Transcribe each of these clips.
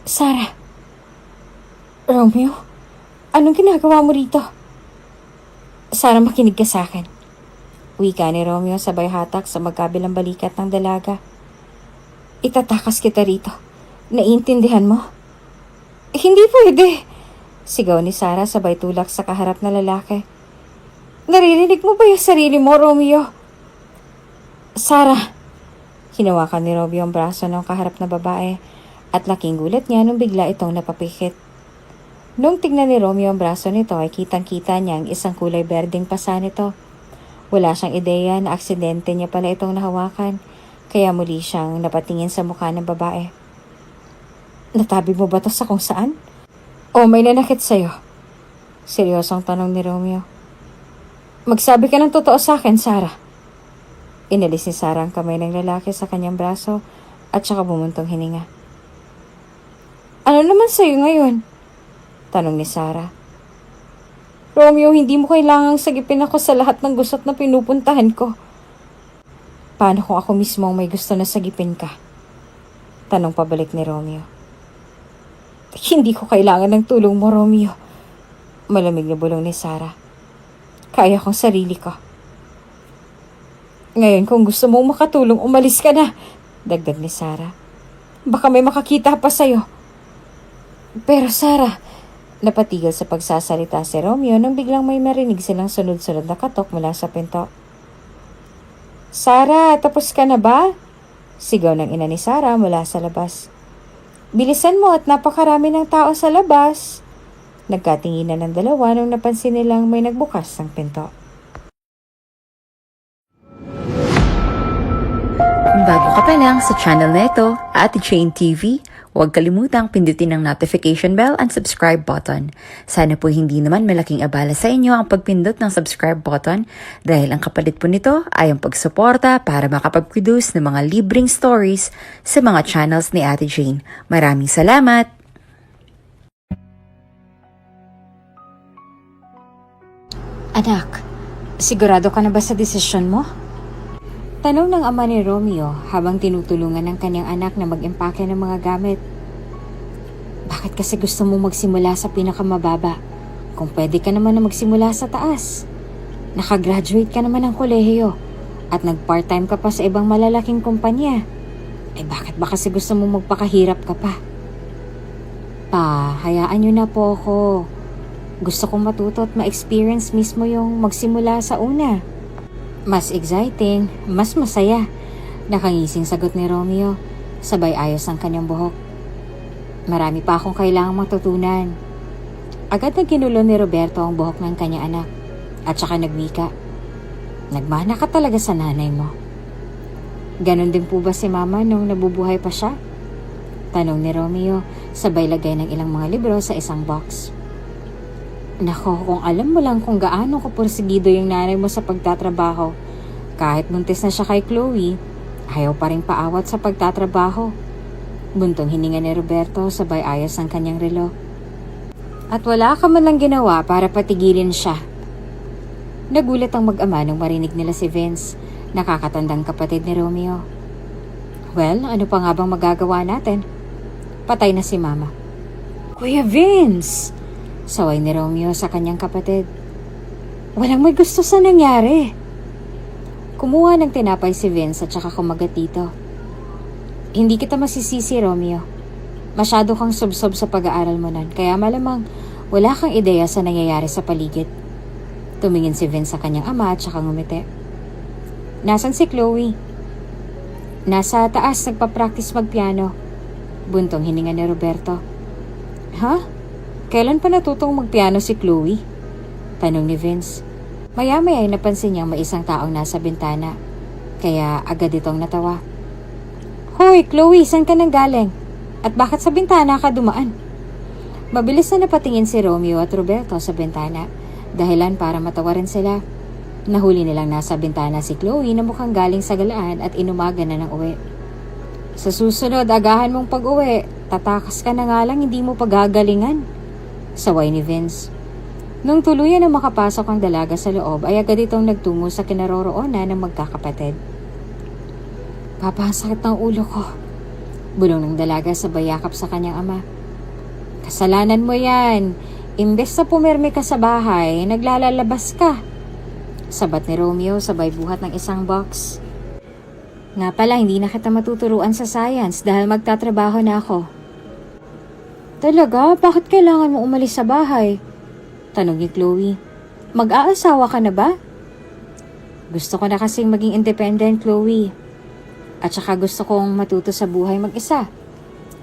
Sarah. Romeo, anong ginagawa mo rito? Sarah, makinig ka sa akin. Wika ni Romeo sabay hatak sa magkabilang balikat ng dalaga. Itatakas kita rito. Naiintindihan mo? Hindi pwede. Sigaw ni Sarah sabay tulak sa kaharap na lalaki. Naririnig mo ba yung sarili mo, Romeo? Sarah. Hinawakan ni Romeo ang braso ng kaharap na babae at laking gulat niya nung bigla itong napapikit. Nung tignan ni Romeo ang braso nito ay kitang-kita niya ang isang kulay berdeng pasa nito. Wala siyang ideya na aksidente niya pala itong nahawakan, kaya muli siyang napatingin sa mukha ng babae. Natabi mo ba to sa kung saan? O may nanakit sa'yo? Seryosong tanong ni Romeo. Magsabi ka ng totoo sa akin, Sarah. Inalis ni Sarah ang kamay ng lalaki sa kanyang braso at saka bumuntong hininga. Ano naman sa'yo ngayon? Tanong ni Sarah. Romeo, hindi mo kailangang sagipin ako sa lahat ng gusot na pinupuntahan ko. Paano kung ako mismo ang may gusto na sagipin ka? Tanong pabalik ni Romeo. Hindi ko kailangan ng tulong mo, Romeo. Malamig na bulong ni Sarah. Kaya kong sarili ko. Ngayon kung gusto mong makatulong, umalis ka na. Dagdag ni Sarah. Baka may makakita pa sa'yo. Pero Sarah, napatigil sa pagsasalita si Romeo nang biglang may marinig silang sunod-sunod na katok mula sa pinto. Sarah, tapos ka na ba? Sigaw ng ina ni Sarah mula sa labas. Bilisan mo at napakarami ng tao sa labas. Nagkatinginan ng dalawa nung napansin nilang may nagbukas ng pinto. Kung bago ka pa lang sa channel na ito, Ate Jane TV, huwag kalimutang pindutin ang notification bell and subscribe button. Sana po hindi naman malaking abala sa inyo ang pagpindot ng subscribe button dahil ang kapalit po nito ay ang pagsuporta para makapag-produce ng mga libreng stories sa mga channels ni Ate Jane. Maraming salamat! Anak, sigurado ka na ba sa desisyon mo? Tanong ng ama ni Romeo habang tinutulungan ng kanyang anak na mag-empake ng mga gamit. Bakit kasi gusto mo magsimula sa pinakamababa kung pwede ka naman na magsimula sa taas? Nakagraduate ka naman ng kolehiyo at nag-part-time ka pa sa ibang malalaking kumpanya. Bakit ba kasi gusto mo magpakahirap ka pa? Pa, hayaan niyo na po ako. Gusto kong matuto at ma-experience mismo yung magsimula sa una. Mas exciting, mas masaya. Nakangising sagot ni Romeo, sabay ayos ang kanyang buhok. Marami pa akong kailangang matutunan. Agad na ginulo ni Roberto ang buhok ng kanyang anak at saka nagwika. Nagmana ka talaga sa nanay mo. Ganon din po ba si mama nung nabubuhay pa siya? Tanong ni Romeo, sabay lagay ng ilang mga libro sa isang box. Nako, kung alam mo lang kung gaano kapursigido yung nanay mo sa pagtatrabaho. Kahit buntis na siya kay Chloe, ayaw pa rin paawat sa pagtatrabaho. Buntong hininga ni Roberto sabay ayos ang kanyang relo. At wala ka man lang ginawa para patigilin siya. Nagulat ang mag-ama nung marinig nila si Vince, nakakatandang kapatid ni Romeo. Well, ano pa nga bang magagawa natin? Patay na si Mama. Kuya Vince! Saway ni Romeo sa kanyang kapatid. Walang may gusto sa nangyari. Kumuha ng tinapay si Vince at saka kumagat dito. Hindi kita masisisi, Romeo. Masyado kang subsob sa pag-aaral mo nun, kaya malamang wala kang ideya sa nangyayari sa paligid. Tumingin si Vince sa kanyang ama at saka ngumiti. Nasaan si Chloe? Nasa taas nagpa-practice magpiano. Buntong hininga ni Roberto. Ha? Kailan pa natutong magpiano si Chloe? Tanong ni Vince. Maya-maya ay napansin niyang may isang taong nasa bintana. Kaya agad itong natawa. Hoy, Chloe, saan ka nang galing? At bakit sa bintana ka dumaan? Mabilis na napatingin si Romeo at Roberto sa bintana. Dahilan para matawa rin sila. Nahuli nilang nasa bintana si Chloe na mukhang galing sa galaan at inumaga na ng uwi. Sa susunod, agahan mong pag-uwi. Tatakas ka na nga lang, hindi mo pagagalingan. Saway ni Vince. Nung tuluyan na makapasok ang dalaga sa loob, ay agad itong nagtungo sa kinaroroonan ng magkakapatid. Papa, ang sakit ng ulo ko. Bulong ng dalaga sabay yakap sa kanyang ama. Kasalanan mo yan. Imbes na pumirmi ka sa bahay, naglalalabas ka. Sabat ni Romeo sabay buhat ng isang box. Nga pala, hindi na kita matuturuan sa science dahil magtatrabaho na ako. Talaga? Bakit kailangan mo umalis sa bahay? Tanong ni Chloe. Mag-aasawa ka na ba? Gusto ko na kasing maging independent, Chloe. At saka gusto kong matuto sa buhay mag-isa.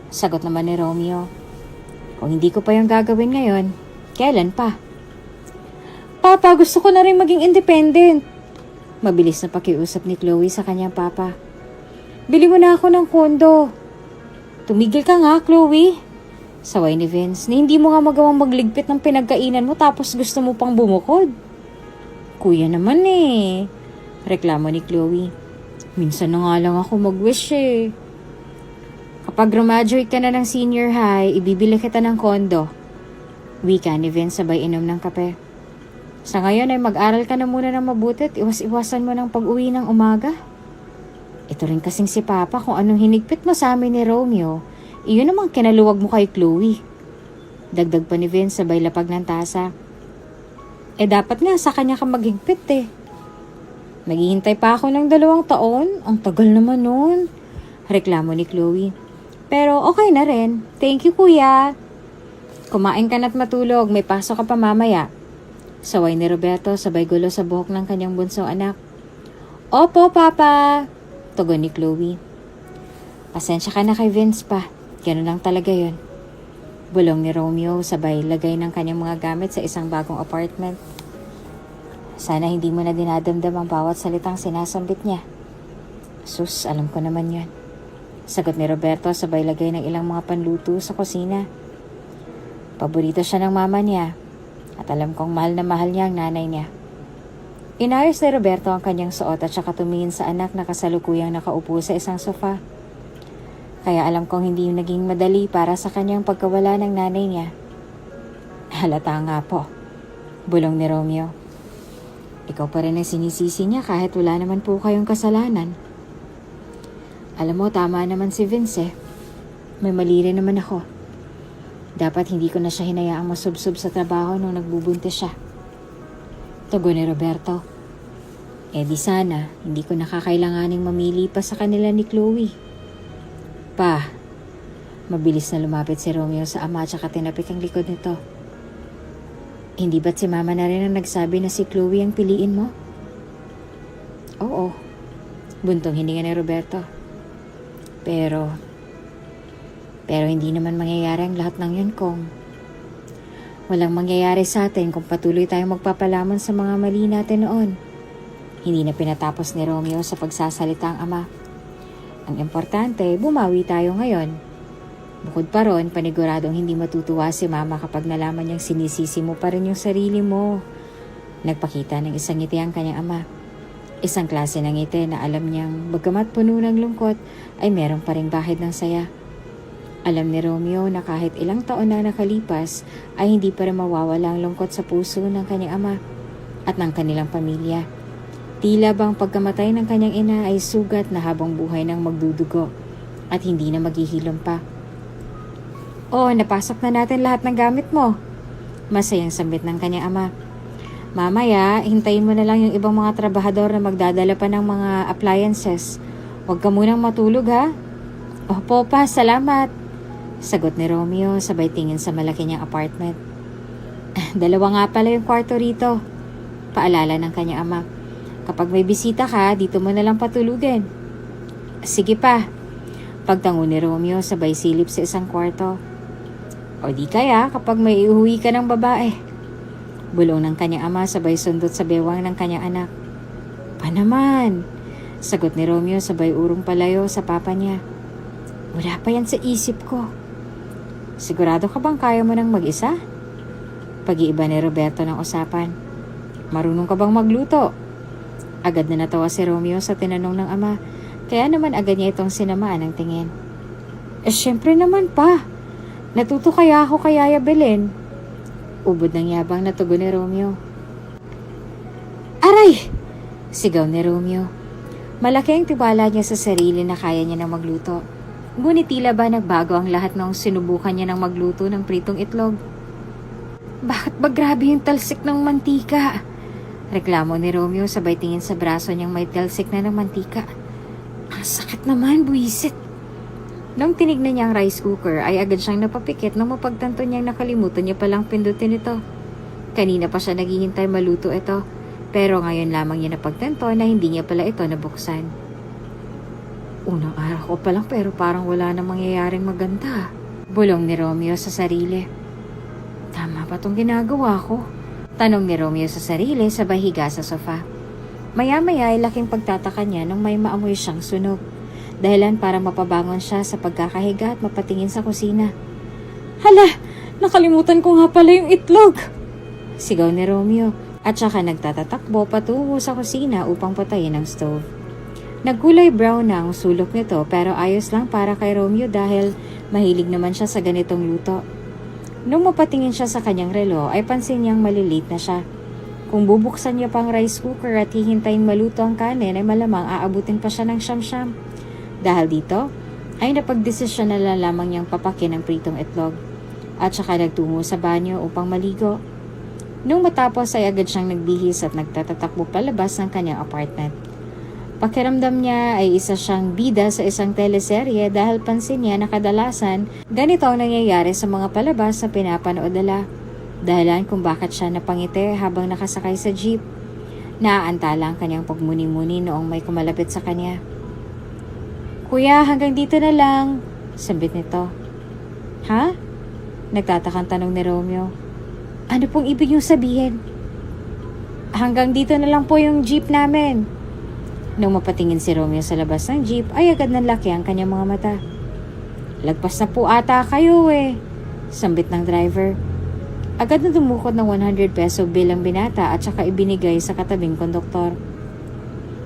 Sagot naman ni Romeo. Kung hindi ko pa yung gagawin ngayon, kailan pa? Papa, gusto ko na rin maging independent. Mabilis na pakiusap ni Chloe sa kanyang papa. Bili mo na ako ng kondo. Tumigil ka nga, Chloe. Saway ni Vince na hindi mo nga magawang magligpit ng pinagkainan mo tapos gusto mo pang bumukod. Kuya naman eh. Reklamo ni Chloe. Minsan na nga lang ako mag-wish eh. Kapag graduate ka na ng senior high, ibibili kita ng kondo. Wika ni Vince sabay inom ng kape. Sa ngayon ay mag-aral ka na muna ng mabuti at iwas-iwasan mo ng pag-uwi ng umaga. Ito rin kasing si Papa kung anong hinigpit mo sa amin ni Romeo, iyon namang kinaluwag mo kay Chloe. Dagdag pa ni Vince sabay lapag ng tasa. Dapat nga sa kanya ka maghigpit eh. Naghihintay pa ako ng 2 taon, ang tagal naman nun. Reklamo ni Chloe. Pero okay na rin, thank you kuya. Kumain ka na't matulog, may pasok ka pa mamaya. Saway ni Roberto sabay gulo sa buhok ng kanyang bunsong anak. Opo, Papa! Tugon ni Chloe. Pasensya ka na kay Vince pa. Ganun lang talaga yun. Bulong ni Romeo sabay lagay ng kanyang mga gamit sa isang bagong apartment. Sana hindi mo na dinadamdam ang bawat salitang sinasambit niya. Sus, alam ko naman yun. Sagot ni Roberto sabay lagay ng ilang mga panluto sa kusina. Paborito siya ng mama niya. At alam kong mahal na mahal niya ang nanay niya. Inayos ni Roberto ang kanyang suot at saka tumingin sa anak na kasalukuyang nakaupo sa isang sofa. Kaya alam kong hindi yung naging madali para sa kanyang pagkawala ng nanay niya. Halata nga po. Bulong ni Romeo. Ikaw pa rin ang sinisisi niya kahit wala naman po kayong kasalanan. Alam mo, tama naman si Vince eh. May mali rin naman ako. Dapat hindi ko na siya hinayaang masubsob sa trabaho nung nagbubuntis siya. Tugon ni Roberto. Di sana, hindi ko nakakailanganing mamili pa sa kanila ni Chloe. Pa, mabilis na lumapit si Romeo sa ama at saka tinapik ang likod nito. Hindi ba't si mama na rin ang nagsabi na si Chloe ang piliin mo? Oo, buntong hininga ni Roberto. Pero hindi naman mangyayari ang lahat ng yun kung walang mangyayari sa atin kung patuloy tayong magpapalamon sa mga mali natin noon. Hindi na pinatapos ni Romeo sa pagsasalita ang ama. Ang importante, bumawi tayo ngayon. Bukod pa ron, paniguradong hindi matutuwa si mama kapag nalaman niyang sinisisi mo pa rin yung sarili mo. Nagpakita ng isang ngiti ang kanyang ama. Isang klase ng ngiti na alam niyang bagamat puno ng lungkot ay meron pa ring bahid ng saya. Alam ni Romeo na kahit ilang taon na nakalipas ay hindi pa rin mawawala ang lungkot sa puso ng kanyang ama at ng kanilang pamilya. Tila bang pagkamatay ng kanyang ina ay sugat na habang buhay nang magdudugo at hindi na maghihilom pa. Napasok na natin lahat ng gamit mo. Masayang sambit ng kanyang ama. Mamaya, hintayin mo na lang yung ibang mga trabahador na magdadala pa ng mga appliances. Huwag ka munang matulog ha. Opo pa, salamat. Sagot ni Romeo sabay tingin sa malaki niyang apartment. 2 nga pala yung kwarto rito. Paalala ng kanyang ama. Kapag may bisita ka, dito mo na lang patulugin. Sige pa. Pagtango ni Romeo sabay silip sa isang kwarto. O di kaya kapag may iuwi ka ng babae. Bulong ng kanyang ama sabay sundot sa bewang ng kanyang anak. Pa naman. Sagot ni Romeo sabay urong palayo sa papa niya. Wala pa yan sa isip ko. Sigurado ka bang kaya mo nang mag-isa? Pag-iiba ni Roberto ng usapan. Marunong ka bang magluto? Agad na natawa si Romeo sa tinanong ng ama, kaya naman agad niya itong sinamaan ng tingin. Syempre naman pa. Natuto kaya ako kay Yaya Belen. Ubod ng yabang na tugon ni Romeo. Aray! Sigaw ni Romeo. Malaki ang tiwala niya sa sarili na kaya niya nang magluto. Ngunit tila ba nagbago ang lahat nung sinubukan niya ng magluto ng pritong itlog. Bakit ba grabe yung talsik ng mantika? Reklamo ni Romeo sabay tingin sa braso niyang may talsik na ng mantika. Ang sakit naman, buwisit. Nung tinignan niya ang rice cooker ay agad siyang napapikit nung mapagtanto niyang nakalimutan niya palang pindutin ito. Kanina pa siya naghihintay maluto ito, pero ngayon lamang niya napagtanto na hindi niya pala ito nabuksan. Unang araw ko pa lang pero parang wala na mangyayaring maganda. Bulong ni Romeo sa sarili. Tama ba tong ginagawa ko? Tanong ni Romeo sa sarili sabay higa sa sofa. Maya-maya ay laking pagtataka niya nung may maamoy siyang sunog. Dahilan para mapabangon siya sa pagkakahiga at mapatingin sa kusina. Hala! Nakalimutan ko nga pala yung itlog! Sigaw ni Romeo at saka nagtatatakbo patungo sa kusina upang patayin ang stove. Nagkulay brown na ang sulok nito pero ayos lang para kay Romeo dahil mahilig naman siya sa ganitong luto. Nung mapatingin siya sa kanyang relo ay pansin niyang malilate na siya. Kung bubuksan niya pang rice cooker at hihintayin maluto ang kanin ay malamang aabutin pa siya ng siyam-siyam. Dahil dito ay napagdesisyon na lamang niyang papakin ang pritong itlog at saka nagtungo sa banyo upang maligo. Nung matapos ay agad siyang nagbihis at nagtatatakbo palabas ng kanyang apartment. Pakiramdam niya ay isa siyang bida sa isang teleserye dahil pansin niya na kadalasan ganito ang nangyayari sa mga palabas na pinapanood nila. Dahilan kung bakit siya napangiti habang nakasakay sa jeep. Naaantala ang kanyang pagmuni-muni noong may kumalapit sa kanya. Kuya, hanggang dito na lang, sambit nito. Ha? Nagtatakang tanong ni Romeo. Ano pong ibig niyong sabihin? Hanggang dito na lang po yung jeep namin. Nung mapatingin si Romeo sa labas ng jeep ay agad nanlaki ang kanyang mga mata. Lagpas na po ata kayo sambit ng driver. Agad na dumukot ng 100 peso bilang binata at saka ibinigay sa katabing konduktor.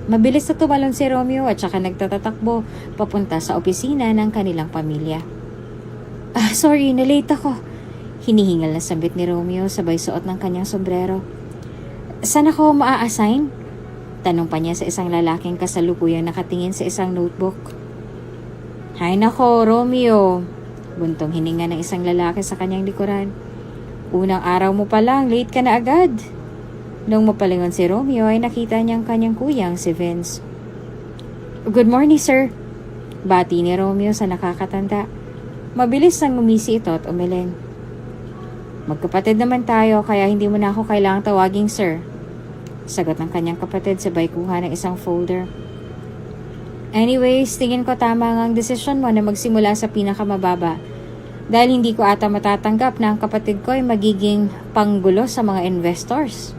Mabilis na tumalon si Romeo at saka nagtatatakbo papunta sa opisina ng kanilang pamilya. Sorry, nalate ako. Hinihingal na sambit ni Romeo sabay suot ng kanyang sombrero. Saan ako maa-assign? Tanong pa niya sa isang lalaking kasalukuyang nakatingin sa isang notebook. Hay nako, Romeo. Buntong hininga ng isang lalaki sa kanyang likuran. Unang araw mo pa lang, late ka na agad. Nung mapalingon si Romeo ay nakita niya ang kanyang kuyang si Vince. Good morning, sir. Bati ni Romeo sa nakakatanda. Mabilis nang ngumisi ito at umiling. Magkapatid naman tayo kaya hindi mo na ako kailangang tawaging sir. Sagot ng kanyang kapatid sabay kuha ng isang folder. Anyways, tingin ko tama ang desisyon mo na magsimula sa pinakamababa. Dahil hindi ko ata matatanggap na ang kapatid ko ay magiging panggulo sa mga investors.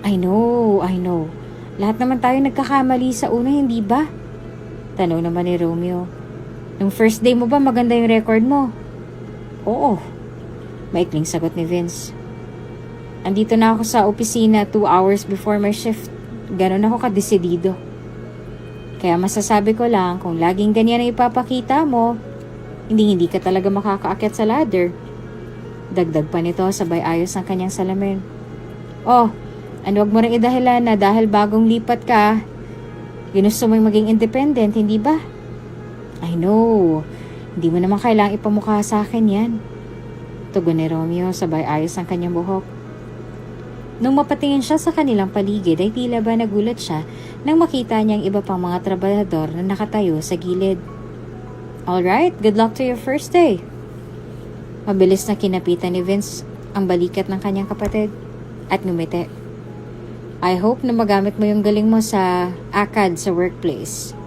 I know. Lahat naman tayo nagkakamali sa una, hindi ba? Tanong naman ni Romeo. Nung first day mo ba maganda yung record mo? Oo. Maikling sagot ni Vince. Andito na ako sa opisina 2 hours before my shift. Ganon ako kadesidido. Kaya masasabi ko lang kung laging ganyan ang ipapakita mo, hindi ka talaga makakaakyat sa ladder. Dagdag pa nito sabay ayos ang kanyang salamin. Oh, wag mo rin idahilan na dahil bagong lipat ka, ginusto mo maging independent, hindi ba? I know. Hindi mo naman kailangang ipamukha sa akin yan. Tugon ni Romeo sabay ayos ang kanyang buhok. Nung mapatingin siya sa kanilang paligid ay tila ba nagulat siya nang makita niyang iba pang mga trabahador na nakatayo sa gilid. Alright, good luck to your first day. Mabilis na kinapitan ni Vince ang balikat ng kanyang kapatid at ngumiti. I hope na magamit mo yung galing mo sa ACAD sa workplace.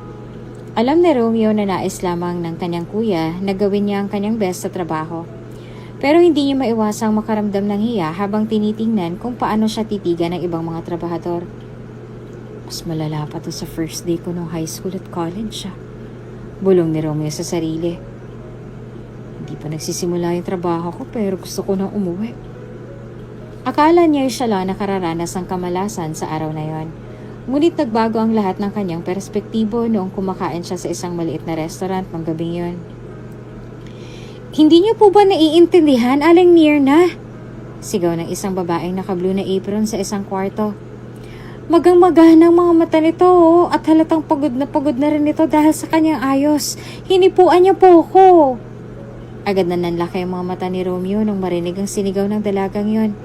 Alam ni Romeo na nais lamang ng kanyang kuya na gawin niya ang kanyang best sa trabaho. Pero hindi niya maiwasang makaramdam ng hiya habang tinitingnan kung paano siya titigan ng ibang mga trabahador. Mas malala pa to sa first day ko nung high school at college siya. Bulong ni Romeo sa sarili. Hindi pa nagsisimula yung trabaho ko pero gusto ko nang umuwi. Akala niya siya lang nakararanas ng kamalasan sa araw na yon. Ngunit nagbago ang lahat ng kanyang perspektibo noong kumakain siya sa isang maliit na restaurant ng gabing yon. Hindi niyo po ba naiintindihan, Aling Mirna? Sigaw ng isang babaeng naka-blue na apron sa isang kwarto. Magang-magana ang mga mata nito oh, at halatang pagod na rin ito dahil sa kanyang ayos. Hinipuan niya po ako. Agad na nanlaki ang mga mata ni Romeo nang marinig ang sinigaw ng dalagang yon.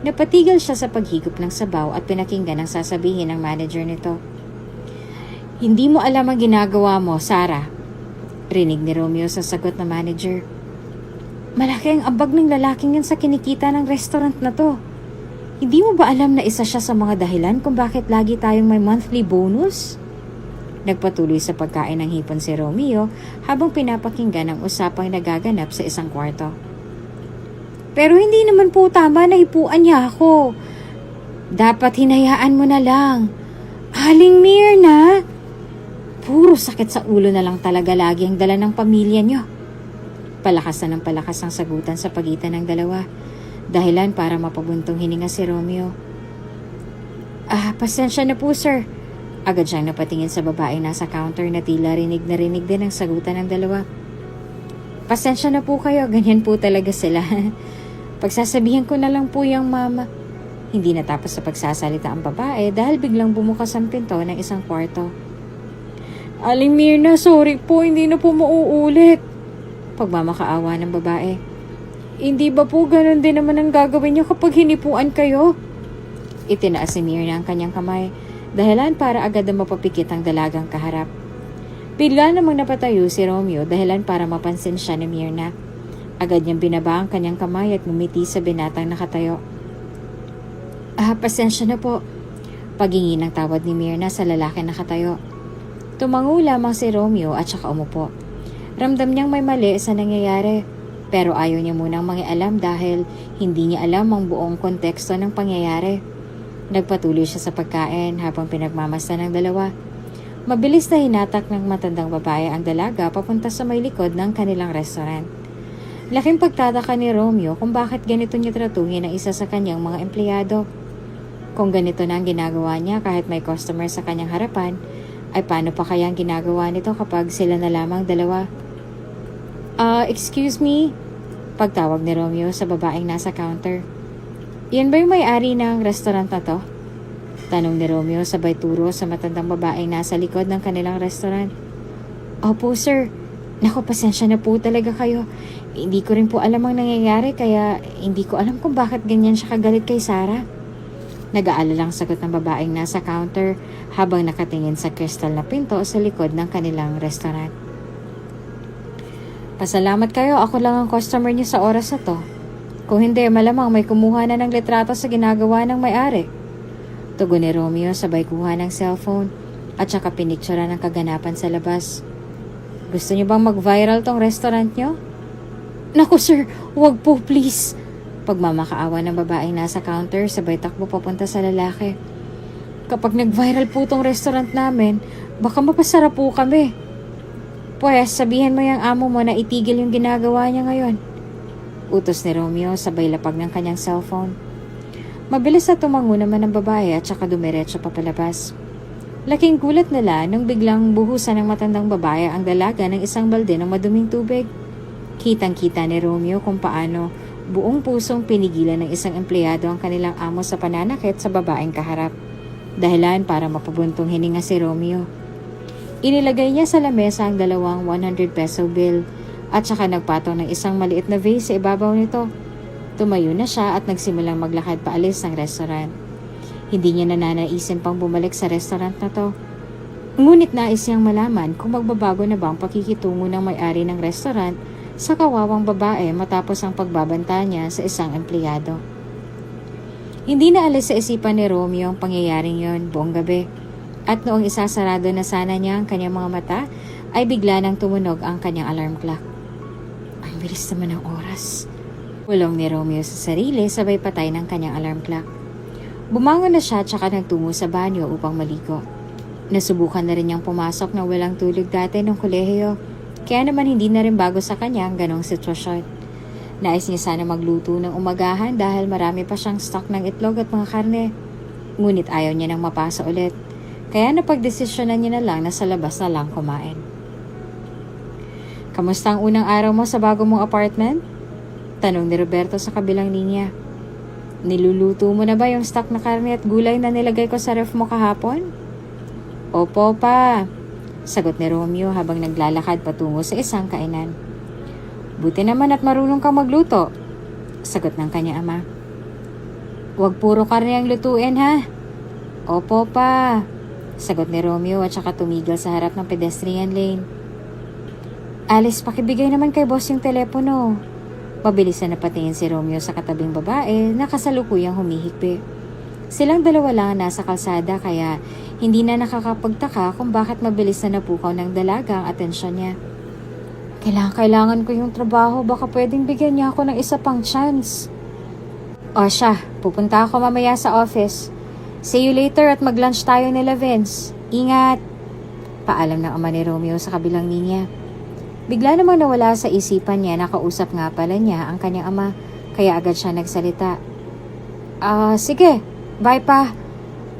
Napatigil siya sa paghigop ng sabaw at pinakinggan ang sasabihin ng manager nito. Hindi mo alam ang ginagawa mo, Sarah. Rinig ni Romeo sa sagot ng manager. Malaki ang ambag ng lalaking yan sa kinikita ng restaurant na to. Hindi mo ba alam na isa siya sa mga dahilan kung bakit lagi tayong may monthly bonus? Nagpatuloy sa pagkain ng hipon si Romeo habang pinapakinggan ang usapang nagaganap sa isang kwarto. Pero hindi naman po tama na hipuan niya ako. Dapat hinayaan mo na lang. Aling Myrna, puro sakit sa ulo na lang talaga lagi ang dala ng pamilya niyo. Palakas na ng palakas ang sagutan sa pagitan ng dalawa. Dahilan para mapabuntong hininga si Romeo. Pasensya na po sir. Agad siyang napatingin sa babaeng nasa counter na tila rinig na rinig din ang sagutan ng dalawa. Pasensya na po kayo, ganyan po talaga sila. Pagsasabihan ko na lang po yung mama. Hindi natapos sa pagsasalita ang babae dahil biglang bumukas ang pinto ng isang kwarto. Aling Myrna, sorry po, hindi na po mauulit. Pagmamakaawa ng babae. Hindi ba po ganun din naman ang gagawin niyo kapag hinipuan kayo? Itinaas ni Myrna ang kanyang kamay, dahilan para agad na mapapikit ang dalagang kaharap. Bigla namang napatayo si Romeo dahilan para mapansin siya ni Myrna. Agad niyang binaba ang kanyang kamay at ngumiti sa binatang nakatayo. Pasensya na po. Paghingi ng tawad ni Myrna sa lalaki nakatayo. Tumango lamang si Romeo at saka umupo. Ramdam niyang may mali sa nangyayari. Pero ayaw niya munang mangialam dahil hindi niya alam ang buong konteksto ng pangyayari. Nagpatuloy siya sa pagkain habang pinagmamasdan ng dalawa. Mabilis na hinatak ng matandang babae ang dalaga papunta sa may likod ng kanilang restaurant. Laking pagtataka ni Romeo kung bakit ganito niya tratuhin ang isa sa kanyang mga empleyado. Kung ganito na ang ginagawa niya kahit may customer sa kanyang harapan, ay paano pa kaya ang ginagawa nito kapag sila na lamang dalawa? Excuse me? Pagtawag ni Romeo sa babaeng nasa counter. Yan ba yung may-ari ng restaurant na to? Tanong ni Romeo sabay turo sa matandang babaeng nasa likod ng kanilang restaurant. Opo sir. Naku, pasensya na po talaga kayo. Hindi ko rin po alam ang nangyayari kaya hindi ko alam kung bakit ganyan siya kagalit kay Sarah. Nag-aalalang sagot ng babaeng nasa counter habang nakatingin sa kristal na pinto sa likod ng kanilang restaurant. Pasalamat kayo, ako lang ang customer niyo sa oras na to. Kung hindi, malamang may kumuha na ng litrato sa ginagawa ng may-ari. Tugon ni Romeo sabay kuha ng cellphone at saka pinictura ng kaganapan sa labas. Gusto niyo bang mag-viral tong restaurant niyo? Naku sir, wag po please. Pagmamakaawa ng babaeng nasa counter sabay takbo papunta sa lalaki. Kapag nag-viral po tong restaurant namin, baka mapasara po kami. Pues, sabihin mo yung amo mo na itigil yung ginagawa niya ngayon. Utos ni Romeo sabay lapag ng kanyang cellphone. Mabilis na tumango naman ang babae at saka dumiretso papalabas. Laking gulat nila nung biglang buhusan ng matandang babae ang dalaga ng isang balde ng maduming tubig. Kitang-kita ni Romeo kung paano buong pusong pinigilan ng isang empleyado ang kanilang amo sa pananakit sa babaeng kaharap. Dahilan para mapabuntong hininga si Romeo. Inilagay niya sa lamesa ang dalawang 100 peso bill at saka nagpatong ng isang maliit na vase sa ibabaw nito. Tumayo na siya at nagsimulang maglakad paalis ng restaurant. Hindi niya nananaisin pang bumalik sa restaurant na to. Ngunit nais niyang malaman kung magbabago na ba ang pakikitungo ng may-ari ng restaurant sa kawawang babae matapos ang pagbabanta niya sa isang empleyado. Hindi na alis sa isipan ni Romeo ang pangyayaring yon buong gabi. At noong isasarado na sana niya ang kanyang mga mata, ay bigla nang tumunog ang kanyang alarm clock. Ang bilis naman ng oras. Bulong ni Romeo sa sarili sabay patay ng kanyang alarm clock. Bumangon na siya at saka nagtungo sa banyo upang maligo. Nasubukan na rin niyang pumasok na walang tulog dati ng kolehiyo, kaya naman hindi na rin bago sa kanya ang ganong sitwasyon. Nais niya sana magluto ng umagahan dahil marami pa siyang stock ng itlog at mga karne. Ngunit ayaw niya nang mapasa ulit. Kaya napagdesisyonan niya na lang na sa labas na lang kumain. Kamusta ang unang araw mo sa bago mong apartment? Tanong ni Roberto sa kabilang linya. Niluluto mo na ba yung stock na karne at gulay na nilagay ko sa ref mo kahapon? Opo pa, sagot ni Romeo habang naglalakad patungo sa isang kainan. Buti naman at marunong kang magluto, sagot ng kanyang ama. Huwag puro karne ang lutuin ha. Opo pa, sagot ni Romeo at saka tumigil sa harap ng pedestrian lane. Alice, pakibigay naman kay boss yung telepono. Mabilis na napatingin si Romeo sa katabing babae na kasalukuyang humihikbi. Silang dalawa lang nasa kalsada kaya hindi na nakakapagtaka kung bakit mabilis na napukaw ng dalaga ang atensyon niya. Kailangan ko yung trabaho, baka pwedeng bigyan niya ako ng isa pang chance. O siya, pupunta ako mamaya sa office. See you later at mag-lunch tayo nila Vince. Ingat! Paalam ng ama ni Romeo sa kabilang linya. Bigla namang nawala sa isipan niya na kausap nga pala niya ang kanyang ama, kaya agad siya nagsalita. Sige, bye pa.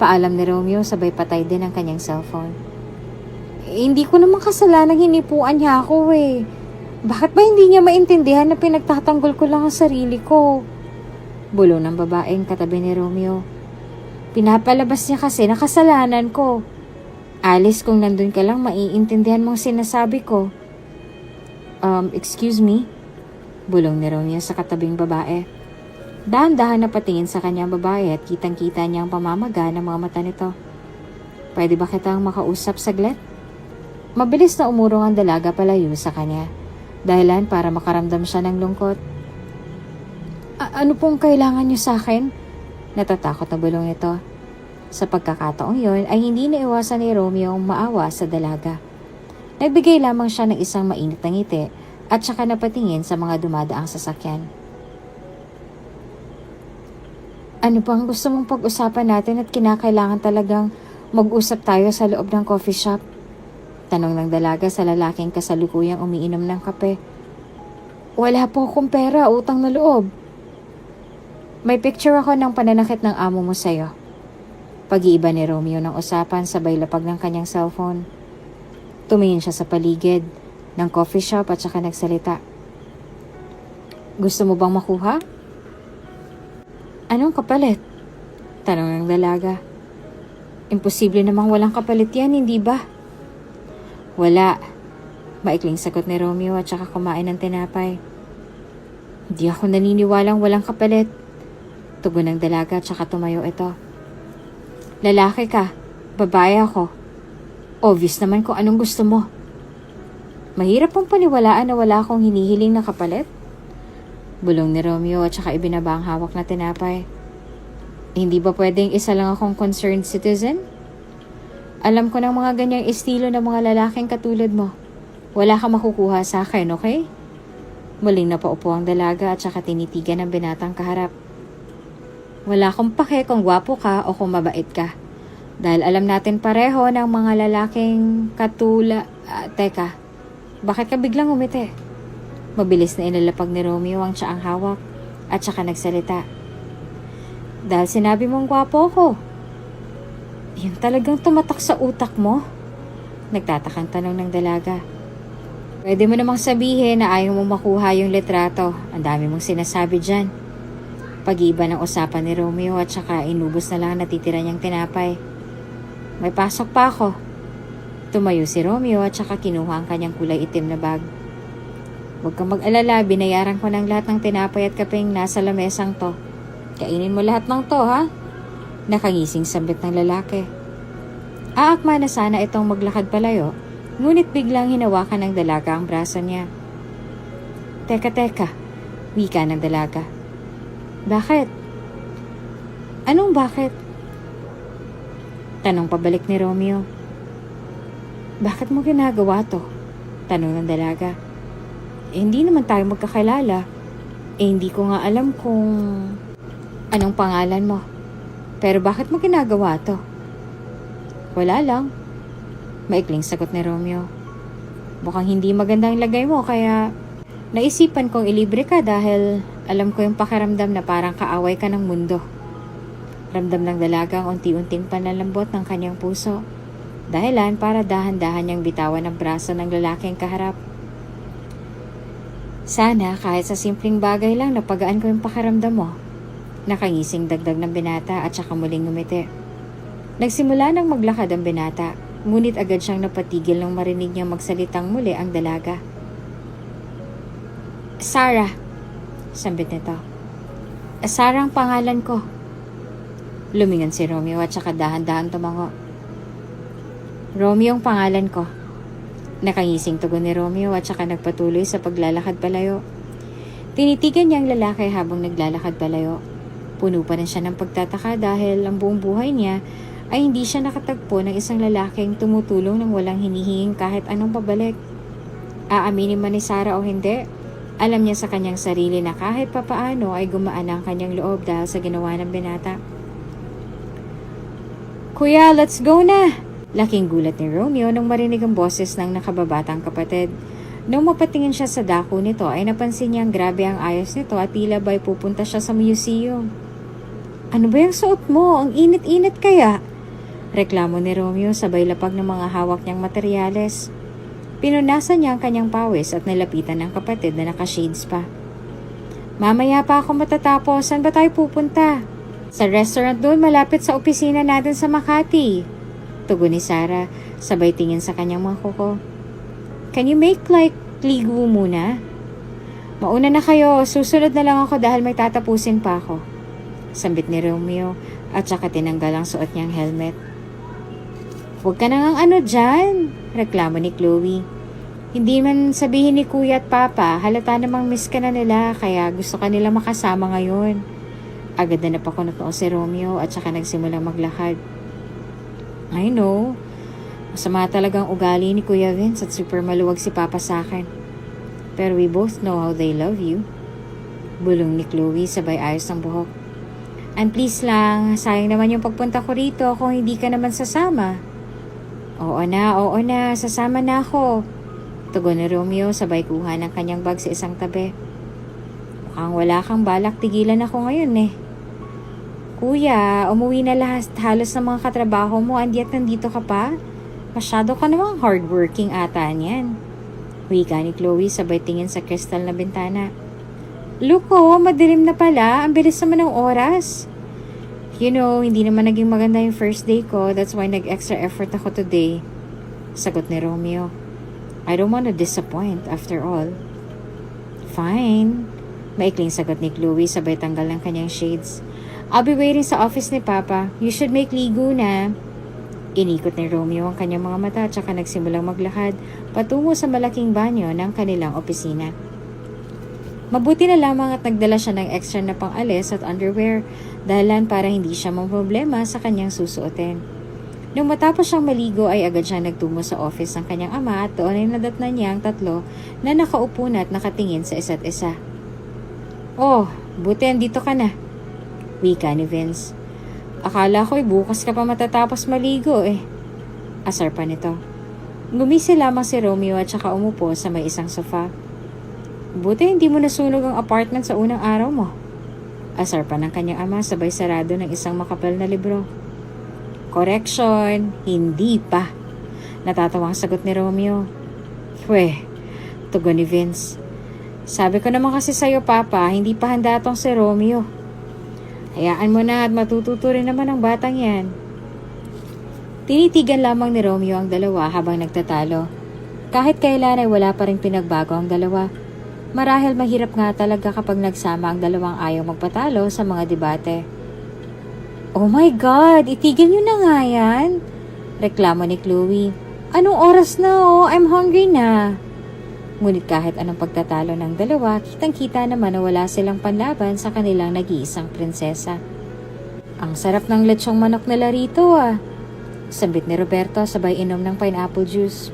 Paalam ni Romeo sabay patay din ang kanyang cellphone. Hindi ko naman kasalanang hinipuan niya ako eh. Bakit ba hindi niya maintindihan na pinagtatanggol ko lang ang sarili ko? Bulo ng babaeng katabi ni Romeo. Pinapalabas niya kasi na kasalanan ko. Alice, kung nandun ka lang maiintindihan mong sinasabi ko. Excuse me? Bulong ni Romeo sa katabing babae. Dahan-dahan na patingin sa kanyang babae at kitang-kita niya ang pamamaga ng mga mata nito. Pwede ba kitang makausap saglit? Mabilis na umurong ang dalaga palayo sa kanya. Dahilan para makaramdam siya ng lungkot. Ano pong kailangan niyo sa akin? Natatakot na bulong ito. Sa pagkakataong yon ay hindi naiwasan ni Romeo ang maawa sa dalaga. Nagbigay lamang siya ng isang mainit na ngiti at saka napatingin sa mga dumadaang sasakyan. Ano bang gusto mong pag-usapan natin at kinakailangan talagang mag-usap tayo sa loob ng coffee shop? Tanong ng dalaga sa lalaking kasalukuyang umiinom ng kape. Wala po akong pera, utang na loob. May picture ako ng pananakit ng amo mo sa'yo. Pag-iiba ni Romeo ng usapan sabay lapag ng kanyang cellphone. Tumingin siya sa paligid ng coffee shop at saka nagsalita. Gusto mo bang makuha? Anong kapalit? Tanong ng dalaga. Imposible namang walang kapalit yan, hindi ba? Wala. Maikling sagot ni Romeo at saka kumain ng tinapay. Hindi ako naniniwalang walang kapalit. Tugon ng dalaga at saka tumayo ito. Lalaki ka, babae ako. Obvious naman kung anong gusto mo. Mahirap pong paniwalaan na wala akong hinihiling na kapalit. Bulong ni Romeo at saka ibinaba ang hawak na tinapay. Hindi ba pwedeng isa lang akong concerned citizen? Alam ko ng mga ganyang estilo ng mga lalaking katulad mo. Wala ka makukuha sa akin, okay? Muling napaupo ang dalaga at saka tinitigan ng binatang kaharap. Wala akong pake kung gwapo ka o kung mabait ka. Dahil alam natin pareho ng mga lalaking teka, bakit ka biglang umiti? Mabilis na inalapag ni Romeo ang tsaang hawak at saka nagsalita. Dahil sinabi mong gwapo ko. Yan talagang tumatak sa utak mo? Nagtatakang tanong ng dalaga. Pwede mo namang sabihin na ayaw mong makuha yung litrato. Ang dami mong sinasabi dyan. Pag-iiba ng usapan ni Romeo at saka inubos na lang natitira niyang tinapay. May pasok pa ako. Tumayo si Romeo at saka kinuha ang kanyang kulay itim na bag. Huwag kang mag-alala, binayaran ko ng lahat ng tinapay at kapeng nasa lamesang to. Kainin mo lahat ng to, ha? Nakangising sambit ng lalaki. Aakma na sana itong maglakad palayo, ngunit biglang hinawakan ng dalaga ang braso niya. Teka, wika ng dalaga. Bakit? Anong bakit? Tanong pabalik ni Romeo. Bakit mo ginagawa to? Tanong ng dalaga. Hindi naman tayo magkakilala. Hindi ko nga alam kung anong pangalan mo. Pero bakit mo ginagawa to? Wala lang. Maikling sagot ni Romeo. Mukhang hindi magandang lagay mo kaya naisipan kong ilibre ka dahil alam ko yung pakiramdam na parang kaaway ka ng mundo. Ramdam ng dalaga ang unti-unting panlalambot ng kanyang puso. Dahilan para dahan-dahan niyang bitawan ang braso ng lalaking kaharap. Sana kahit sa simpleng bagay lang napagaan ko yung pakiramdam mo. Nakangising dagdag ng binata at saka muling ngumiti. Nagsimula nang maglakad ang binata, ngunit agad siyang napatigil nang marinig niyang magsalitang muli ang dalaga. Sarah, sambit nito. Sarah ang pangalan ko. Lumingon si Romeo at saka dahan-dahan tumango. Romeo ang pangalan ko. Nakangising tugon ni Romeo at saka nagpatuloy sa paglalakad palayo. Tinitigan niya ang lalaki habang naglalakad palayo. Puno pa rin siya ng pagtataka dahil ang buong buhay niya ay hindi siya nakatagpo ng isang lalaking tumutulong ng walang hinihinging kahit anong pabalik. Aaminin man ni Sarah o hindi, alam niya sa kanyang sarili na kahit papaano ay gumaan ang kanyang loob dahil sa ginawa ng binata. Kuya, let's go na! Laking gulat ni Romeo nung marinig ang boses ng nakababatang kapatid. Nung mapatingin siya sa dako nito ay napansin niyang grabe ang ayos nito at tila ba'y pupunta siya sa museum. Ano ba yung suot mo? Ang init-init kaya? Reklamo ni Romeo sabay lapag ng mga hawak niyang materyales. Pinunasan niya ang kanyang pawis at nilapitan ng kapatid na naka-shades pa. Mamaya pa ako matatapos. Saan ba tayo pupunta? Sa restaurant doon malapit sa opisina natin sa Makati. Tugon ni Sarah sabay tingin sa kanyang mga kuko. Can you make like ligo muna? Mauna na kayo. Susunod na lang ako dahil may tatapusin pa ako. Sambit ni Romeo at saka tinanggal ang suot niyang helmet. Huwag ka nang ano dyan, reklamo ni Chloe. Hindi man sabihin ni Kuya at Papa, halata namang miss ka na nila kaya gusto ka nila makasama ngayon. Agad na napakunot si Romeo at saka nagsimulang maglakad. I know, masama talagang ugali ni Kuya Vince at super maluwag si Papa sa akin. Pero we both know how they love you. Bulong ni Chloe sabay ayos ng buhok. And please lang, sayang naman yung pagpunta ko rito kung hindi ka naman sasama. Oo na, sasama na ako. Tugon ni Romeo sabay kuha ng kanyang bag sa isang tabi. Mukhang wala kang balak tigilan ako ngayon eh. Kuya, umuwi na halos ng mga katrabaho mo andiat nandito ka pa? Masyado ka namang hardworking ata niyan. Wika ni Chloe sabay tingin sa kristal na bintana. Look madilim na pala. Ang bilis naman ng oras. You know, hindi naman naging maganda yung first day ko. That's why nag-extra effort ako today. Sagot ni Romeo. I don't want to disappoint after all. Fine. Maikling sagot ni Chloe sabay tanggal ng kanyang shades. I'll be waiting sa office ni Papa. You should make ligo na. Inikot ni Romeo ang kanyang mga mata at saka nagsimulang maglakad patungo sa malaking banyo ng kanilang opisina. Mabuti na lamang at nagdala siya ng extra na pang-alis at underwear dahilan para hindi siya mamproblema sa kanyang susuotin. Nung matapos siyang maligo ay agad siya nagtungo sa office ng kanyang ama at doon ay nadatnan niya ang tatlo na nakaupo na at nakatingin sa isa't isa. Oh, buti andito ka na. Wika ni Vince. Akala ko'y bukas ka pa matatapos maligo eh. Asar pa nito. Gumisi lamang si Romeo at saka umupo sa may isang sofa. Buti hindi mo nasunog ang apartment sa unang araw mo. Asar pa ng kanyang ama sabay sarado ng isang makapal na libro. Correction, hindi pa. Natatawang sagot ni Romeo. Weh, tugon ni Vince. Sabi ko naman kasi sa'yo, Papa, hindi pa handa tong si Romeo. Hayaan mo na at matututo rin naman ang batang yan. Tinitigan lamang ni Romeo ang dalawa habang nagtatalo. Kahit kailan ay wala pa rin pinagbago ang dalawa. Marahil mahirap nga talaga kapag nagsama ang dalawang ayaw magpatalo sa mga debate. Oh my God! Itigil nyo na nga yan! Reklamo ni Chloe. Anong oras na I'm hungry na. Ngunit kahit anong pagtatalo ng dalawa, kitang-kita naman na wala silang panlaban sa kanilang nag-iisang prinsesa. Ang sarap ng lechong manok nila rito Sambit ni Roberto sabay inom ng pineapple juice.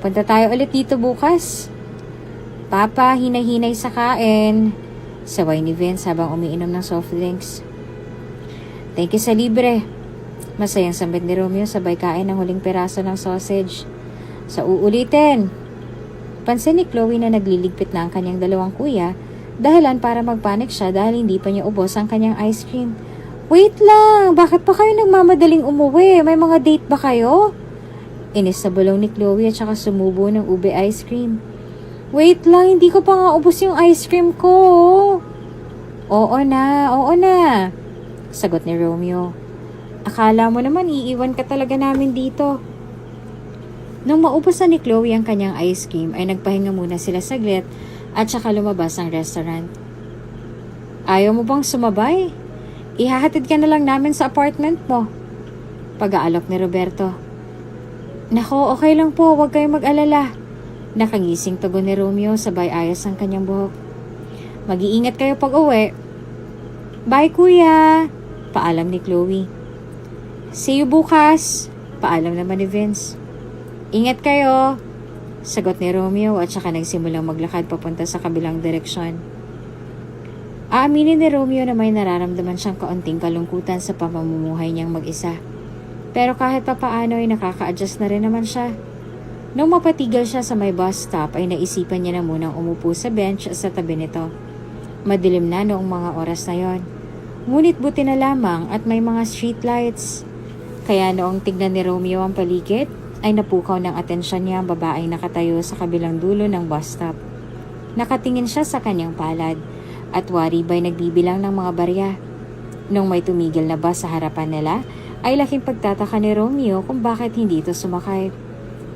Punta tayo ulit dito bukas. Papa, hinay-hinay sa kain. Saway ni Vince habang umiinom ng soft drinks. Thank you sa libre. Masayang sambit ni Romeo sabay kain ng huling peraso ng sausage. Sa uulitin. Pansin ni Chloe na nagliligpit na ang kanyang dalawang kuya dahilan para magpanik siya dahil hindi pa niya ubos ang kanyang ice cream. Wait lang! Bakit pa kayo nagmamadaling umuwi? May mga date ba kayo? Inis na bulong ni Chloe at saka sumubo ng ube ice cream. Wait lang, hindi ko pa nga ubos yung ice cream ko. Oo na, sagot ni Romeo. Akala mo naman iiwan ka talaga namin dito. Nung maubos na ni Chloe ang kanyang ice cream ay nagpahinga muna sila saglit at saka lumabas ang restaurant. Ayaw mo bang sumabay? Ihahatid ka na lang namin sa apartment mo. Pag-aalok ni Roberto. Nako, okay lang po, huwag kayong mag-alala. Nakangising tugon ni Romeo sabay ayos ang kanyang buhok. Mag-iingat kayo pag uwi. Bye kuya, paalam ni Chloe. See you bukas, paalam naman ni Vince. Ingat kayo, sagot ni Romeo at saka nagsimulang maglakad papunta sa kabilang direksyon. Aaminin ni Romeo na may nararamdaman siyang kaunting kalungkutan sa pamumuhay niyang mag-isa. Pero kahit papaano ay nakaka-adjust na rin naman siya. Nung mapatigil siya sa may bus stop ay naisipan niya na munang umupo sa bench sa tabi nito. Madilim na noong mga oras na yon. Ngunit buti na lamang at may mga street lights. Kaya noong tignan ni Romeo ang paligid, ay napukaw ng atensyon niya ang babaeng nakatayo sa kabilang dulo ng bus stop. Nakatingin siya sa kanyang palad at waribay nagbibilang ng mga barya. Nung may tumigil na bus sa harapan nila, ay laking pagtataka ni Romeo kung bakit hindi ito sumakay.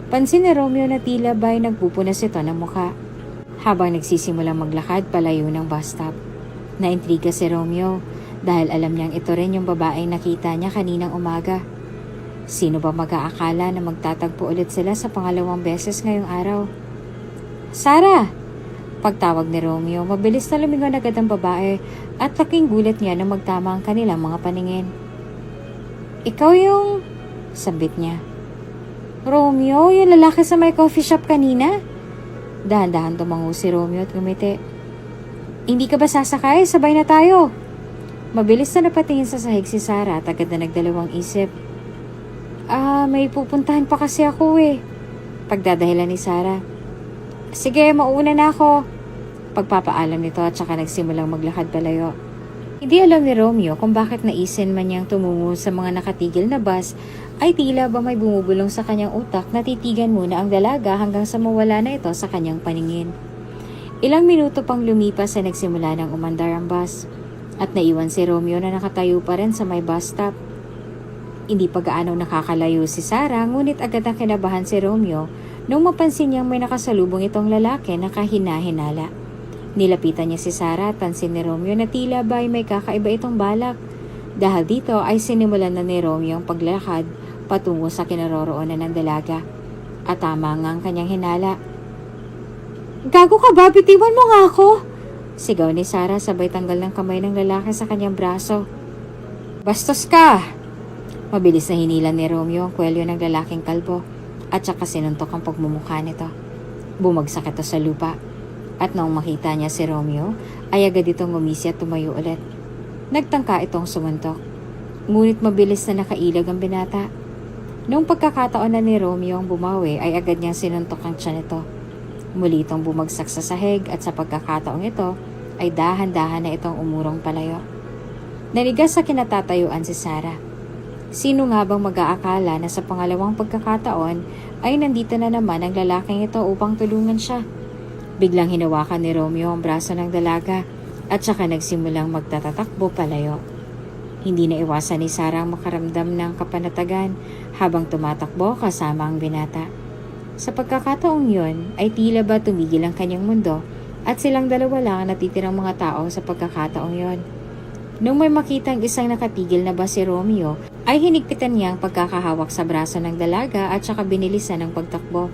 Pansin ni Romeo na tila ba'y nagpupunas ito ng mukha. Habang nagsisimulang maglakad palayo ng bus stop. Naintriga si Romeo dahil alam niyang ito rin yung babaeng nakita niya kaninang umaga. Sino ba mag-aakala na magtatagpo ulit sila sa pangalawang beses ngayong araw? Sarah! Pagtawag ni Romeo, mabilis na lumingon agad ang babae at laking gulat niya nang magtama ang kanilang mga paningin. Ikaw yung... sambit niya. Romeo, yung lalaki sa may coffee shop kanina? Dahan-dahan tumango si Romeo at ngumiti. Hindi ka ba sasakay? Sabay na tayo. Mabilis na napatingin sa sahig si Sarah at agad na nagdalawang isip. May pupuntahan pa kasi ako eh. Pagdadahilan ni Sarah. Sige, mauuna na ako. Pagpapaalam nito at saka nagsimulang maglakad palayo. Hindi alam ni Romeo kung bakit naisin man niyang tumungo sa mga nakatigil na bus ay tila ba may bumubulong sa kanyang utak na titigan muna ang dalaga hanggang sa mawala na ito sa kanyang paningin. Ilang minuto pang lumipas ay nagsimula ng umandar ang bus at naiwan si Romeo na nakatayo pa rin sa may bus stop. Hindi pa gaano nakakalayo si Sarah ngunit agad na kinabahan si Romeo nung mapansin niyang may nakasalubong itong lalaki na kahina-hinala. Nilapitan niya si Sarah at pansin ni Romeo na tila ba ay may kakaiba itong balak. Dahil dito ay sinimulan na ni Romeo ang paglakad patungo sa kinaroroonan ng dalaga. At tama nga ang kanyang hinala. Gago ka ba? Bitiwan mo nga ako! Sigaw ni Sarah sabay tanggal ng kamay ng lalaki sa kanyang braso. Bastos ka! Mabilis na hinilan ni Romeo ang kwelyo ng lalaking kalbo at saka sinuntok ang pagmumukha nito. Bumagsak ito sa lupa at noong makita niya si Romeo ay agad itong ngumisi at tumayo ulit. Nagtangka itong sumuntok. Ngunit mabilis na nakailag ang binata. Noong pagkakataon na ni Romeo ang bumawi ay agad niyang sinuntok ang tiyan nito. Muli itong bumagsak sa sahig at sa pagkakataong ito ay dahan-dahan na itong umurong palayo. Nanigas sa kinatatayuan si Sarah. Sino nga bang mag-aakala na sa pangalawang pagkakataon ay nandito na naman ang lalaking ito upang tulungan siya. Biglang hinawakan ni Romeo ang braso ng dalaga at saka nagsimulang magtatatakbo palayo. Hindi na iwasan ni Sarah ang makaramdam ng kapanatagan habang tumatakbo kasama ang binata. Sa pagkakataong yun ay tila ba tumigil ang kanyang mundo at silang dalawa lang ang natitirang mga tao sa pagkakataong yon. Nung may makitang isang nakatigil na ba si Romeo, ay hinigpitan niya ang pagkakahawak sa braso ng dalaga at saka binilisan ang pagtakbo.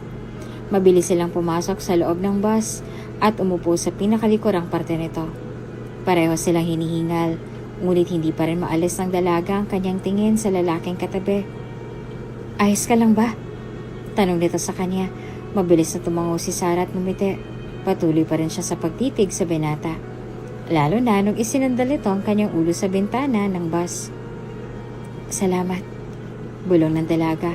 Mabilis silang pumasok sa loob ng bus at umupo sa pinakalikurang parte nito. Pareho silang hinihingal, ngunit hindi pa rin maalis ng dalaga ang kanyang tingin sa lalaking katabi. Ayos ka lang ba? Tanong nito sa kanya. Mabilis na tumango si Sarah at ngumiti. Patuloy pa rin siya sa pagtitig sa binata. Lalo na nung isinandal ito ang kanyang ulo sa bintana ng bus. Salamat, bulong ng dalaga.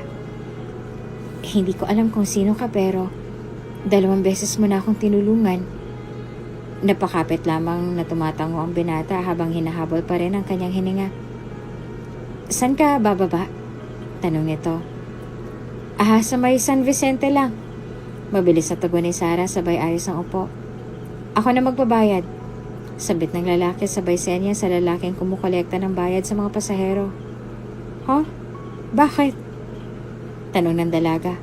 Hindi ko alam kung sino ka pero 2 beses mo na akong tinulungan. Napakapit lamang na tumatango ang binata habang hinahabol pa rin ang kanyang hininga. San ka bababa? Tanong nito. Sa may San Vicente lang. Mabilis na tugon ni Sarah sabay ayos ang upo. Ako na magbabayad. Sabit ng lalaki sabay senya sa lalaking kumukolekta ng bayad sa mga pasahero. Huh? Bakit? Tanong ng dalaga.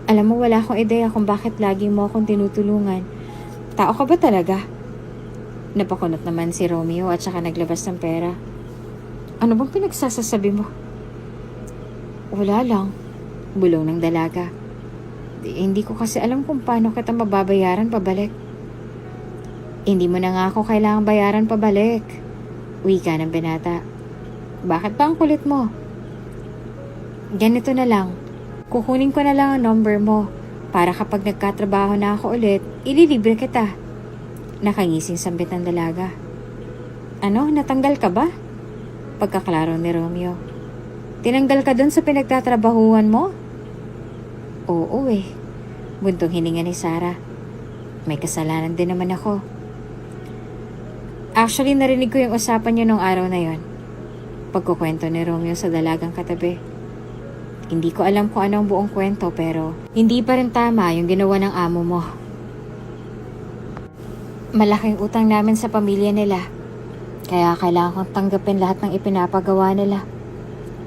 Alam mo, wala akong ideya kung bakit lagi mo akong tinutulungan. Tao ka ba talaga? Napakunot naman si Romeo at saka naglabas ng pera. Ano bang pinagsasasabi mo? Wala lang, bulong ng dalaga. Hindi ko kasi alam kung paano kita mababayaran pabalik. Hindi mo na nga ako kailangang bayaran pabalik. Wika ng binata. Bakit ba ang kulit mo? Ganito na lang. Kukunin ko na lang ang number mo para kapag nagkatrabaho na ako ulit, ililibre kita. Nakangising sambit ng dalaga. Ano? Natanggal ka ba? Pagkaklaro ni Romeo. Tinanggal ka dun sa pinagtatrabahuan mo? Oo eh. Buntong hininga ni Sarah. May kasalanan din naman ako. Actually, narinig ko yung usapan niyo nung araw na yon. Pagkukwento ni Romeo sa dalagang katabi. Hindi ko alam kung ano ang buong kwento pero hindi pa rin tama yung ginawa ng amo mo. Malaking utang namin sa pamilya nila. Kaya kailangan kong tanggapin lahat ng ipinapagawa nila.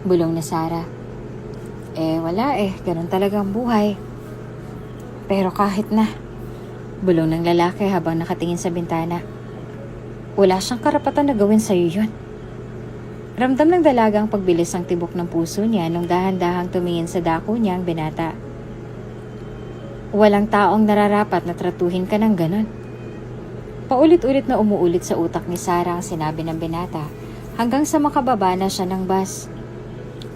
Bulong ni Sarah. Wala ganun talaga ang buhay. Pero kahit na. Bulong ng lalaki habang nakatingin sa bintana. Wala siyang karapatan na gawin sa'yo yun. Ramdam ng dalaga ang pagbilis ng tibok ng puso niya nung dahan-dahang tumingin sa dako niya ang binata. Walang taong nararapat na tratuhin ka ng ganon. Paulit-ulit na umuulit sa utak ni Sarah ang sinabi ng binata hanggang sa makababa na siya ng bus.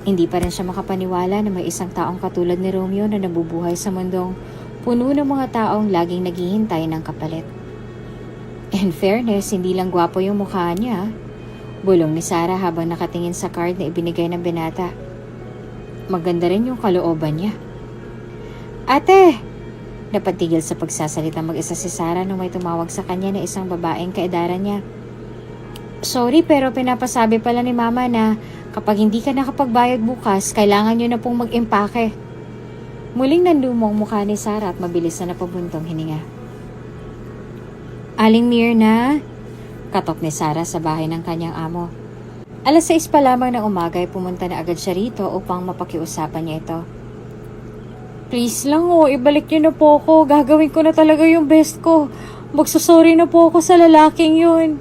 Hindi pa rin siya makapaniwala na may isang taong katulad ni Romeo na nabubuhay sa mundong puno ng mga taong laging naghihintay ng kapalit. In fairness, hindi lang gwapo yung mukha niya. Bulong ni Sarah habang nakatingin sa card na ibinigay ng binata. Maganda rin yung kalooban niya. Ate! Napatigil sa pagsasalita mag-isa si Sarah nung may tumawag sa kanya na isang babaeng kaedaran niya. Sorry pero pinapasabi pala ni Mama na kapag hindi ka nakapagbayad bukas, kailangan niyo na pong mag-impake. Muling nandumong mukha ni Sarah at mabilis na napabuntong hininga. Aling Mirna, katok ni Sarah sa bahay ng kanyang amo. 6:00 pa lamang ng umaga ay pumunta na agad siya rito upang mapakiusapan niya ito. Please lang ibalik niyo na po ako. Gagawin ko na talaga yung best ko. Magsasorry na po ako sa lalaking yun.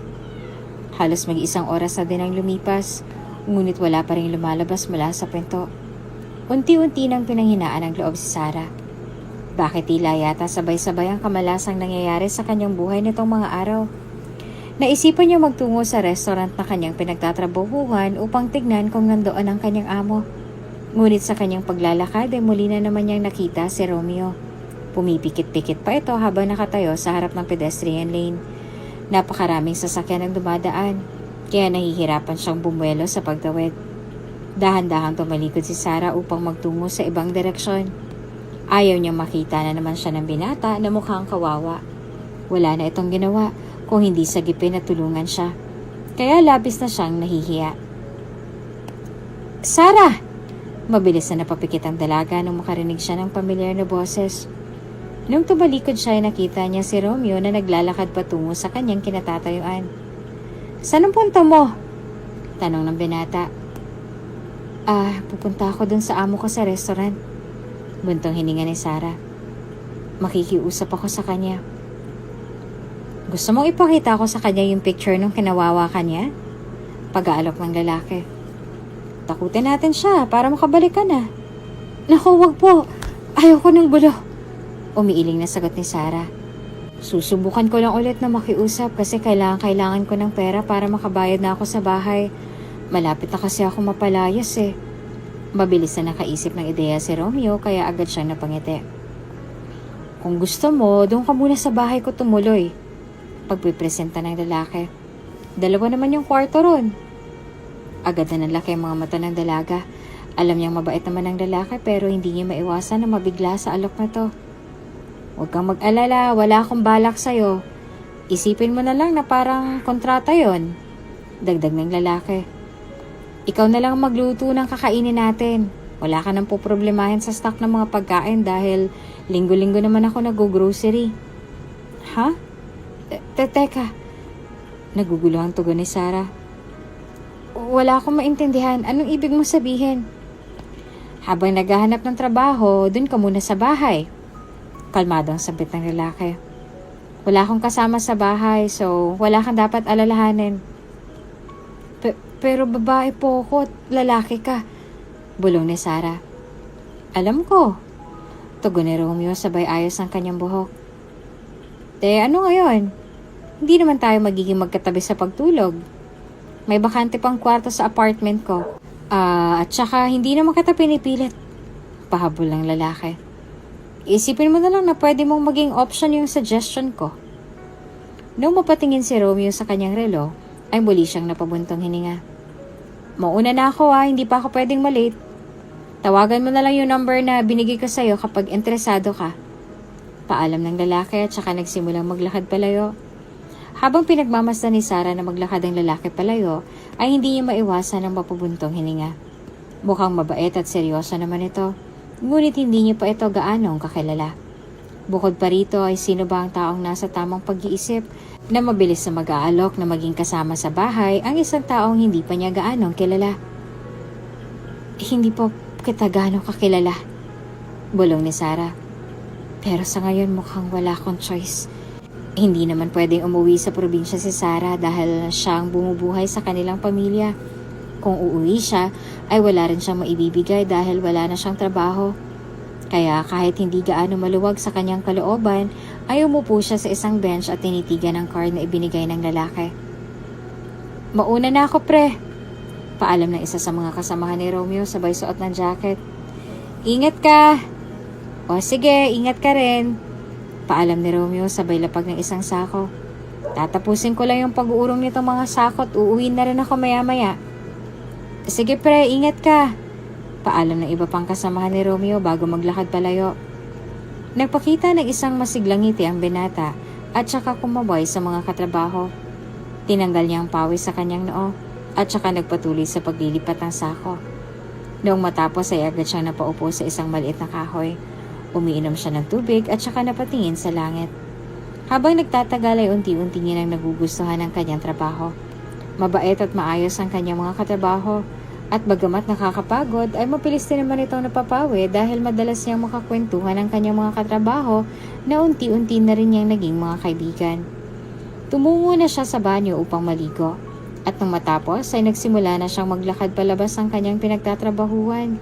Halos mag-1 oras na din ang lumipas, ngunit wala pa rin lumalabas mula sa pinto. Unti-unti nang pinanghinaan ang loob si Sarah. Bakit tila yata sabay-sabay ang kamalasang nangyayari sa kanyang buhay nitong mga araw? Naisipan niya magtungo sa restaurant na kanyang pinagtatrabahuhan upang tignan kung nandoon ang kanyang amo. Ngunit sa kanyang paglalakad ay muli na naman niyang nakita si Romeo. Pumipikit-pikit pa ito habang nakatayo sa harap ng pedestrian lane. Napakaraming sasakyan ang dumadaan, kaya nahihirapan siyang bumuelo sa pagtawid. Dahan-dahang tumalikod si Sarah upang magtungo sa ibang direksyon. Ayaw niyang makita na naman siya ng binata na mukhang kawawa. Wala na itong ginawa kung hindi sagipin na tulungan siya. Kaya labis na siyang nahihiya. Sarah! Mabilis na napapikit ang dalaga nung makarinig siya ng pamilyar na boses. Nung tumalikod siya ay nakita niya si Romeo na naglalakad patungo sa kanyang kinatatayuan. Saan ang punta mo? Tanong ng binata. Pupunta ako dun sa amo ko sa restaurant. Buntong hininga ni Sarah. Makikiusap ako sa kanya. Gusto mong ipakita ko sa kanya yung picture nung kinawawa ka niya? Pag-aalok ng lalaki. Takutin natin siya para makabalik ka na. Naku, wag po. Ayoko ng bulo. Umiiling na sagot ni Sarah. Susubukan ko lang ulit na makiusap kasi kailangan ko ng pera para makabayad na ako sa bahay. Malapit na kasi ako mapalayas eh. Mabilis na nakaisip ng ideya si Romeo kaya agad siyang napangiti. Kung gusto mo, doon ka muna sa bahay ko tumuloy. Pagpipresenta ng lalaki. 2 naman yung kwarto ron. Agad na nalaki ang mga mata ng dalaga. Alam niyang mabait naman ang lalaki pero hindi niya maiwasan na mabigla sa alok na to. Huwag kang mag-alala, wala akong balak sa'yo. Isipin mo na lang na parang kontrata yon. Dagdag ng lalaki. Ikaw na lang magluto ng kakainin natin. Wala ka nang poproblemahin sa stock ng mga pagkain dahil linggo-linggo naman ako nag-grocery. Ha? Teka. Nagugulo ang tugon ni Sarah. Wala akong maintindihan. Anong ibig mo sabihin? Habang naghahanap ng trabaho, dun ka muna sa bahay. Kalmado ang sabi ng lalaki. Wala akong kasama sa bahay, so wala kang dapat alalahanin. Pero babae po ako at lalaki ka. Bulong ni Sarah. Alam ko. Tugon ni Romeo sabay ayos ang kanyang buhok. Ano ngayon? Hindi naman tayo magiging magkatabi sa pagtulog. May bakante pang kwarto sa apartment ko. At saka hindi naman kita pinipilit. Pahabol ng lalaki. Isipin mo na lang na pwede mong maging option yung suggestion ko. Nung mapatingin si Romeo sa kanyang relo, ay muli siyang napabuntong hininga. Mauna na ako hindi pa ako pwedeng malate. Tawagan mo na lang yung number na binigay ko sa'yo kapag interesado ka. Paalam ng lalaki at saka nagsimulang maglakad palayo. Habang pinagmamasdan ni Sarah na maglakad ang lalaki palayo, ay hindi niya maiwasan ang mapabuntong hininga. Mukhang mabait at seryoso naman ito, ngunit hindi niya pa ito gaanong kakilala. Bukod pa rito ay sino ba ang taong nasa tamang pag-iisip na mabilis na mag-aalok na maging kasama sa bahay ang isang taong hindi pa niya gaanong kilala. Hindi po kita gaanong kakilala, bulong ni Sarah. Pero sa ngayon mukhang wala akong choice. Hindi naman pwedeng umuwi sa probinsya si Sarah dahil siya ang bumubuhay sa kanilang pamilya. Kung uuwi siya, ay wala rin siyang maibibigay dahil wala na siyang trabaho. Kaya kahit hindi gaano maluwag sa kanyang kalooban, ay umupo siya sa isang bench at tinitigan ang card na ibinigay ng lalaki. Mauna na ako, pre. Paalam ng isa sa mga kasamahan ni Romeo sabay suot ng jacket. Ingat ka! O sige, ingat ka rin. Paalam ni Romeo sabay lapag ng isang sako. Tatapusin ko lang yung pag-uurong nitong mga sako at uuwi na rin ako maya-maya. Sige pre, ingat ka. Paalam ng iba pang kasamahan ni Romeo bago maglakad palayo. Nagpakita ng isang masiglang ngiti ang binata at saka kumabay sa mga katrabaho. Tinanggal niya ang pawis sa kanyang noo at saka nagpatuloy sa paglilipat ng sako. Noong matapos ay agad siyang napaupo sa isang maliit na kahoy. Umiinom siya ng tubig at saka napatingin sa langit. Habang nagtatagal ay unti-unti niya nang nagugustuhan ang kanyang trabaho. Mabait at maayos ang kanyang mga katrabaho. At bagamat nakakapagod ay mabilis din naman itong napapawi dahil madalas niyang makakwentuhan ang kanyang mga katrabaho na unti-unti na rin niyang naging mga kaibigan. Tumungo na siya sa banyo upang maligo. At nang matapos ay nagsimula na siyang maglakad palabas ng kanyang pinagtatrabahuhan.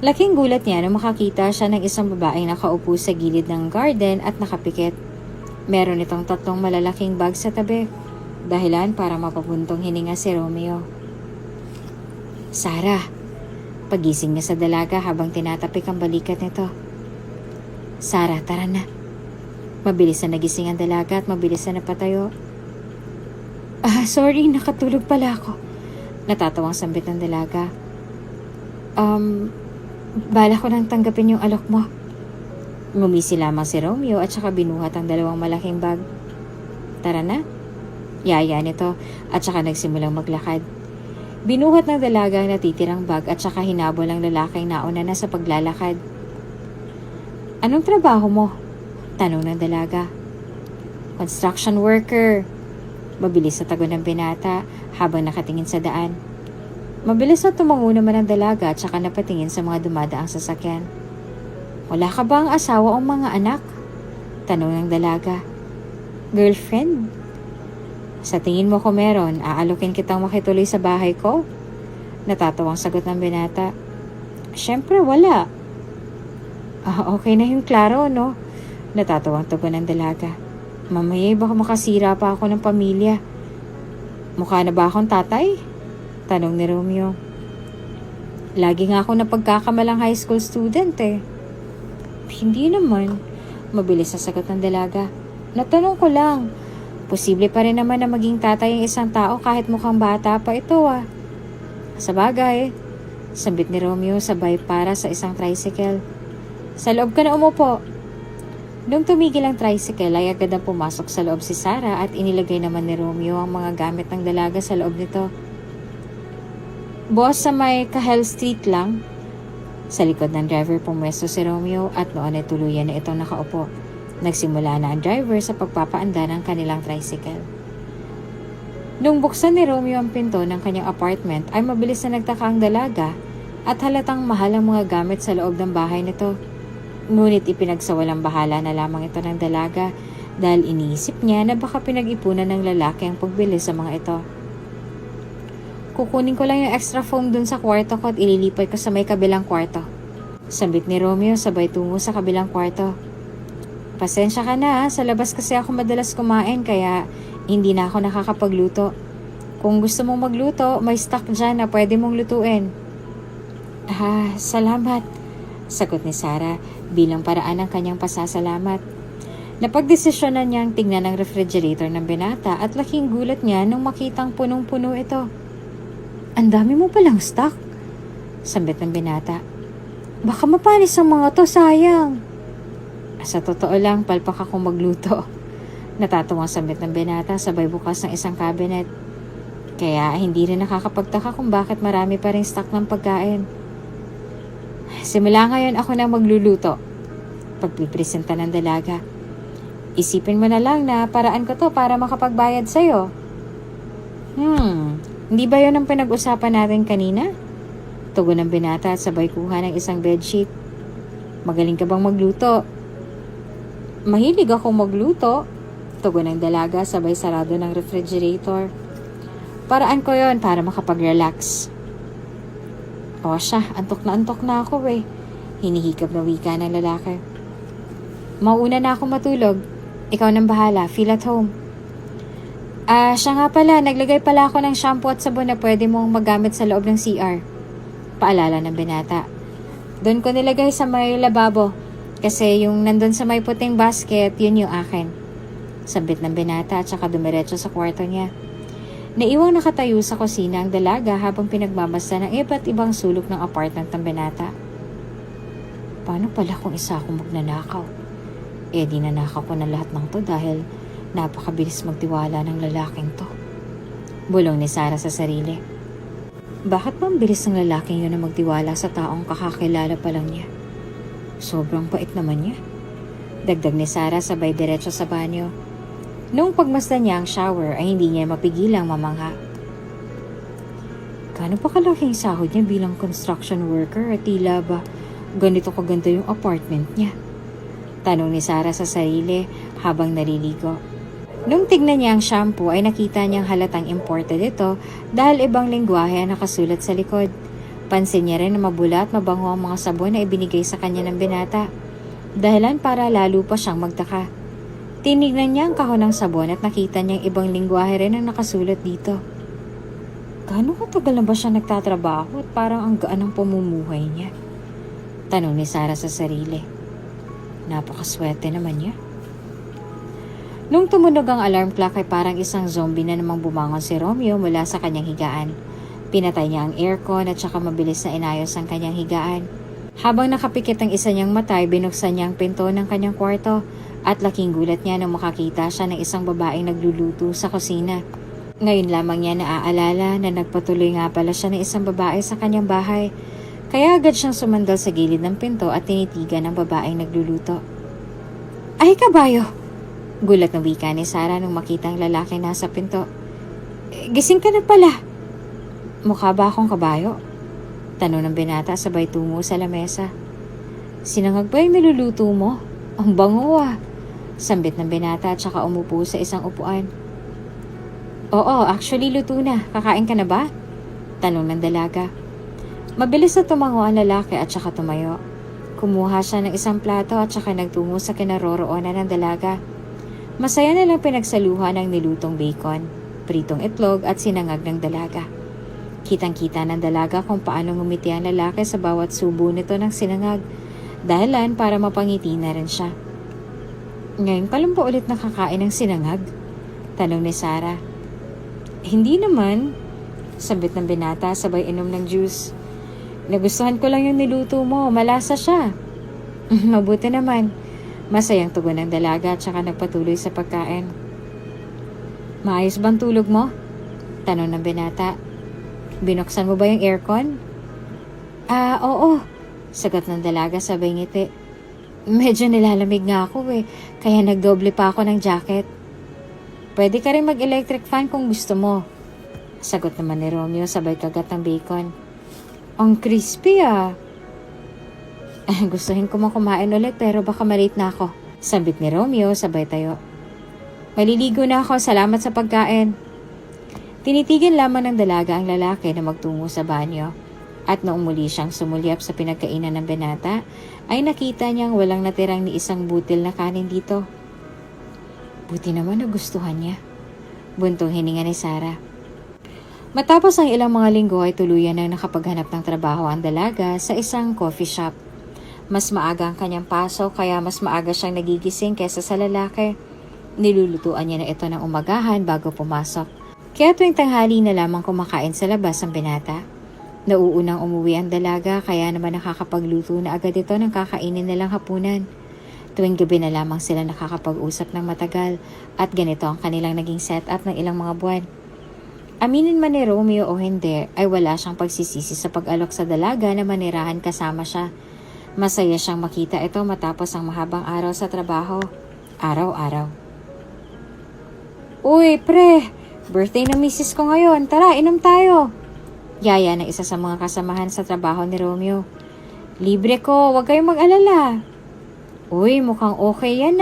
Laking gulat niya nang makakita siya ng isang babaeng nakaupo sa gilid ng garden at nakapikit. Meron itong 3 malalaking bag sa tabi, dahilan para mapabuntong hininga si Romeo. Sarah, pagising niya sa dalaga habang tinatapik ang balikat nito. Sarah, tara na. Mabilis na nagising ang dalaga at mabilis na napatayo. Sorry, nakatulog pala ako. Natatawang sambit ng dalaga. Bala ko nang tanggapin yung alok mo. Ngumisi lamang si Romeo at saka binuhat ang 2 malaking bag. Tara na. Yaya nito at saka nagsimulang maglakad. Binuhat ng dalaga ang natitirang bag at saka hinabol ang lalaking nauna na sa paglalakad. Anong trabaho mo? Tanong ng dalaga. Construction worker. Mabilis sa tago ng binata habang nakatingin sa daan. Mabilis na tumango naman ang dalaga at saka napatingin sa mga dumadaang sasakyan. Wala ka ba ang asawa o mga anak? Tanong ng dalaga. Girlfriend? Sa tingin mo kung meron, aalokin kitang makituloy sa bahay ko? Natatawang sagot ng binata. Siyempre wala. Okay na yung klaro, no? Natatawang tugon ng dalaga. Mamaya baka makasira pa ako ng pamilya. Mukha na ba akong tatay? Tanong ni Romeo. Lagi nga ako napagkakamalang high school student eh. Hindi naman. Mabilis sa sagot ng dalaga. Natanong ko lang. Posible pa rin naman na maging tatay ang isang tao kahit mukhang bata pa ito Sa bagay, sambit ni Romeo sabay para sa isang tricycle. Sa loob ka na umupo. Nung tumigil ang tricycle ay agad na pumasok sa loob si Sarah at inilagay naman ni Romeo ang mga gamit ng dalaga sa loob nito. Boss, sa may Cahel Street lang. Sa likod ng driver pumwesto si Romeo at noon ay tuluyan na itong nakaupo. Nagsimula na ang driver sa pagpapaanda ng kanilang tricycle. Nung buksan ni Romeo ang pinto ng kanyang apartment ay mabilis na nagtaka ang dalaga at halatang mahal ang mga gamit sa loob ng bahay nito. Ngunit ipinagsawalang bahala na lamang ito ng dalaga dahil iniisip niya na baka pinag-ipunan ng lalaki ang pagbili sa mga ito. Kukunin ko lang yung extra foam dun sa kwarto ko at ililipat ko sa may kabilang kwarto. Sambit ni Romeo sabay tungo sa kabilang kwarto. Pasensya ka na, sa labas kasi ako madalas kumain kaya hindi na ako nakakapagluto. Kung gusto mong magluto, may stock dyan na pwede mong lutuin. Salamat, sagot ni Sarah bilang paraan ng kanyang pasasalamat. Napagdesisyonan niyang tingnan ang refrigerator ng binata at laking gulat niya nung makitang punong-puno ito. Ang dami mo palang stock, sambit ng binata. Baka mapanis ang mga to, sayang. Sa totoo lang, palpak akong magluto. Natatuwang sambit ng binata sabay bukas ng isang cabinet. Kaya hindi rin nakakapagtaka kung bakit marami pa rin stock ng pagkain. Simula ngayon ako na magluluto. Pagpipresenta ng dalaga. Isipin mo na lang na paraan ko to para makapagbayad sa'yo. Hindi ba yun ang pinag-usapan natin kanina? Tugon ng binata at sabay kuha ng isang bedsheet. Magaling ka bang magluto? Mahilig akong magluto. Tugon ng dalaga sabay sarado ng refrigerator. Paraan ko yon para makapag-relax. O siya, antok na ako eh. Hinihikap na wika ng lalaki. Mauna na ako matulog. Ikaw nang bahala, feel at home. Siya nga pala, naglagay pala ako ng shampoo at sabon na pwede mong magamit sa loob ng CR. Paalala ng binata. Doon ko nilagay sa may lababo. Kasi yung nandun sa may puting basket, yun yung akin. Sambit ng binata at saka dumiretso sa kwarto niya. Naiwang nakatayo sa kusina ang dalaga habang pinagmamasa ng iba't ibang sulok ng apartment ng binata. Paano pala kung isa akong magnanakaw? Di nanakaw ko na lahat ng to dahil napakabilis magtiwala ng lalaking to. Bulong ni Sarah sa sarili. Bakit ba ang bilis ng lalaking yun na magtiwala sa taong kakakilala pa lang niya? Sobrang pait naman niya. Dagdag ni Sarah sabay diretso sa banyo. Noong pagmasdan niya ang shower ay hindi niya mapigilang mamangha. Gaano pa kalaking sahod niya bilang construction worker at tila ba ganito kaganda yung apartment niya? Tanong ni Sarah sa sarili habang naliligo. Nung tignan niya ang shampoo ay nakita niyang halatang imported ito dahil ibang lengguwahe ang nakasulat sa likod. Pansin niya rin na mabula at mabango ang mga sabon na ibinigay sa kanya ng binata. Dahilan para lalo pa siyang magtaka. Tinignan niya ang kahon ng sabon at nakita niyang ibang lengguwahe rin ang nakasulat dito. Gaano katagal na ba siya nagtatrabaho at parang ang gaan ng pamumuhay niya? Tanong ni Sarah sa sarili. Napakaswerte naman niya. Nung tumunog ang alarm clock ay parang isang zombie na namang bumangon si Romeo mula sa kanyang higaan. Pinatay niya ang aircon at saka mabilis na inayos ang kanyang higaan. Habang nakapikit ang isa niyang mata ay binuksan niya ang pinto ng kanyang kwarto at laking gulat niya nang makakita siya ng isang babaeng nagluluto sa kusina. Ngayon lamang niya naaalala na nagpatuloy nga pala siya ng isang babae sa kanyang bahay. Kaya agad siyang sumandal sa gilid ng pinto at tinitigan ang babaeng nagluluto. Ay, kabayo! Gulat ng wika ni Sarah nung makita ang lalaki nasa pinto. Gising ka na pala! Mukha ba akong kabayo? Tanong ng binata sabay tungo sa lamesa. Sinangag ba yung niluluto mo? Ang bango ah! Sambit ng binata at saka umupo sa isang upuan. Oo, actually luto na. Kakain ka na ba? Tanong ng dalaga. Mabilis na tumango ang lalaki at saka tumayo. Kumuha siya ng isang plato at saka nagtungo sa kinaroroonan ng dalaga. Masaya na lang pinagsaluhan ng nilutong bacon, pritong itlog at sinangag ng dalaga. Kitang-kita ng dalaga kung paano ngumiti ang lalaki sa bawat subo nito ng sinangag, dahilan para mapangiti na rin siya. Ngayon ka lang ba ulit nakakain ng sinangag? Tanong ni Sarah. Hindi naman, sabit ng binata sabay inom ng juice. Nagustuhan ko lang yung niluto mo, malasa siya. Mabuti naman. Masayang tugon ng dalaga at saka nagpatuloy sa pagkain. Maayos bang tulog mo? Tanong ng binata. Binuksan mo ba yung aircon? Oo. Sagot ng dalaga sabay ngiti. Medyo nilalamig nga ako kaya nagdoble pa ako ng jacket. Pwede ka rin mag-electric fan kung gusto mo. Sagot naman ni Romeo sabay kagat ng bacon. Ang crispy Gustuhin ko mang kumain ulit pero baka malate na ako. Sambit ni Romeo sabay tayo. Maliligo na ako, salamat sa pagkain. Tinitigan lamang ng dalaga ang lalaki na magtungo sa banyo. At noong muli siyang sumulyap sa pinagkainan ng binata, ay nakita niyang walang natirang ni isang butil na kanin dito. Buti naman nagustuhan niya. Buntong hininga ni Sarah. Matapos ang ilang mga linggo ay tuluyan nang nakapaghanap ng trabaho ang dalaga sa isang coffee shop. Mas maaga ang kanyang pasok kaya mas maaga siyang nagigising kaysa sa lalaki. Nilulutuan niya na ito ng umagahan bago pumasok. Kaya tuwing tanghali na lamang kumakain sa labas ang binata. Nauunang umuwi ang dalaga kaya naman nakakapagluto na agad ito ng kakainin nilang hapunan. Tuwing gabi na lamang sila nakakapag-usap ng matagal at ganito ang kanilang naging setup ng ilang mga buwan. Aminin man ni Romeo o hindi ay wala siyang pagsisisi sa pag-alok sa dalaga na manirahan kasama siya. Masaya siyang makita ito matapos ang mahabang araw sa trabaho. Araw-araw. Uy, pre! Birthday ng misis ko ngayon. Tara, inom tayo. Yaya ng isa sa mga kasamahan sa trabaho ni Romeo. Libre ko, huwag kayong mag-alala. Uy, mukhang okay yan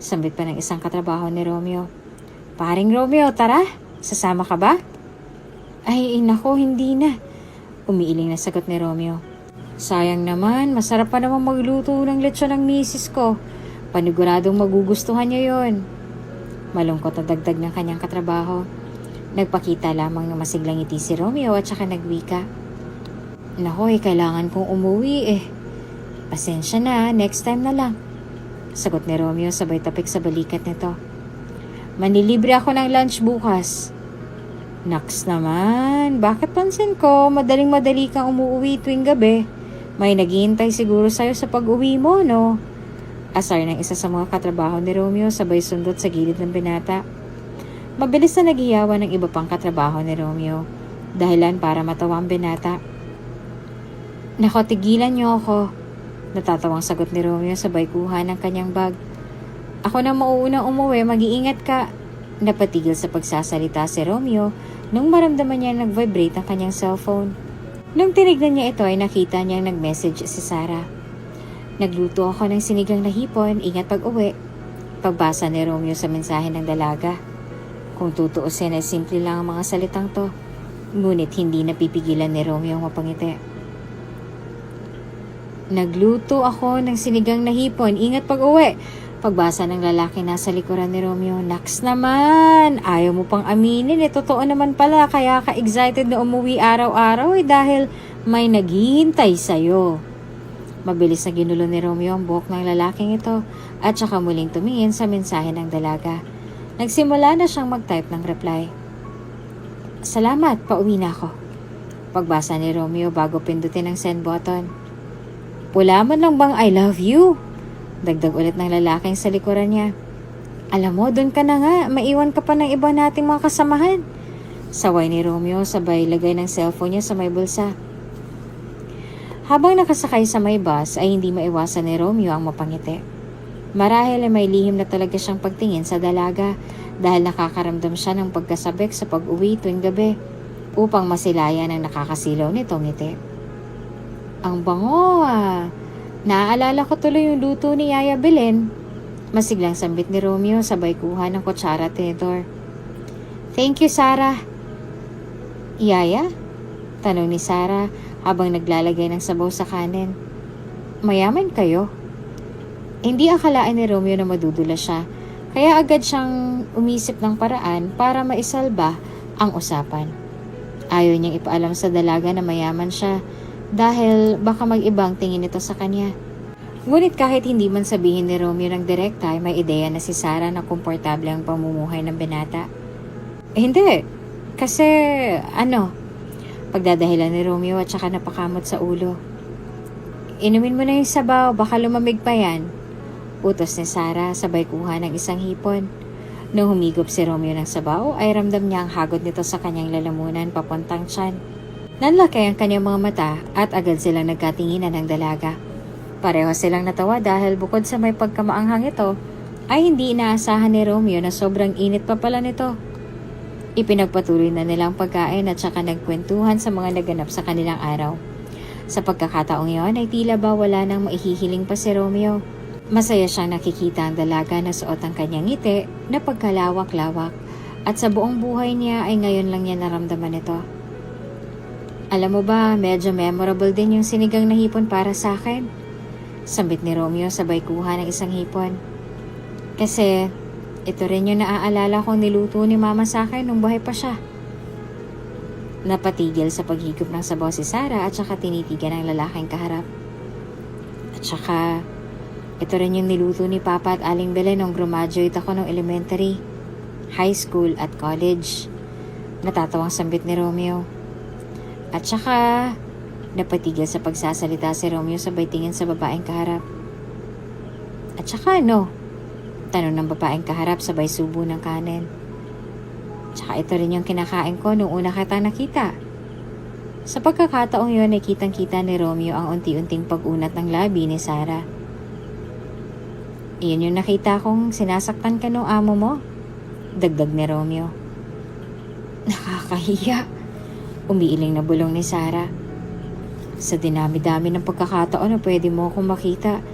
Sambit pa ng isang katrabaho ni Romeo. Paring Romeo, tara. Sasama ka ba? Ay, nako, hindi na. Umiiling na sagot ni Romeo. Sayang naman, masarap pa naman magluto ng lechon ng misis ko. Paniguradong magugustuhan niya yon. Malungkot na dagdag ng kanyang katrabaho. Nagpakita lamang ng masiglang ngiti si Romeo at saka nagwika. Nakoy, kailangan kong umuwi Pasensya na, next time na lang. Sagot ni Romeo sabay tapik sa balikat nito. Manilibre ako ng lunch bukas. Naks naman, bakit pansin ko madaling-madali kang umuwi tuwing gabi? May naghihintay siguro sa'yo sa pag-uwi mo, no? Asar ng isa sa mga katrabaho ni Romeo sabay sundot sa gilid ng binata. Mabilis na naghiyawan ng iba pang katrabaho ni Romeo. Dahilan para matawa ang binata. Nako, tigilan niyo ako. Natatawang sagot ni Romeo sabay kuha ng kanyang bag. Ako na mauunang umuwi, mag-iingat ka. Napatigil sa pagsasalita si Romeo nung maramdaman niya nag-vibrate ang kanyang cellphone. Nung tinignan niya ito ay nakita niyang nag-message si Sarah. Nagluto ako ng sinigang na hipon, ingat pag-uwi. Pagbasa ni Romeo sa mensahe ng dalaga. Kung tutuusin ay simple lang ang mga salitang to. Ngunit hindi napipigilan ni Romeo ang mapangiti. Nagluto ako ng sinigang na hipon, ingat pag-uwi. Pagbasa ng lalaki nasa likuran ni Romeo. Naks naman, ayaw mo pang aminin totoo naman pala kaya ka excited na umuwi araw-araw dahil may naghihintay sa'yo. Mabilis na ginulo ni Romeo ang buhok ng lalaking ito at saka muling tumingin sa mensahe ng dalaga. Nagsimula na siyang mag-type ng reply. Salamat, pauwi na ako. Pagbasa ni Romeo bago pindutin ang send button. Wala man lang bang I love you? Dagdag ulit ng lalaking sa likuran niya. Alam mo, doon ka na nga. Maiwan ka pa ng iba nating mga kasamahan. Saway ni Romeo sabay lagay ng cellphone niya sa may bulsa. Habang nakasakay sa may bus ay hindi maiwasan ni Romeo ang mapangiti. Marahil ay may lihim na talaga siyang pagtingin sa dalaga dahil nakakaramdam siya ng pagkasabik sa pag-uwi tuwing gabi upang masilayan ang nakakasilaw nitong ngiti. Ang bango Naaalala ko tuloy yung luto ni Yaya Belen. Masiglang sambit ni Romeo sabay kuha ng kutsara at tenedor. Thank you, Sarah. Yaya? Tanong ni Sarah habang naglalagay ng sabaw sa kanin. Mayaman kayo? Hindi akalain ni Romeo na madudula siya, kaya agad siyang umisip ng paraan para maisalba ang usapan. Ayaw niyang ipaalam sa dalaga na mayaman siya dahil baka mag-ibang tingin ito sa kanya. Ngunit kahit hindi man sabihin ni Romeo ng direkta ay may ideya na si Sarah na komportable ang pamumuhay ng binata. Hindi. Kasi pagdadahilan ni Romeo at saka napakamot sa ulo. Inumin mo na yung sabaw, baka lumamig pa yan. Utos ni Sarah sabay kuha ng isang hipon. Nung humigop si Romeo ng sabaw ay ramdam niya ang hagod nito sa kanyang lalamunan papuntang tiyan. Nanlaki ang kanyang mga mata at agad silang nagkatinginan ng dalaga. Pareho silang natawa dahil bukod sa may pagkamaanghang ito, ay hindi inaasahan ni Romeo na sobrang init pa pala nito. Ipinagpatuloy na nilang pagkain at saka nagkwentuhan sa mga naganap sa kanilang araw. Sa pagkakataong iyon ay tila ba wala nang maihihiling pa si Romeo. Masaya siyang nakikita ang dalaga na suot ang kanyang ngiti na pagkalawak-lawak at sa buong buhay niya ay ngayon lang niya naramdaman ito. Alam mo ba, medyo memorable din yung sinigang na hipon para sa akin. Sambit ni Romeo sabay kuha ng isang hipon. Kasi ito rin yung naaalala kong niluto ni mama sa akin nung buhay pa siya. Napatigil sa paghigop ng sabaw si Sarah at saka tinitigan ang lalaking kaharap. At saka, ito rin yung niluto ni Papa at Aling Belen nung graduate ako ng elementary, high school at college. Natatawang sambit ni Romeo. At saka, napatigil sa pagsasalita si Romeo sabay tingin sa babaeng kaharap. At saka ano? Tanong ng babaeng kaharap sabay subo ng kanin. Tsaka ito rin yung kinakain ko nung una kitang nakita. Sa pagkakataong yun ay kitang-kita ni Romeo ang unti-unting pag-unat ng labi ni Sarah. Iyon yung nakita kong sinasaktan ka nung amo mo. Dagdag ni Romeo. Nakakahiya. Umiiling na bulong ni Sarah. Sa dinami-dami ng pagkakataon na pwede mo akong makita,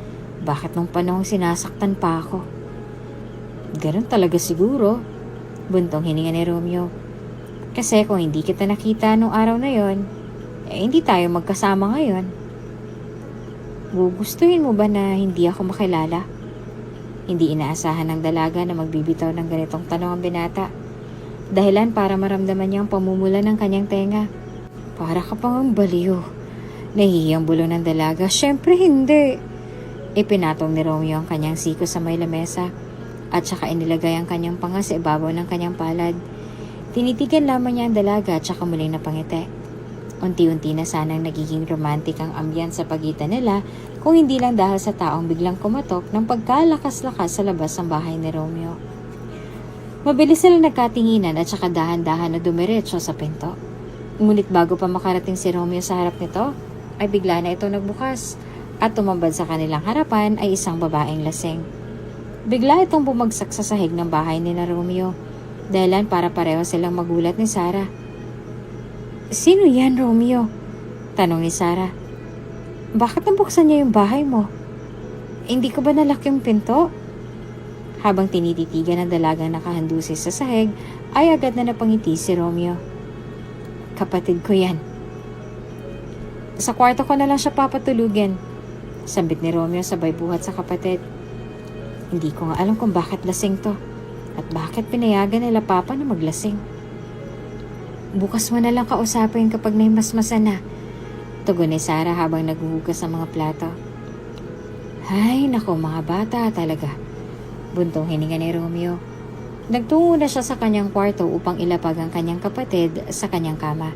bakit nung panahong sinasaktan pa ako? Ganun talaga siguro. Buntong hininga ni Romeo. Kasi kung hindi kita nakita nung araw na yon, hindi tayo magkasama ngayon. Gugustuhin mo ba na hindi ako makilala? Hindi inaasahan ng dalaga na magbibitaw ng ganitong tanong ang binata. Dahilan para maramdaman niya ang pamumula ng kanyang tenga. Para ka pang baliw. Nahihiyang bulong ng dalaga. Syempre hindi. Ipinatong ni Romeo ang kanyang siko sa may lamesa at saka inilagay ang kanyang panga sa ibabaw ng kanyang palad. Tinitigan lamang niya ang dalaga at saka muling napangiti. Unti-unti na sanang nagiging romantic ang ambyan sa pagitan nila kung hindi lang dahil sa taong biglang kumatok ng pagkalakas-lakas sa labas ng bahay ni Romeo. Mabilis silang nagkatinginan at saka dahan-dahan na dumiretso sa pinto. Ngunit bago pa makarating si Romeo sa harap nito, ay bigla na ito nagbukas at tumambad sa kanilang harapan ay isang babaeng lasing. Bigla itong bumagsak sa sahig ng bahay ni na Romeo, dahilan para pareho silang magulat ni Sarah. Sino yan, Romeo? Tanong ni Sarah. Bakit nabuksan niya yung bahay mo? Hindi ko ba nalak yung pinto? Habang tinititigan ng dalagang nakahandusi sa sahig, ay agad na napangiti si Romeo. Kapatid ko yan. Sa kwarto ko na lang siya papatulugin. Sambit ni Romeo sabay buhat sa kapatid. Hindi ko nga alam kung bakit lasing to at bakit pinayagan nila Papa na maglasing. Bukas mo na lang kausapin kapag naimasmasan na. Tugon ni Sarah habang naghuhugas ng mga plato. Ay, naku mga bata talaga. Buntong hininga ni Romeo. Nagtungo na siya sa kanyang kwarto upang ilapag ang kanyang kapatid sa kanyang kama.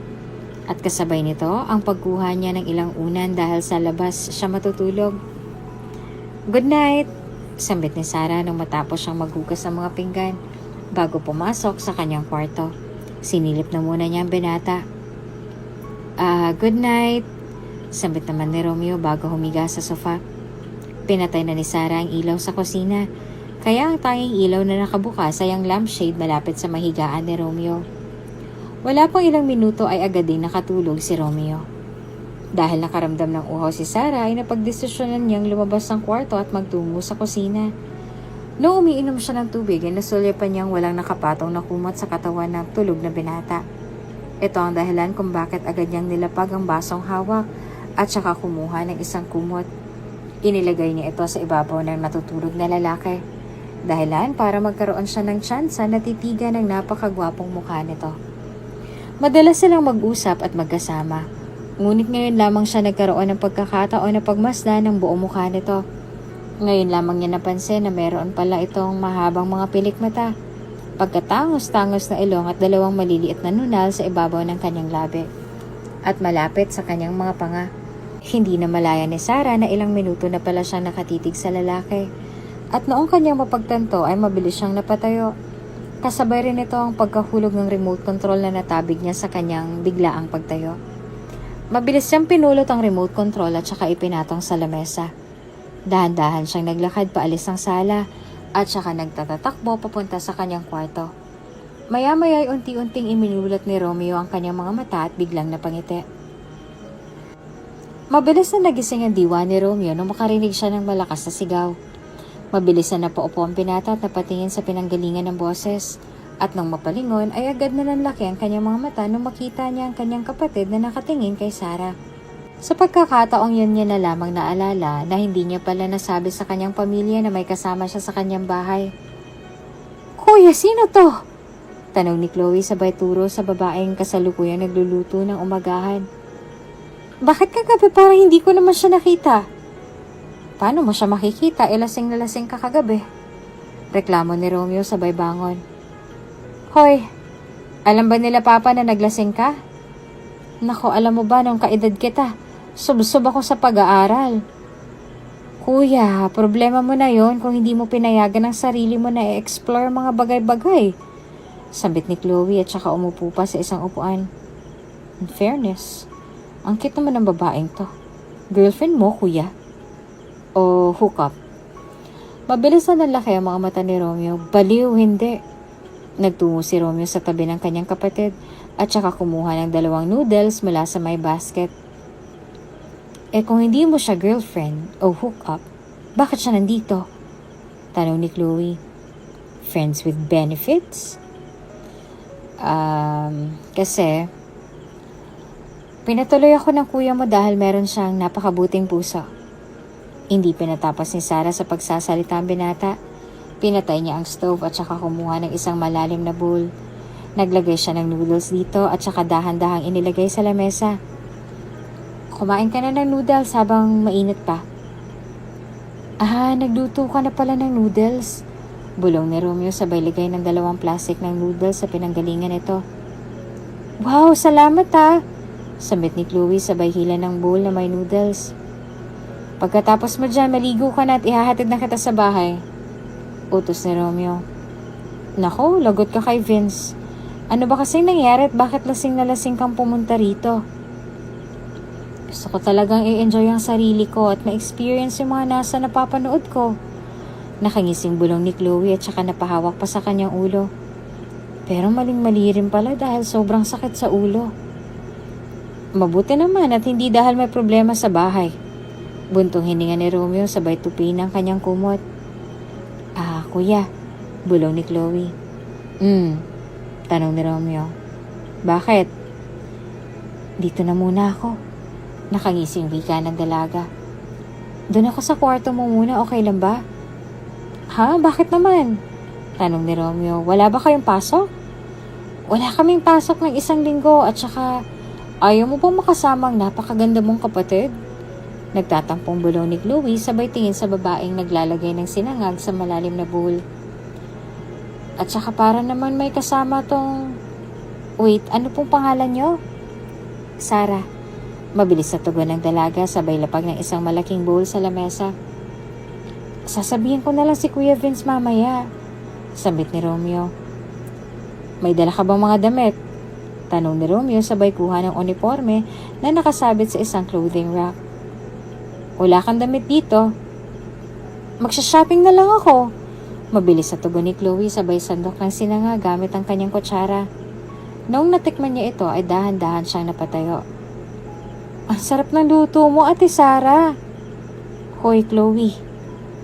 At kasabay nito ang pagkuha niya ng ilang unan dahil sa labas siya matutulog. Good night! Sambit ni Sarah nung matapos siyang maghugas ng mga pinggan bago pumasok sa kanyang kwarto. Sinilip na muna niya ang binata. Good night! Sambit naman ni Romeo bago humiga sa sofa. Pinatay na ni Sarah ang ilaw sa kusina, kaya ang tanging ilaw na nakabukas ay ang lampshade malapit sa mahigaan ni Romeo. Wala pang ilang minuto ay agad din nakatulog si Romeo. Dahil nakaramdam ng uhaw si Sarah ay napagdesisyonan niyang lumabas ng kwarto at magtungo sa kusina. Noong umiinom siya ng tubig ay nasulyapan niyang walang nakapatong na kumot sa katawan ng tulog na binata. Ito ang dahilan kung bakit agad niyang nilapag ang basong hawak at saka kumuha ng isang kumot. Inilagay niya ito sa ibabaw ng natutulog na lalaki. Dahilan para magkaroon siya ng tsansa na titigan ng napakagwapong mukha nito. Madalas silang mag-usap at magkasama. Ngunit ngayon lamang siya nagkaroon ng pagkakataon na pagmasdan ng buong mukha nito. Ngayon lamang niya napansin na meron pala itong mahabang mga pilik mata, pagkatangos-tangos na ilong at dalawang maliliit na nunal sa ibabaw ng kanyang labi at malapit sa kanyang mga panga. Hindi na malaya ni Sarah na ilang minuto na pala siyang nakatitig sa lalaki at noong kanyang mapagtanto ay mabilis siyang napatayo. Kasabay rin ito ang pagkahulog ng remote control na natabig niya sa kanyang biglaang pagtayo. Mabilis siyang pinulot ang remote control at saka ipinatong sa lamesa. Dahan-dahan siyang naglakad paalis ng sala at saka nagtatatakbo papunta sa kanyang kwarto. Maya-maya ay unti-unting iminulat ni Romeo ang kanyang mga mata at biglang napangiti. Mabilis na nagising ang diwa ni Romeo nung makarinig siya ng malakas na sigaw. Mabilis na napaupo ang binata at napatingin sa pinanggalingan ng boses. At nang mapalingon ay agad na nanlaki ang kanyang mga mata nung makita niya ang kanyang kapatid na nakatingin kay Sarah. Sa pagkakataong yun niya na lamang naalala na hindi niya pala nasabi sa kanyang pamilya na may kasama siya sa kanyang bahay. "Kuya, sino to?" Tanong ni Chloe sabay turo sa babaeng kasalukuyang nagluluto ng umagahan. "Bakit kagabi parang hindi ko naman siya nakita?" "Paano mo siya makikita? Lasing na lasing ka kagabi." Reklamo ni Romeo sabay bangon. "Hoy, alam ba nila Papa na naglasing ka?" "Nako, alam mo ba nung kaedad kita, subsob ako sa pag-aaral." "Kuya, problema mo na yon kung hindi mo pinayagan ang sarili mo na i-explore mga bagay-bagay." Sambit ni Chloe at saka umupo pa sa isang upuan. "In fairness, ang cute naman ng babaeng to. Girlfriend mo, kuya? O hookup?" Mabilis na nalaki ang mga mata ni Romeo. Baliw, hindi. Nagtungo si Romeo sa tabi ng kanyang kapatid at saka kumuha ng 2 noodles mula sa may basket. Kung hindi mo siya girlfriend o hookup, bakit siya nandito?" Tanong ni Chloe. "Friends with benefits?" Kasi pinatuloy ako ng kuya mo dahil meron siyang napakabuting puso." Hindi pinatapos ni Sarah sa pagsasalita ang binata. Pinatay niya ang stove at saka kumuha ng isang malalim na bowl. Naglagay siya ng noodles dito at saka dahan-dahang inilagay sa lamesa. "Kumain ka na ng noodles habang mainit pa." Nagluto ka na pala ng noodles." Bulong ni Romeo sabay ligay ng 2 plastic ng noodles sa pinanggalingan nito. "Wow, salamat ha!" Sambit ni Chloe sabay hila ng bowl na may noodles. "Pagkatapos mo dyan, maligo ka na at ihahatid na kita sa bahay." Utos ni Romeo. "Nako, lagot ka kay Vince. Ano ba kasing nangyari at bakit lasing na lasing kang pumunta rito?" "Gusto ko talagang i-enjoy ang sarili ko at ma-experience yung mga nasa napapanood ko." Nakangising bulong ni Chloe at saka napahawak pa sa kanyang ulo. Pero maling-mali rin pala dahil sobrang sakit sa ulo. Mabuti naman at hindi dahil may problema sa bahay. Buntong hininga ni Romeo sabay tupi ng kanyang kumot. "Kuya," bulong ni Chloe. Tanong ni Romeo. "Bakit?" "Dito na muna ako." Nakangising wika ng dalaga. "Doon ako sa kwarto mo muna, okay lang ba?" "Ha? Bakit naman?" Tanong ni Romeo. "Wala ba kayong pasok?" "Wala kaming pasok ng 1 linggo at saka ayaw mo bang makasama ang napakaganda mong kapatid?" Nagtatampong bulong ni Chloe sabay tingin sa babaeng naglalagay ng sinangag sa malalim na bowl. "At saka para naman may kasama tong..." "Wait, ano pong pangalan nyo?" "Sarah." Mabilis na tugon ng dalaga sabay lapag ng isang malaking bowl sa lamesa. "Sasabihin ko na lang si Kuya Vince mamaya," sambit ni Romeo. "May dala ka bang mga damit?" Tanong ni Romeo sabay kuha ng uniforme na nakasabit sa isang clothing rack. "Wala kang damit dito." "Magsha-shopping na lang ako." Mabilis na tugon ni Chloe sabay sandok ng sinanga gamit ang kanyang kutsara. Noong natikman niya ito ay dahan-dahan siyang napatayo. "Ang sarap ng luto mo, Ate Sarah." "Hoy, Chloe."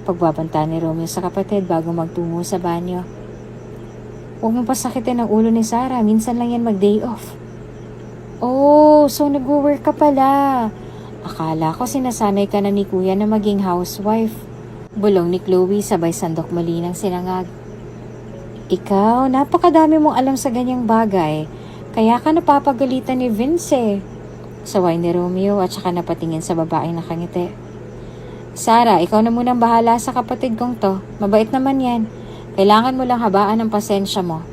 Pagbabanta ni Romeo sa kapatid bago magtungo sa banyo. "Huwag mong pasakitin ang ulo ni Sarah. Minsan lang yan mag-day off." "Oh, so nag-work ka pala. Akala ko sinasanay ka na ni Kuya na maging housewife." Bulong ni Chloe sabay sandok muli ng sinangag. "Ikaw, napakadami mong alam sa ganyang bagay. Kaya ka napapagalitan ni Vince." Saway ni Romeo at saka napatingin sa babaeng nakangiti. "Sarah, ikaw na munang bahala sa kapatid kong to. Mabait naman yan. Kailangan mo lang habaan ang pasensya mo."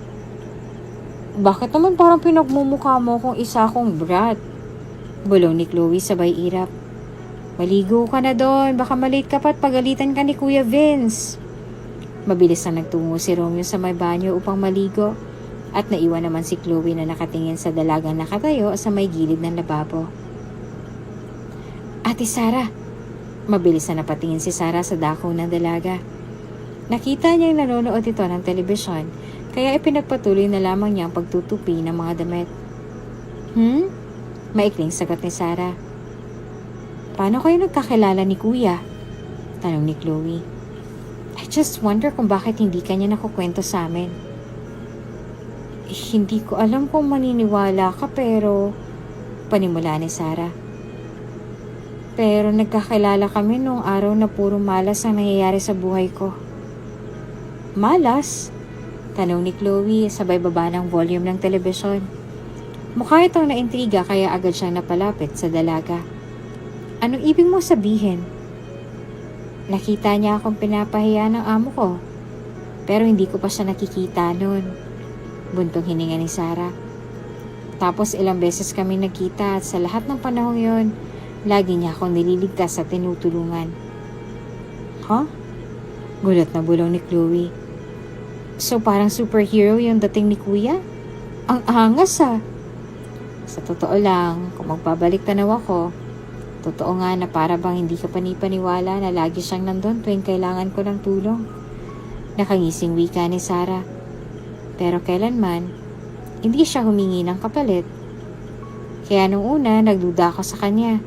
"Bakit naman parang pinagmumukha mo kung isa akong brat?" Bulong ni Chloe sabay irap. "Maligo ka na doon. Baka malate ka pa at pagalitan ka ni Kuya Vince." Mabilis na nagtungo si Romeo sa may banyo upang maligo at naiwan naman si Chloe na nakatingin sa dalagang nakatayo sa may gilid ng lababo. "Ate Sarah, Mabilis na napatingin si Sarah sa dako ng dalaga. Nakita niyang nanonood ito ng telebisyon, kaya ipinagpatuloy na lamang niya ang pagtutupi ng mga damit. Maikling sagot ni Sarah. Paano kayo nagkakilala ni Kuya? Tanong ni Chloe. I just wonder kung bakit hindi kanya nakukwento sa amin. Hindi ko alam kung maniniwala ka pero... Panimula ni Sarah. Pero nagkakilala kami noong araw na puro malas ang nangyayari sa buhay ko. Malas? Tanong ni Chloe sabay baba ng volume ng telebisyon. Mukha itong naintriga kaya agad siyang napalapit sa dalaga. Anong ibig mo sabihin? Nakita niya akong pinapahiya ng amo ko. Pero hindi ko pa siya nakikita noon. Buntong hininga ni Sarah. Tapos ilang beses kami nagkita at sa lahat ng panahong yon, lagi niya akong nililigtas at tinutulungan. Huh? Gulat na bulong ni Chloe. So parang superhero yung dating ni Kuya? Ang angas ah. Sa totoo lang, kung magbabalik tanaw ako, totoo nga na para bang hindi ka panipaniwala na lagi siyang nandun tuwing kailangan ko ng tulong. Nakangising wika ni Sarah. Pero kailanman, hindi siya humingi ng kapalit. Kaya nung una, nagduda ako sa kanya.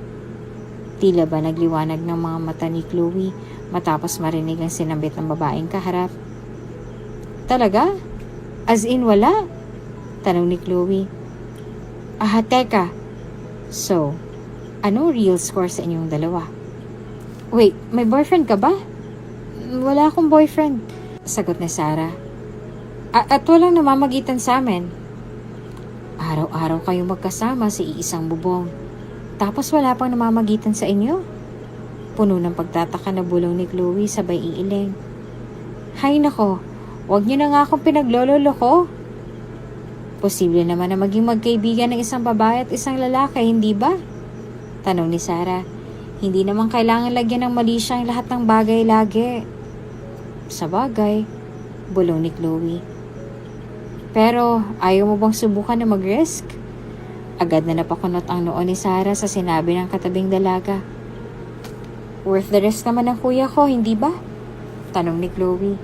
Tila ba nagliwanag ng mga mata ni Chloe matapos marinig ang sinambit ng babaeng kaharap. Talaga? As in wala? Tanong ni Chloe. Teka. So, ano real score sa inyong dalawa? Wait, may boyfriend ka ba? Wala akong boyfriend. Sagot ni Sarah. At walang namamagitan sa amin. Araw-araw kayong magkasama sa iisang bubong. Tapos wala pang namamagitan sa inyo? Puno ng pagtataka na bulong ni Chloe sabay iiling. Hay nako, wag niyo na nga akong pinaglololo ko. Posible naman na maging magkaibigan ng isang babae at isang lalaki, hindi ba? Tanong ni Sarah. Hindi naman kailangan lagyan ng mali siyang lahat ng bagay lagi. Sa bagay, bulong ni Chloe. Pero ayaw mo bang subukan na mag-risk? Agad na napakunot ang noo ni Sarah sa sinabi ng katabing dalaga. Worth the risk naman ng kuya ko, hindi ba? Tanong ni Chloe.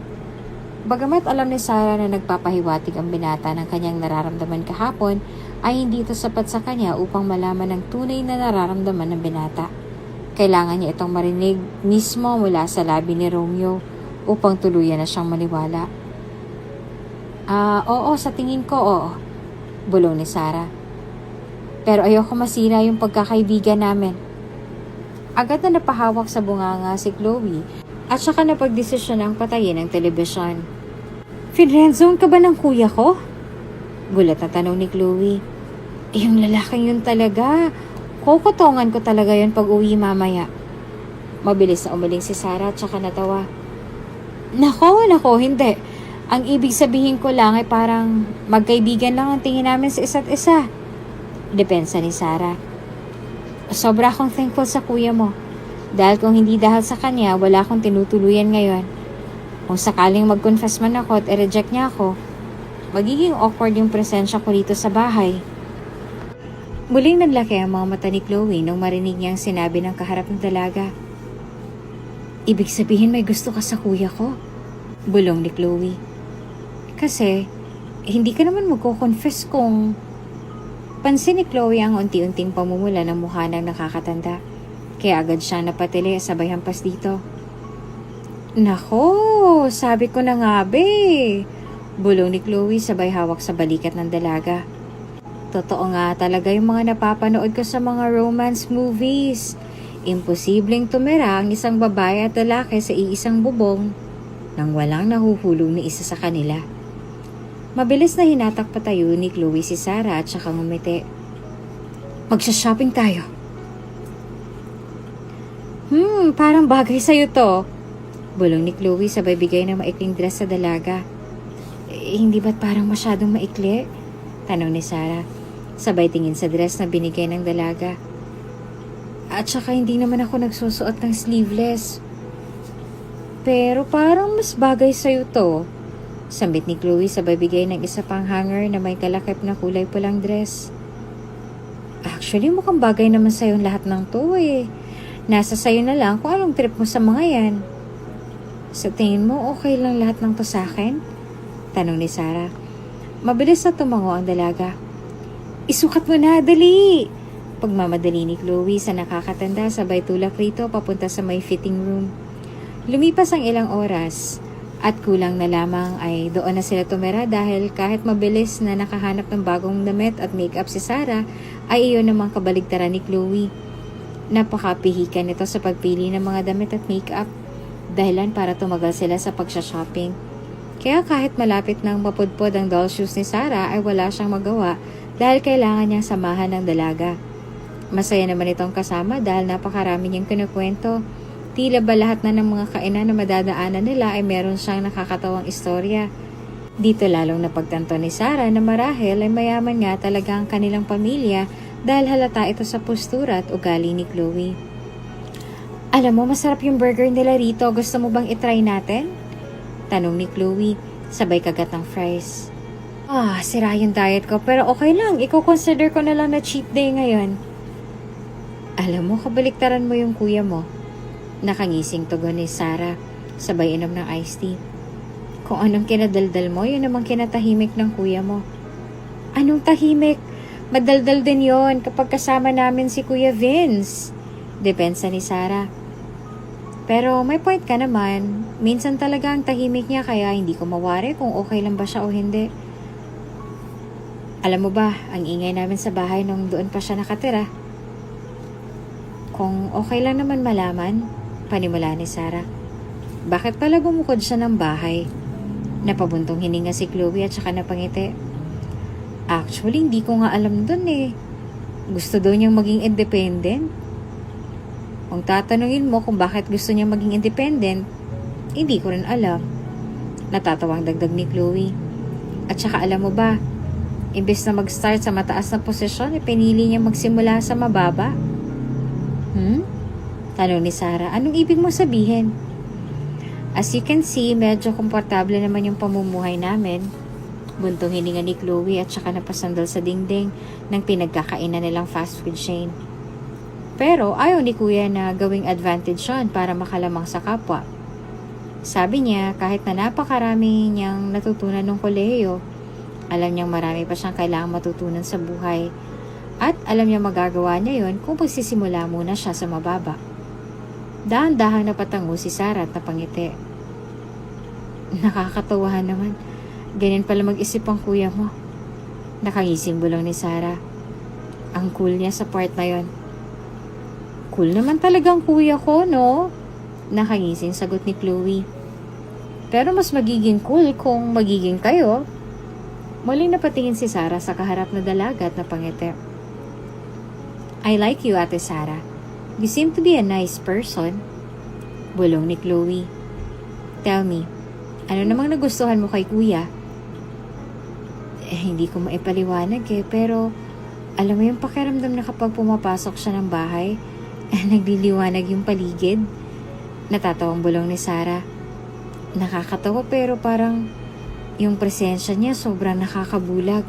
Bagamat alam ni Sarah na nagpapahiwatig ang binata ng kanyang nararamdaman kahapon, ay hindi ito sapat sa kanya upang malaman ng tunay na nararamdaman ng binata. Kailangan niya itong marinig mismo mula sa labi ni Romeo upang tuluyan na siyang maniwala. Oo, sa tingin ko, oo. Bulong ni Sarah. Pero ayoko masira yung pagkakaibigan namin. Agad na napahawak sa bunganga si Chloe at saka napagdesisyon ang patayin ang telebisyon. Finrendzone ka ba ng kuya ko? Gulat na tanong ni Chloe. Yung lalaking yun talaga. Kukutongan ko talaga yun pag uwi mamaya. Mabilis na umaling si Sarah at saka natawa. Nako, hindi. Ang ibig sabihin ko lang ay parang magkaibigan lang ang tingin namin sa isa't isa. Depensa ni Sarah. Sobra akong thankful sa kuya mo. Dahil kung hindi dahil sa kanya, wala akong tinutuluyan ngayon. Kung sakaling mag-confess man ako at i-reject niya ako, magiging awkward yung presensya ko dito sa bahay. Muling naglaki ang mga mata ni Chloe nung marinig niyang sinabi ng kaharap ng dalaga. Ibig sabihin may gusto ka sa kuya ko? Bulong ni Chloe. Kasi, hindi ka naman magko-confess kung... Pansin ni Chloe ang unti-unting pamumula ng mukha ng nakakatanda. Kaya agad siya napatili sabay hampas dito. Nako, sabi ko na nga be. Bulong ni Chloe sabay hawak sa balikat ng dalaga. Totoo nga talaga yung mga napapanood ko sa mga romance movies. Imposibleng tumira ang isang babae at lalaki sa iisang bubong nang walang nahuhulog na isa sa kanila. Mabilis na hinatak patayo ni Chloe si Sarah at saka ngumiti. Magsha-shopping tayo. Parang bagay sa'yo to. Bulong ni Chloe sabay bigay ng maikling dress sa dalaga. Hindi ba't parang masyadong maikli? Tanong ni Sarah. Sabay tingin sa dress na binigay ng dalaga. At saka hindi naman ako nagsusuot ng sleeveless. Pero parang mas bagay sa'yo to. Sambit ni Chloe sabay bigay ng isa pang hanger na may kalakip na kulay pulang dress. Actually, mukhang bagay naman sa'yo lahat ng to eh. Nasa sayo na lang kung anong trip mo sa mga yan. Sa tingin mo, okay lang lahat ng to sa akin? Tanong ni Sarah. Mabilis na tumango ang dalaga. Isukat mo na, dali! Pagmamadali ni Chloe sa nakakatanda sabay tulak rito papunta sa may fitting room. Lumipas ang ilang oras at kulang na lamang ay doon na sila tumira dahil kahit mabilis na nakahanap ng bagong damit at makeup si Sarah ay iyon namang kabaligtaran ni Chloe. Napakapihikan nito sa pagpili ng mga damit at makeup. Dahilan para tumagal sila sa pagsha-shopping. Kaya kahit malapit nang mapudpod ang doll shoes ni Sarah ay wala siyang magawa dahil kailangan niyang samahan ng dalaga. Masaya naman itong kasama dahil napakarami niyang kinukwento. Tila ba lahat na ng mga kainan na madadaanan nila ay meron siyang nakakatawang istorya. Dito lalong napagtanto ni Sarah na marahil ay mayaman nga talaga ang kanilang pamilya dahil halata ito sa postura at ugali ni Chloe. Alam mo, masarap yung burger nila rito. Gusto mo bang itry natin? Tanong ni Chloe, sabay kagat ng fries. Sira yung diet ko pero okay lang. Iko-consider ko na lang na cheat day ngayon. Alam mo, kabaliktaran mo yung kuya mo. Nakangising tugon ni Sarah, sabay inom ng iced tea. Kung anong kinadaldal mo, yun namang kinatahimik ng kuya mo. Anong tahimik? Madaldal din yon kapag kasama namin si Kuya Vince. Depensa ni Sarah. Pero may point ka naman. Minsan talaga ang tahimik niya kaya hindi ko mawari kung okay lang ba siya o hindi. Alam mo ba, ang ingay namin sa bahay nung doon pa siya nakatira. Kung okay lang naman malaman, panimula ni Sarah. Bakit pala bumukod siya ng bahay? Napabuntong hininga si Chloe at saka napangiti. Actually, hindi ko nga alam dun eh. Gusto daw niyang maging independent. Kung tatanungin mo kung bakit gusto niya maging independent, hindi ko rin alam. Natatawang dagdag ni Chloe. At saka alam mo ba, imbes na mag-start sa mataas na posisyon, pinili niya magsimula sa mababa. Tanong ni Sarah, anong ibig mo sabihin? As you can see, medyo komportable naman yung pamumuhay namin. Buntong hininga ni Chloe at saka napasandal sa dingding ng pinagkakainan nilang fast food chain. Pero ayaw ni Kuya na gawing advantage yun para makalamang sa kapwa. Sabi niya kahit na napakarami niyang natutunan ng kolehiyo, alam niyang marami pa siyang kailangang matutunan sa buhay at alam niya magagawa niya yon kung pagsisimula muna siya sa mababa. Dahan-dahang napatango si Sarah at napangiti. Nakakatawahan naman. Ganyan pala mag-isip ang kuya mo. Nakangising bulong ni Sarah. Ang cool niya sa part na yon. Cool naman talagang kuya ko, no? Nakangising sagot ni Chloe. Pero mas magiging cool kung magiging kayo. Muling napatingin si Sarah sa kaharap na dalaga at napangiti. I like you, Ate Sarah. You seem to be a nice person. Bulong ni Chloe. Tell me, ano namang nagustuhan mo kay kuya? Hindi ko maipaliwanag pero alam mo yung pakiramdam na kapag pumapasok siya ng bahay, nagliliwanag yung paligid. Natatawang bulong ni Sarah. Nakakatawa pero parang yung presensya niya sobrang nakakabulag.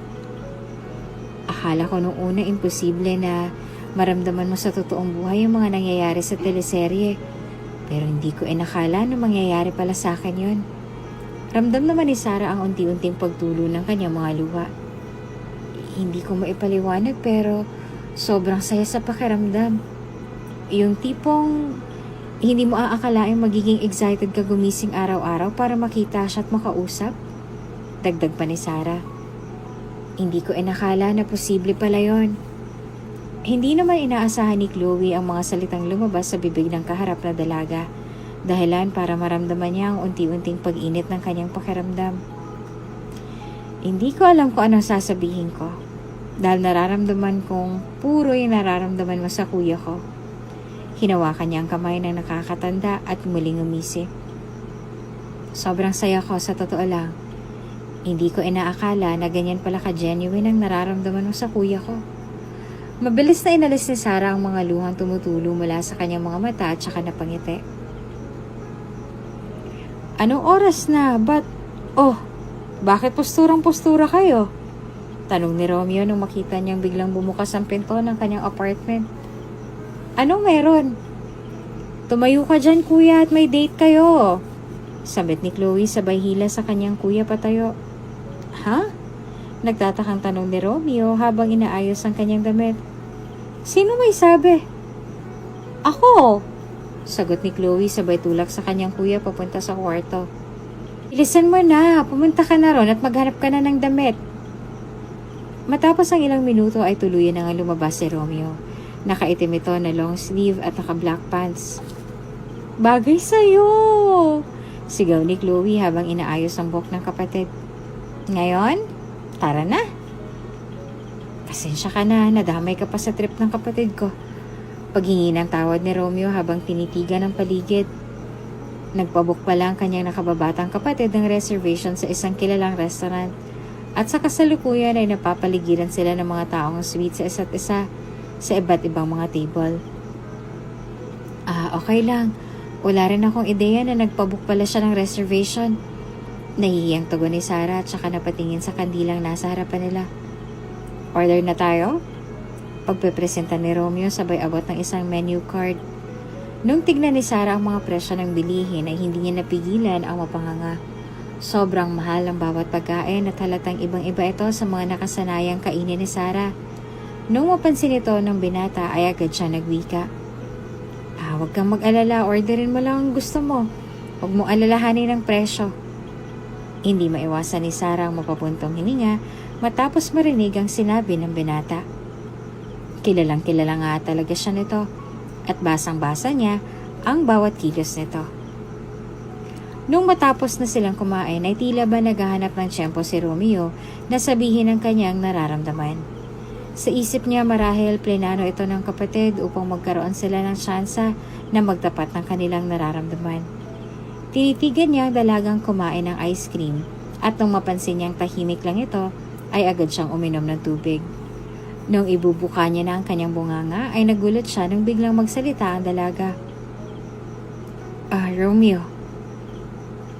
Akala ko nung una imposible na maramdaman mo sa totoong buhay yung mga nangyayari sa teleserye. Pero hindi ko inakala na mangyayari pala sa akin yun. Ramdam naman ni Sarah ang unti-unting pagtulo ng kanyang mga luha. Hindi ko maipaliwanag pero sobrang saya sa pakiramdam. Yung tipong hindi mo aakalain magiging excited ka gumising araw-araw para makita siya at makausap. Dagdag pa ni Sarah. Hindi ko inakala na posible pala yon. Hindi naman inaasahan ni Chloe ang mga salitang lumabas sa bibig ng kaharap na dalaga. Dahilan para maramdaman niya ang unti-unting pag-init ng kanyang pakiramdam. Hindi ko alam kung anong sasabihin ko. Dahil nararamdaman kong puro yung nararamdaman mo sa kuya ko. Hinawakan niya ang kamay ng nakakatanda at muling umisi. Sobrang saya ko sa totoo lang. Hindi ko inaakala na ganyan pala ka-genuine ang nararamdaman mo sa kuya ko. Mabilis na inalis ni Sarah ang mga luhang tumutulo mula sa kanyang mga mata at saka napangiti. Anong oras na? Bakit posturang-postura kayo? Tanong ni Romeo nung makita niyang biglang bumukas ang pinto ng kanyang apartment. Anong meron? Tumayo ka dyan kuya at may date kayo. Sabit ni Chloe sabay hila sa kanyang kuya patayo. Ha? Nagtatakang tanong ni Romeo habang inaayos ang kanyang damit. Sino may sabi? Ako! Sagot ni Chloe sabay tulak sa kanyang kuya papunta sa kwarto. Bilisan mo na, pumunta ka na ron at maghanap ka na ng damit. Matapos ang ilang minuto ay tuluyan na nga lumabas si Romeo. Nakaitim ito na long sleeve at naka-black pants. Bagay sa'yo! Sigaw ni Chloe habang inaayos ang buhok ng kapatid. Ngayon, tara na. Pasensya ka na, nadamay ka pa sa trip ng kapatid ko. Paghingi ng tawad ni Romeo habang tinitigan ang paligid. Nagpabook pa lang kanyang nakababatang kapatid ng reservation sa isang kilalang restaurant. At sa kasalukuyan ay napapaligiran sila ng mga taong sweet sa isa't isa sa iba't ibang mga table. Okay lang. Wala rin akong ideya na nagpabook pala siya ng reservation. Nahihiyang tugon ni Sarah at saka napatingin sa kandilang nasa harapan nila. Order na tayo? Pagpepresenta ni Romeo sabay abot ng isang menu card. Nung tignan ni Sarah ang mga presyo ng bilihin ay hindi niya napigilan ang mapanganga. Sobrang mahal ang bawat pagkain at halatang ibang-iba ito sa mga nakasanayang kainin ni Sarah. Nung mapansin ito ng binata ay agad siya nagwika. Huwag kang mag-alala, orderin mo lang ang gusto mo. Huwag mo alalahanin ang presyo. Hindi maiwasan ni Sarah ang mapapuntong hininga matapos marinig ang sinabi ng binata. Kilalang kilala nga talaga siya nito at basang-basa niya ang bawat kilos nito. Nung matapos na silang kumain ay tila ba naghahanap ng tiyempo si Romeo na sabihin ang kanyang nararamdaman. Sa isip niya marahil plenano ito ng kapatid upang magkaroon sila ng tsansa na magtapat ng kanilang nararamdaman. Tinitigan niya ang dalagang kumain ng ice cream at nung mapansin niyang tahimik lang ito ay agad siyang uminom ng tubig. Nung ibubuka niya na ang kanyang bunganga ay nagulat siya nung biglang magsalita ang dalaga. Romeo.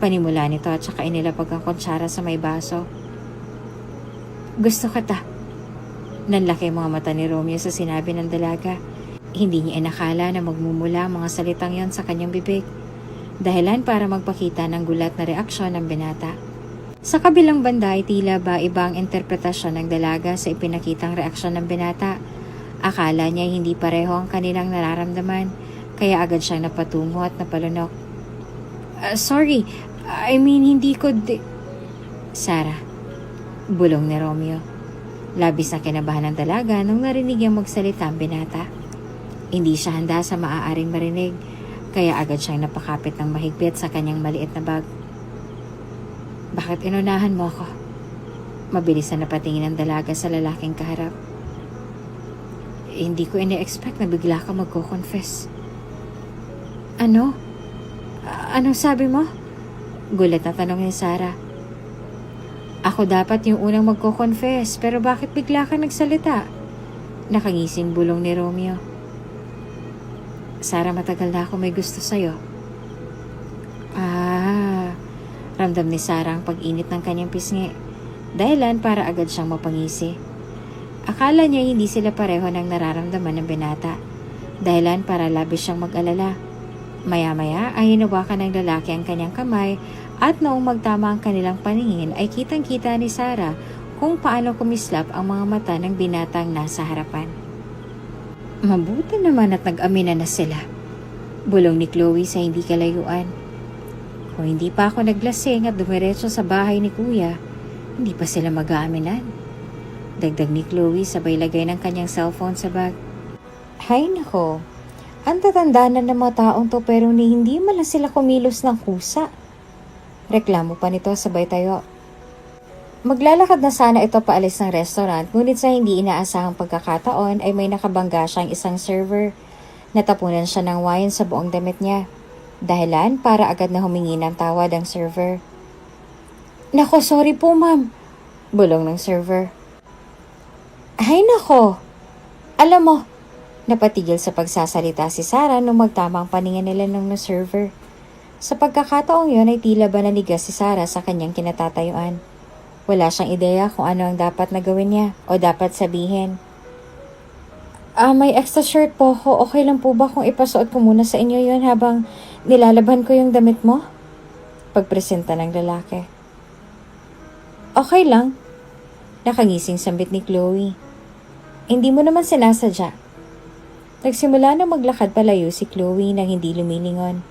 Panimula nito at saka inilapag ang kutsara sa may baso. Gusto kita. Nanlaki ang mga mata ni Romeo sa sinabi ng dalaga. Hindi niya inakala na magmumula ang mga salitang yon sa kanyang bibig. Dahilan para magpakita ng gulat na reaksyon ng binata. Sa kabilang banda ay tila ba ibang interpretasyon ng dalaga sa ipinakitang reaksyon ng binata. Akala niya hindi pareho ang kanilang nararamdaman, kaya agad siyang napatungo at napalunok. Sorry, hindi ko Sarah, bulong ni Romeo. Labis na kinabahan ng dalaga nung narinig niyang magsalita ang binata. Hindi siya handa sa maaaring marinig, kaya agad siyang napakapit ng mahigpit sa kanyang maliit na bag. Bakit inunahan mo ako? Mabilis na napatingin ang dalaga sa lalaking kaharap. Hindi ko ini-expect na bigla ka magko-confess. Ano? Anong sabi mo? Gulat na tanong ni Sarah. Ako dapat yung unang magko-confess, pero bakit bigla ka nagsalita? Nakangising bulong ni Romeo. Sarah, matagal na ako may gusto sa'yo. Ramdam ni Sarah ang pag-init ng kanyang pisngi. Dahilan para agad siyang mapangisi. Akala niya hindi sila pareho ng nararamdaman ng binata. Dahilan para labis siyang mag-alala. Maya-maya ay hinawakan ng lalaki ang kanyang kamay at noong magtama ang kanilang paningin ay kitang-kita ni Sarah kung paano kumislap ang mga mata ng binatang nasa harapan. Mabuti naman at nag-aminan na sila. Bulong ni Chloe sa hindi kalayuan. Kung hindi pa ako naglasing at dumiretso sa bahay ni Kuya, hindi pa sila mag-aaminan. Dagdag ni Chloe sabay lagay ng kanyang cellphone sa bag. Hay nako, ang tatanda na ng mga taong to pero hindi man lang sila kumilos ng kusa. Reklamo pa nito sabay tayo. Maglalakad na sana ito paalis ng restaurant ngunit sa hindi inaasahang pagkakataon ay may nakabangga siyang isang server. Natapunan siya ng wine sa buong damit niya. Dahilan para agad na humingi ng tawad ang server. Nako, sorry po ma'am. Bulong ng server. Ay nako. Alam mo, napatigil sa pagsasalita si Sarah nung magtama ang paningin nila ng server. Sa pagkakataong yon ay tila ba nanigas si Sarah sa kanyang kinatatayuan. Wala siyang ideya kung ano ang dapat na gawin niya o dapat sabihin. May extra shirt po ako. Okay lang po ba kung ipasuot ko muna sa inyo yon habang nilalaban ko yung damit mo? Pagpresenta ng lalaki. Okay lang. Nakangising sambit ni Chloe. Hindi mo naman sinasadya. Nagsimula na maglakad palayo si Chloe nang hindi lumilingon.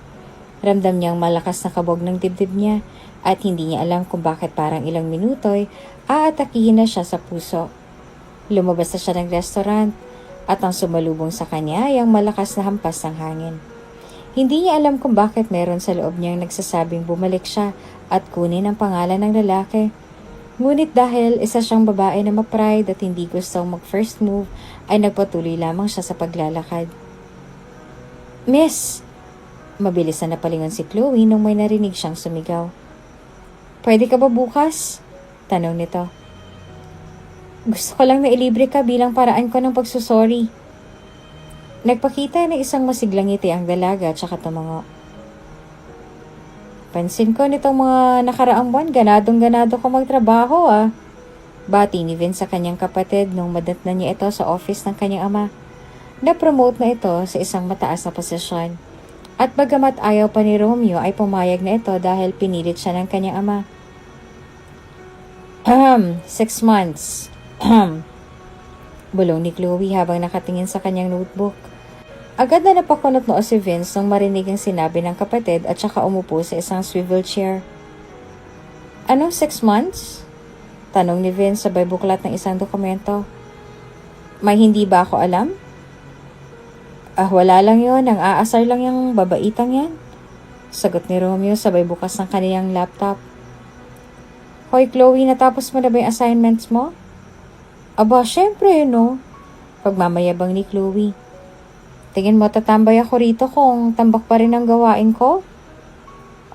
Ramdam niyang malakas na kabog ng dibdib niya at hindi niya alam kung bakit parang ilang minuto'y aatakihin na siya sa puso. Lumabas na siya ng restaurant at ang sumalubong sa kanya ay ang malakas na hampas ng hangin. Hindi niya alam kung bakit meron sa loob niyang nagsasabing bumalik siya at kunin ang pangalan ng lalaki. Ngunit dahil isa siyang babae na ma-pride at hindi gustong mag-first move, ay nagpatuloy lamang siya sa paglalakad. Miss! Mabilis na napalingon si Chloe nung may narinig siyang sumigaw. Pwede ka ba bukas? Tanong nito. Gusto ko lang na ilibre ka bilang paraan ko ng pagsusorry. Nagpakita ng isang masiglang ngiti ang dalaga at saka tumango. Pansin ko nitong mga nakaraang buwan, ganadong-ganado ko magtrabaho Bati ni Vince sa kanyang kapatid nung madatnan niya ito sa office ng kanyang ama. Na-promote na ito sa isang mataas na posisyon. At bagamat ayaw pa ni Romeo ay pumayag na ito dahil pinilit siya ng kanyang ama. 6 months. Bulong ni Chloe habang nakatingin sa kanyang notebook. Agad na napakunot noo si Vince nang marinig ang sinabi ng kapatid at saka umupo sa isang swivel chair. Anong 6 months? Tanong ni Vince sabay buklat ng isang dokumento. May hindi ba ako alam? Wala lang yon. Ang aasar lang yung babaitang yan. Sagot ni Romeo sabay bukas ng kaniyang laptop. Hoy Chloe, natapos mo na ba yung assignments mo? Aba, syempre, no? Pagmamayabang ni Chloe. Tingin mo tatambay ako rito kung tambak pa rin ang gawain ko?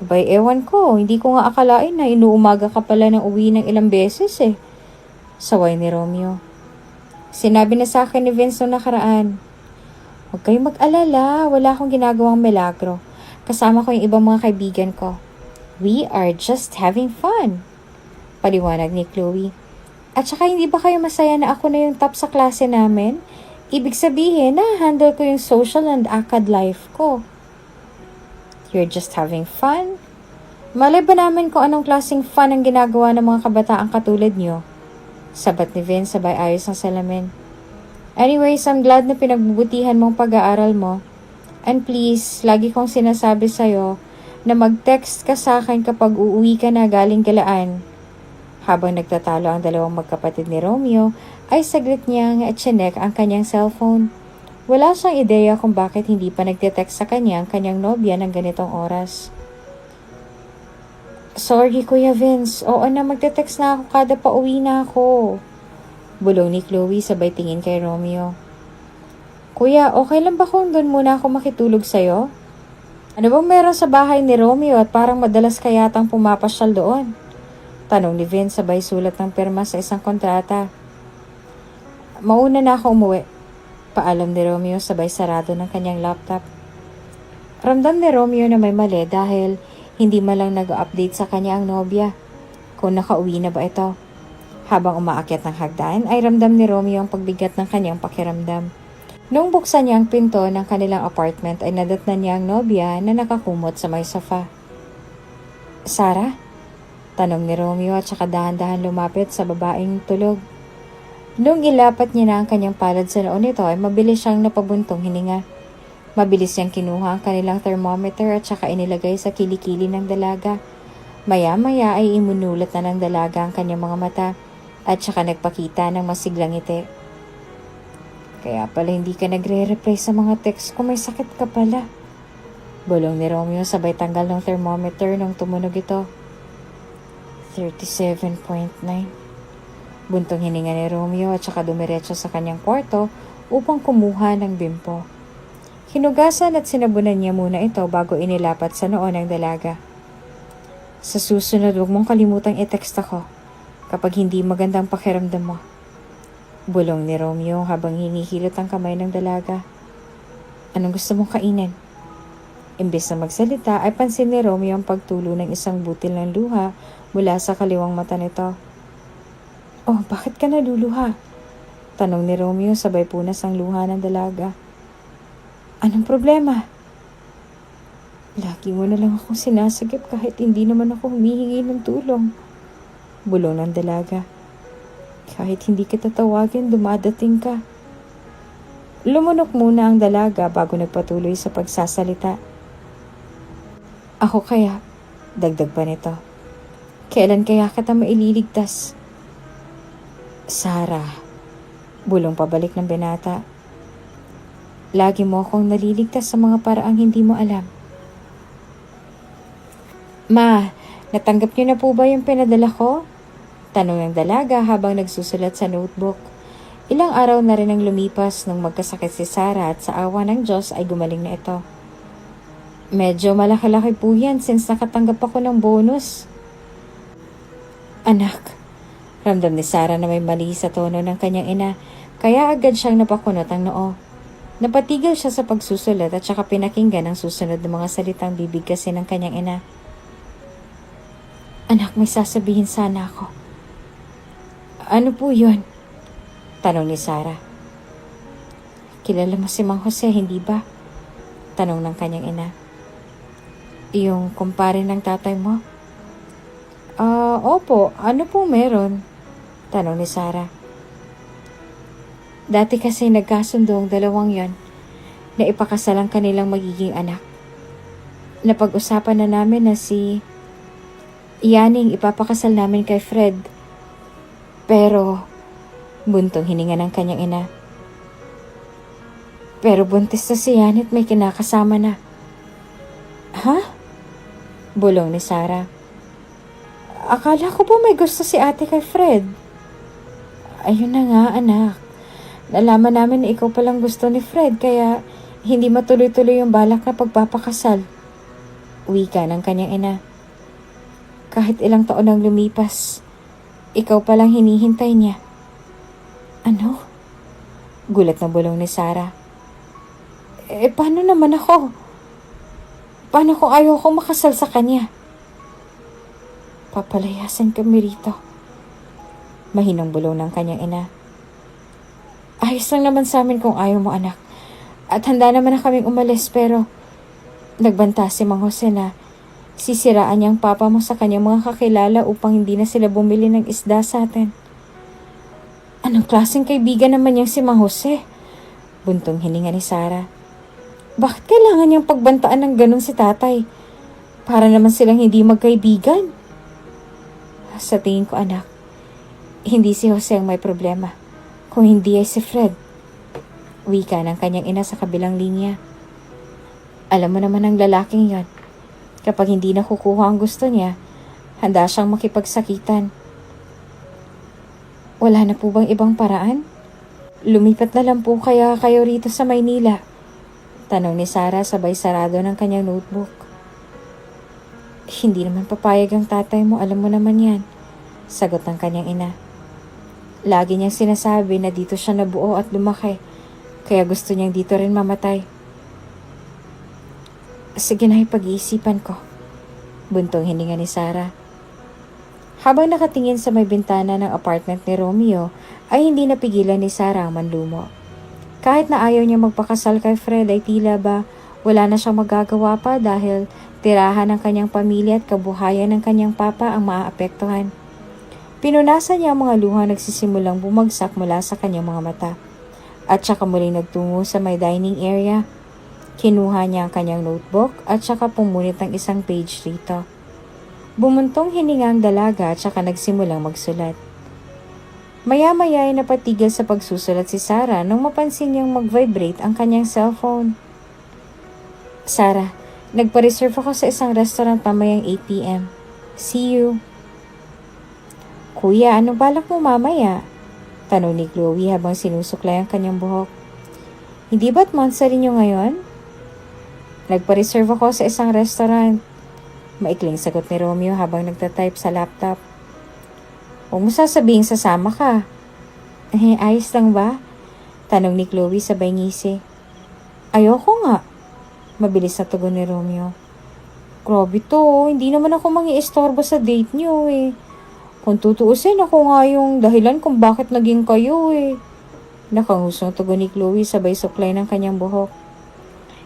Abay, ewan ko. Hindi ko nga akalain na inuumaga ka pala ng uwi ng ilang beses Saway ni Romeo. Sinabi na sa akin ni Vince noong nakaraan. Huwag kayong mag-alala. Wala akong ginagawang milagro. Kasama ko yung ibang mga kaibigan ko. We are just having fun. Paliwanag ni Chloe. At saka hindi ba kayo masaya na ako na yung top sa klase namin? Ibig sabihin, na-handle ko yung social and acad life ko. You're just having fun? Malay ba namin kung anong klaseng fun ang ginagawa ng mga kabataang katulad nyo? Sabat ni Vince sabay ayos ng salamin. Anyways, I'm glad na pinagbubutihan mong pag-aaral mo. And please, lagi kong sinasabi sa'yo na mag-text ka sa akin kapag uuwi ka na galing galaan. Habang nagtatalo ang dalawang magkapatid ni Romeo, ay saglit niyang chinek ang kanyang cellphone. Wala siyang ideya kung bakit hindi pa nagte-text sa kanyang nobya ng ganitong oras. Sorry, Kuya Vince. Oo na, magte-text na ako kada pauwi na ako. Bulong ni Chloe sabay tingin kay Romeo. Kuya, okay lang ba kung doon muna ako makitulog sa'yo? Ano bang meron sa bahay ni Romeo at parang madalas kayatang pumapasyal doon? Tanong ni Vince sabay sulat ng pirma sa isang kontrata. Mauna na ako umuwi. Paalam ni Romeo sabay sarado ng kanyang laptop. Ramdam ni Romeo na may mali dahil hindi malang nag-update sa kanya ang nobya. Kung nakauwi na ba ito? Habang umaakyat ng hagdan ay ramdam ni Romeo ang pagbigat ng kanyang pakiramdam. Nung buksan niya ang pinto ng kanilang apartment ay nadatnan niya ang nobya na nakakumot sa may sofa. Sarah? Tanong ni Romeo at saka dahan-dahan lumapit sa babaeng tulog. Nung ilapat niya na ang kanyang palad sa noon nito ay mabilis siyang napabuntong hininga. Mabilis niyang kinuha ang kanilang thermometer at saka inilagay sa kilikili ng dalaga. Maya-maya ay imunulat na ng dalaga ang kanyang mga mata at saka nagpakita ng masiglang ngiti. Kaya pala hindi ka nagre-reply sa mga text ko, may sakit ka pala. Bulong ni Romeo sabay tanggal ng thermometer nung tumunog ito. 37.9. Buntong hininga ni Romeo at saka dumiretso sa kanyang kwarto upang kumuha ng bimpo. Hinugasan at sinabunan niya muna ito bago inilapat sa noo ng dalaga. Sa susunod, huwag mong kalimutang i-text ako kapag hindi magandang pakiramdam mo. Bulong ni Romeo habang hinihilot ang kamay ng dalaga. Anong gusto mong kainin? Imbes na magsalita ay pansin ni Romeo ang pagtulo ng isang butil ng luha mula sa kaliwang mata nito. Oh, bakit ka naluluha? Tanong ni Romeo sabay punas ang luha ng dalaga. Anong problema? Lagi mo na lang akong sinasagip kahit hindi naman ako humihingi ng tulong. Bulong ng dalaga. Kahit hindi kita tawagin, dumadating ka. Lumunok muna ang dalaga bago nagpatuloy sa pagsasalita. Ako kaya, dagdag pa nito. Kailan kaya kita maililigtas? Sarah, bulong pabalik ng binata. Lagi mo akong naliligtas sa mga paraang hindi mo alam. Ma, natanggap niyo na po ba yung pinadala ko? Tanong ng dalaga habang nagsusulat sa notebook. Ilang araw na rin ang lumipas nung magkasakit si Sarah at sa awa ng Diyos ay gumaling na ito. Medyo malaki-laki po yan since nakatanggap ako ng bonus. Anak, ramdam ni Sarah na may mali sa tono ng kanyang ina, kaya agad siyang napakunot ang noo. Napatigil siya sa pagsusulat at saka pinakinggan ang susunod ng mga salitang bibig kasi ng kanyang ina. Anak, may sasabihin sana ako. Ano po yun? Tanong ni Sarah. Kilala mo si Mang Jose, hindi ba? Tanong ng kanyang ina. Yung kumpare ng tatay mo? Opo. Ano po meron? Tanong ni Sarah. Dati kasi nagkasundo ang dalawang yon na ipakasal ang kanilang magiging anak. Napag-usapan na namin na si Yaning ipapakasal namin kay Fred. Pero, buntong hininga ng kanyang ina. Pero buntis na si Yanit may kinakasama na. Ha? Bulong ni Sarah. Akala ko po may gusto si ate kay Fred. Ayun na nga, anak. Nalaman namin na ikaw palang gusto ni Fred kaya hindi matuloy-tuloy yung balak na pagpapakasal. Wika ng kanyang ina. Kahit ilang taon ang lumipas, ikaw palang hinihintay niya. Ano? Gulat na bulong ni Sarah. Paano naman ako? Paano kung ayaw ko makasal sa kanya? Papalayasan kami rito. Mahinang bulong ng kanyang ina. Ayos lang naman sa amin kung ayaw mo, anak. At handa naman na kaming umalis pero nagbanta si Mang Jose na sisiraan niyang papa mo sa kanyang mga kakilala upang hindi na sila bumili ng isda sa atin. Anong klaseng kaibigan naman niyang si Mang Jose? Buntong hininga ni Sarah. Bakit kailangan niyang pagbantaan ng ganun si tatay? Para naman silang hindi magkaibigan. Sa tingin ko, anak, hindi si Jose ang may problema. Kung hindi ay si Fred. Wika ng kanyang ina sa kabilang linya. Alam mo naman ang lalaking yon. Kapag hindi nakukuha ang gusto niya, handa siyang makipagsakitan. Wala na po bang ibang paraan? Lumipat na lang po kaya kayo rito sa Maynila? Tanong ni Sarah sabay sarado ng kanyang notebook. Hindi naman papayag ang tatay mo, alam mo naman yan. Sagot ng kanyang ina. Lagi niyang sinasabi na dito siya nabuo at lumaki, kaya gusto niyang dito rin mamatay. Sige na, pag-iisipan ko. Buntong hininga ni Sarah. Habang nakatingin sa may bintana ng apartment ni Romeo, ay hindi napigilan ni Sarah ang manlumo. Kahit na ayaw niya magpakasal kay Fred ay tila ba wala na siyang magagawa pa dahil tirahan ng kanyang pamilya at kabuhayan ng kanyang papa ang maaapektuhan. Pinunasan niya ang mga luha nagsisimulang bumagsak mula sa kanyang mga mata. At saka muling nagtungo sa may dining area. Kinuha niya ang kanyang notebook at saka pumunit ng isang page rito. Bumuntong hininga ang dalaga at saka nagsimulang magsulat. Maya-maya ay napatigil sa pagsusulat si Sarah nung mapansin niyang mag-vibrate ang kanyang cellphone. Sarah, nagpa-reserve ako sa isang restaurant mamayang 8 p.m. See you. Kuya, ano balak mo mamaya? Tanong ni Chloe habang sinusuklay ang kanyang buhok. Hindi ba't monster niyo ngayon? Nagpa-reserve ako sa isang restaurant. Maikling sagot ni Romeo habang nagtatype sa laptop. Huwag mo sasabihin sasama ka. Ayos lang ba? Tanong ni Chloe sabay ngisi. Ayoko nga. Mabilis na tugon ni Romeo. Grabe to, hindi naman ako mangi-istorbo sa date niyo eh. Kung tutuusin ako nga yung dahilan kung bakit naging kayo eh. Nakangusong tugon ni Chloe sabay suklay ng kanyang buhok.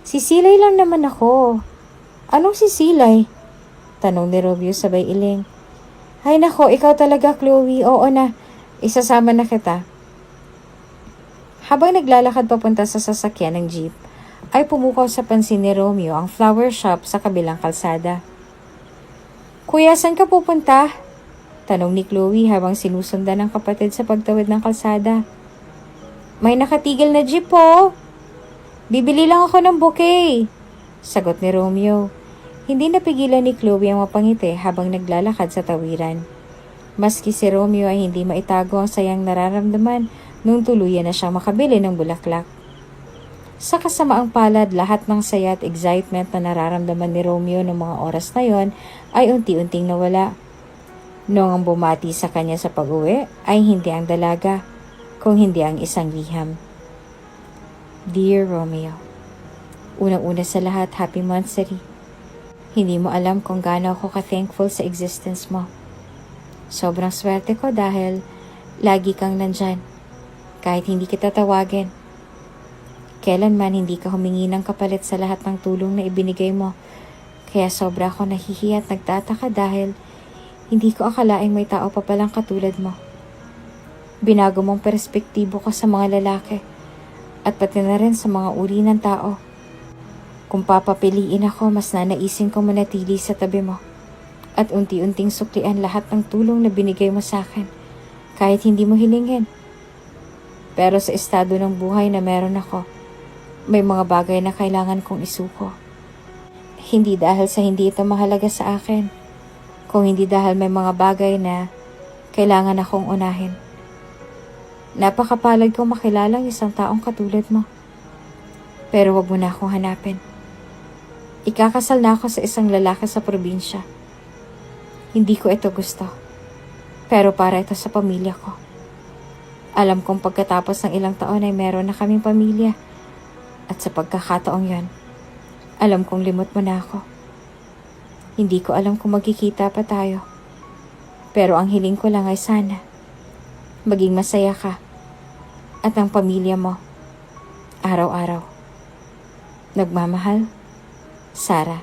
Sisilay lang naman ako. Anong sisilay? Tanong ni Romeo sabay iling. Hay nako, ikaw talaga Chloe. Oo na, isasama na kita. Habang naglalakad papunta sa sasakyan ng jeep, ay pumukaw sa pansin ni Romeo ang flower shop sa kabilang kalsada. Kuya, saan ka pupunta? Tanong ni Chloe habang sinusundan ng kapatid sa pagtawid ng kalsada. May nakatigil na jeep po. Bibili lang ako ng bouquet. Sagot ni Romeo. Hindi napigilan ni Chloe ang mapangiti habang naglalakad sa tawiran. Maski si Romeo ay hindi maitago ang sayang nararamdaman nung tuluyan na siyang makabili ng bulaklak. Sa kasamaang palad, lahat ng saya at excitement na nararamdaman ni Romeo noong mga oras na yon ay unti-unting nawala. Noong ang bumati sa kanya sa pag-uwi ay hindi ang dalaga, kung hindi ang isang liham. Dear Romeo, unang-una sa lahat, happy monthsary. Hindi mo alam kung gaano ako ka-thankful sa existence mo. Sobrang swerte ko dahil lagi kang nandyan, kahit hindi kita tawagin. Kailanman hindi ka humingi ng kapalit sa lahat ng tulong na ibinigay mo, kaya sobra ako nahihiya at nagtataka dahil hindi ko akalaing may tao pa palang katulad mo. Binago mong perspektibo ko sa mga lalaki at pati na rin sa mga uri ng tao. Kung papapiliin ako, mas nanaisin ko manatili sa tabi mo at unti-unting suklian lahat ng tulong na binigay mo sa akin kahit hindi mo hilingin. Pero sa estado ng buhay na meron ako, may mga bagay na kailangan kong isuko. Hindi dahil sa hindi ito mahalaga sa akin, kung hindi dahil may mga bagay na kailangan akong unahin. Napakapalad kong makilalang isang taong katulad mo. Pero wag mo na akong hanapin. Ikakasal na ako sa isang lalaki sa probinsya. Hindi ko ito gusto. Pero para ito sa pamilya ko. Alam kong pagkatapos ng ilang taon ay meron na kaming pamilya. At sa pagkakataong yon, alam kong limot mo na ako. Hindi ko alam kung magkikita pa tayo. Pero ang hiling ko lang ay sana maging masaya ka at ang pamilya mo araw-araw. Nagmamahal, Sarah.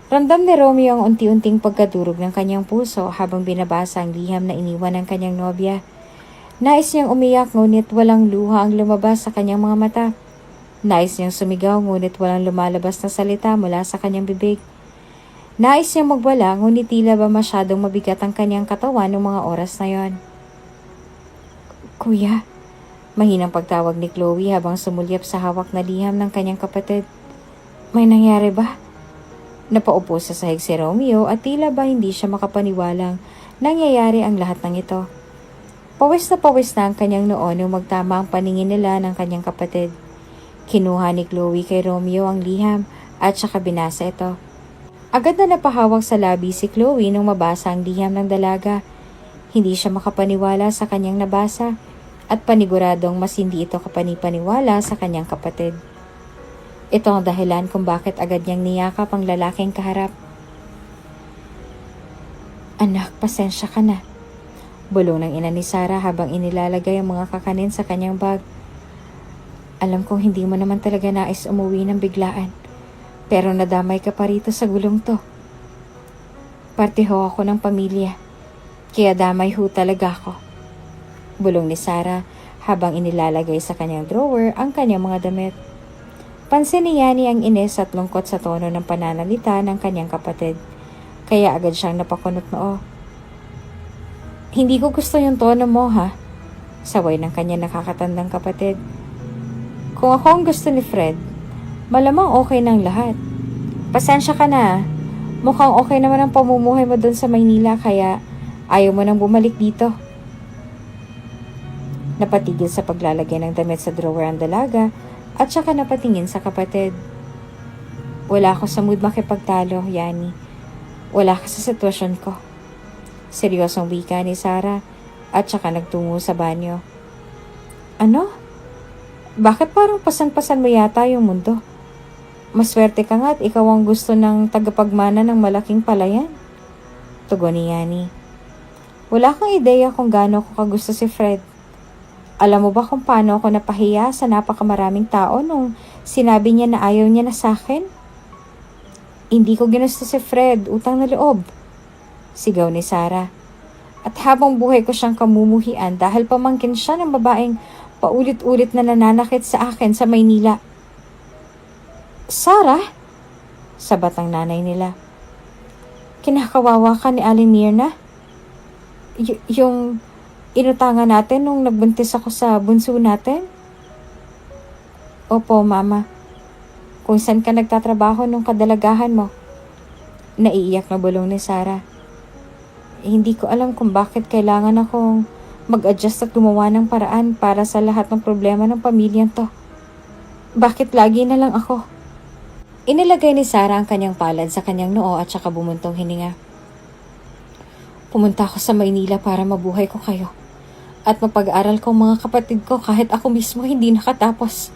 Ramdam ni Romeo ang unti-unting pagkadurog ng kanyang puso habang binabasa ang liham na iniwan ng kanyang nobya. Nais niyang umiyak ngunit walang luha ang lumabas sa kanyang mga mata. Nais niyang sumigaw ngunit walang lumalabas na salita mula sa kanyang bibig. Nais niyang magwala ngunit tila ba masyadong mabigat ang kanyang katawan noong mga oras na yon. Kuya, mahinang pagtawag ni Chloe habang sumulyap sa hawak na liham ng kanyang kapatid. May nangyari ba? Napaupo sa sahig si Romeo at tila ba hindi siya makapaniwalang nangyayari ang lahat ng ito. Pawis na ang kanyang noo nung magtama ang paningin nila ng kanyang kapatid. Kinuha ni Chloe kay Romeo ang liham at saka binasa ito. Agad na napahawak sa labi si Chloe nung mabasa ang liham ng dalaga. Hindi siya makapaniwala sa kanyang nabasa at paniguradong mas hindi ito kapanipaniwala sa kanyang kapatid. Ito ang dahilan kung bakit agad niyang niyakap ang lalaking kaharap. Anak, pasensya ka na. Bulong ng ina ni Sarah habang inilalagay ang mga kakanin sa kanyang bag. Alam kong hindi mo naman talaga nais umuwi ng biglaan, pero nadamay ka pa rito sa gulong to. Parte ho ako ng pamilya, kaya damay ho talaga ako. Bulong ni Sarah habang inilalagay sa kanyang drawer ang kanyang mga damit. Pansin ni Yani ang inis at lungkot sa tono ng pananalita ng kanyang kapatid, kaya agad siyang napakunot noo. Hindi ko gusto yung tono mo ha, saway ng kanyang nakakatandang kapatid. Kung ako ang gusto ni Fred, malamang okay ng lahat. Pasensya ka na, mukhang okay naman ang pamumuhay mo doon sa Maynila kaya ayaw mo nang bumalik dito. Napatigil sa paglalagay ng damit sa drawer ang dalaga at saka napatingin sa kapatid. Wala ako sa mood makipagtalo, Yani. Wala ka sa sitwasyon ko. Seryosong wika ni Sarah at saka nagtungo sa banyo. Ano? Bakit parang pasan-pasan mo yata yung mundo? Maswerte ka nga at ikaw ang gusto ng tagapagmana ng malaking palayan. Tugon ni Yani. Wala kang ideya kung gaano ko kagusto si Fred. Alam mo ba kung paano ako napahiya sa napakamaraming tao nung sinabi niya na ayaw niya na sa akin? Hindi ko ginusto si Fred, utang na loob. Sigaw ni Sarah. At habang buhay ko siyang kamumuhian dahil pamangkin siya ng babaeng paulit-ulit na nananakit sa akin sa Maynila. Sarah? Sabat ang nanay nila. Kinakawawa ka ni Aling Mirna? Yung inutangan natin nung nagbuntis ako sa bunso natin? Opo, Mama. Kung saan ka nagtatrabaho nung kadalagahan mo? Naiiyak na bulong ni Sarah. Hindi ko alam kung bakit kailangan akong mag-adjust at gumawa ng paraan para sa lahat ng problema ng pamilyang to. Bakit lagi na lang ako? Inilagay ni Sarah ang kanyang palad sa kanyang noo at saka bumuntong hininga. Pumunta ako sa Maynila para mabuhay ko kayo at mapag-aral ko mga kapatid ko kahit ako mismo hindi nakatapos.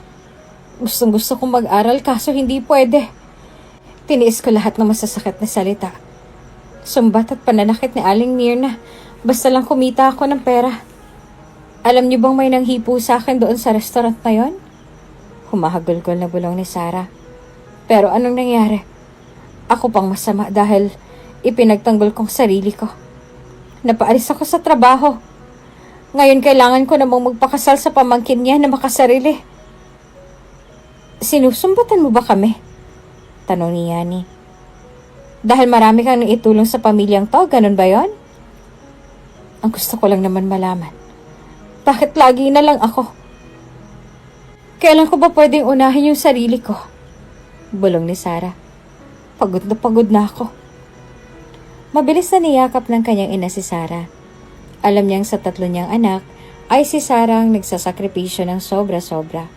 Gustong-gusto kong mag-aral kaso hindi pwede. Tiniis ko lahat ng masasakit na salita. Sumbat at pananakit ni Aling Mirna basta lang kumita ako ng pera. Alam niyo bang may nanghipo sa akin doon sa restaurant na yon? Humahagulgol na bulong ni Sarah. Pero anong nangyari? Ako pang masama dahil ipinagtanggol kong sarili ko. Napaalis ako sa trabaho. Ngayon kailangan ko namang magpakasal sa pamangkin niya na makasarili. Sinusumbatan mo ba kami? Tanong ni Yani. Dahil marami kang naitulong sa pamilyang to, ganun ba yon? Ang gusto ko lang naman malaman. Bakit lagi na lang ako? Kailan ko ba pwedeng unahin yung sarili ko? Bulong ni Sarah. Pagod na ako. Mabilis na niyakap ng kanyang ina si Sarah. Alam niyang sa 3 niyang anak ay si Sarah ang nagsasakripisyo ng sobra-sobra.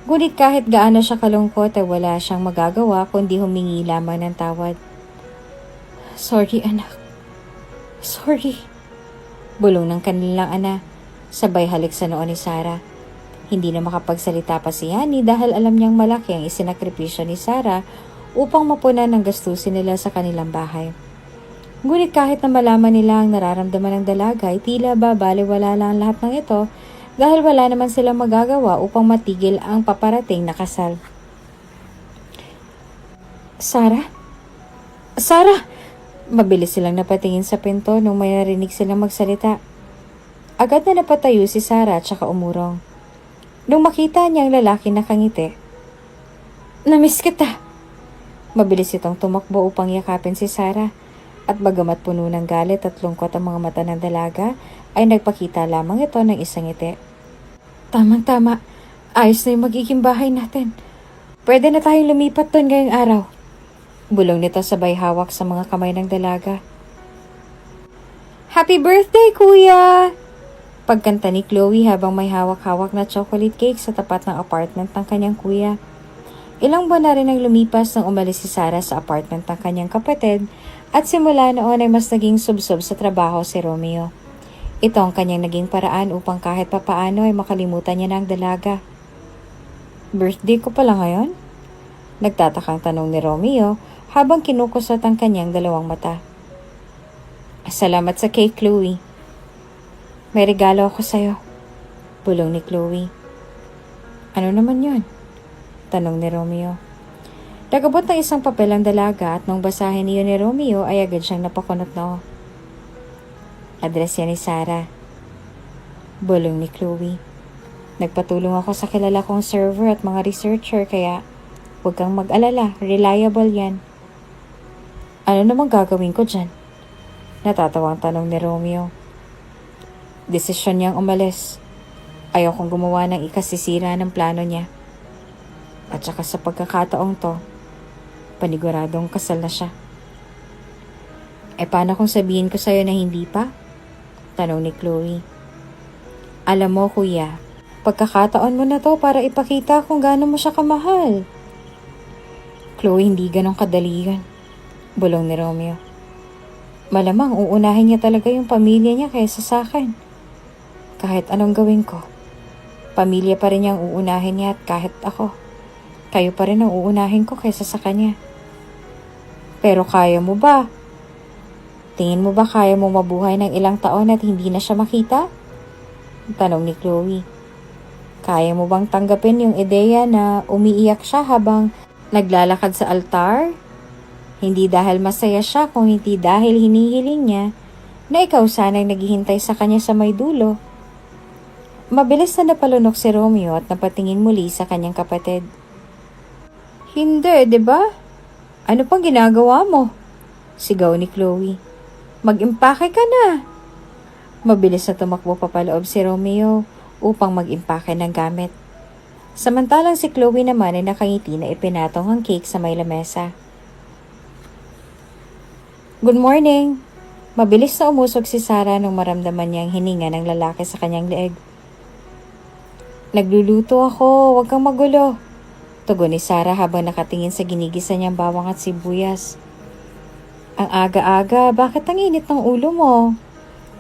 Ngunit kahit gaano siya kalungkot ay wala siyang magagawa kundi humingi lamang ng tawad. Sorry anak. Sorry. Bulong ng kanilang ana, sabay halik sa noo ni Sarah. Hindi na makapagsalita pa si Yani dahil alam niyang malaki ang isinakripisyo ni Sarah upang mapunan ang gastusin nila sa kanilang bahay. Ngunit kahit na malaman nila ang nararamdaman ng dalaga ay tila ba baliwala lang lahat ng ito dahil wala naman silang magagawa upang matigil ang paparating na kasal. Sarah? Sarah! Mabilis silang napatingin sa pinto nung may narinig silang magsalita. Agad na napatayo si Sarah at saka umurong. Nung makita niya ang lalaki nakangiti, "Namiss kita!" Mabilis itong tumakbo upang yakapin si Sarah. At bagamat puno ng galit at lungkot ang mga mata ng dalaga, ay nagpakita lamang ito ng isang ngiti. Tamang-tama, ayos na yung magiging bahay natin. Pwede na tayong lumipat doon ngayong araw. Bulong nito sabay hawak sa mga kamay ng dalaga. Happy birthday, Kuya! Pagkanta ni Chloe habang may hawak-hawak na chocolate cake sa tapat ng apartment ng kanyang kuya. Ilang buwan na rin ang lumipas nang umalis si Sarah sa apartment ng kanyang kapatid at simula noon ay mas naging subsob sa trabaho si Romeo. Ito ang kanyang naging paraan upang kahit papaano ay makalimutan niya ng dalaga. Birthday ko pala ngayon? Nagtatakang tanong ni Romeo habang kinukusot ang kanyang dalawang mata. Salamat sa cake, Chloe. May regalo ako sa'yo. Bulong ni Chloe. Ano naman yun? Tanong ni Romeo. Nagabot ng isang papel ang dalaga at nung basahin niyo ni Romeo ay agad siyang napakunot na. Address yan ni Sarah. Bulong ni Chloe. Nagpatulong ako sa kilala kong server at mga researcher kaya huwag kang mag-alala, reliable yan. Ano namang gagawin ko dyan? Natatawang tanong ni Romeo. Desisyon niyang umalis. Ayaw kong gumawa ng ikasisira ng plano niya. At saka sa pagkakataong to, paniguradong kasal na siya. Paano kung sabihin ko sa'yo na hindi pa? Tanong ni Chloe. Alam mo, kuya, pagkakataon mo na to para ipakita kung gaano mo siya kamahal. Chloe, hindi ganong kadali yan. Bulong ni Romeo. Malamang uunahin niya talaga yung pamilya niya kaysa sa akin. Kahit anong gawin ko, pamilya pa rin niyang uunahin niya at kahit ako, kayo pa rin ang uunahin ko kaysa sa kanya. Pero kaya mo ba? Tingin mo ba kaya mo mabuhay ng ilang taon at hindi na siya makita? Tanong ni Chloe. Kaya mo bang tanggapin yung ideya na umiiyak siya habang naglalakad sa altar? Hindi dahil masaya siya, kung hindi dahil hinihiling niya na ikaw sana'y naghihintay sa kanya sa may dulo. Mabilis na napalunok si Romeo at napatingin muli sa kanyang kapatid. Hindi, di ba? Ano pang ginagawa mo? Sigaw ni Chloe. Mag-impake ka na. Mabilis na tumakbo papaloob si Romeo upang mag-impake ng gamit. Samantalang si Chloe naman ay nakangiti na ipinatong ang cake sa may lamesa. Good morning! Mabilis na umusog si Sarah nung maramdaman niyang hininga ng lalaki sa kanyang leeg. Nagluluto ako, huwag kang magulo. Tugon ni Sarah habang nakatingin sa ginigisa niyang bawang at sibuyas. Ang aga-aga, bakit ang init ng ulo mo?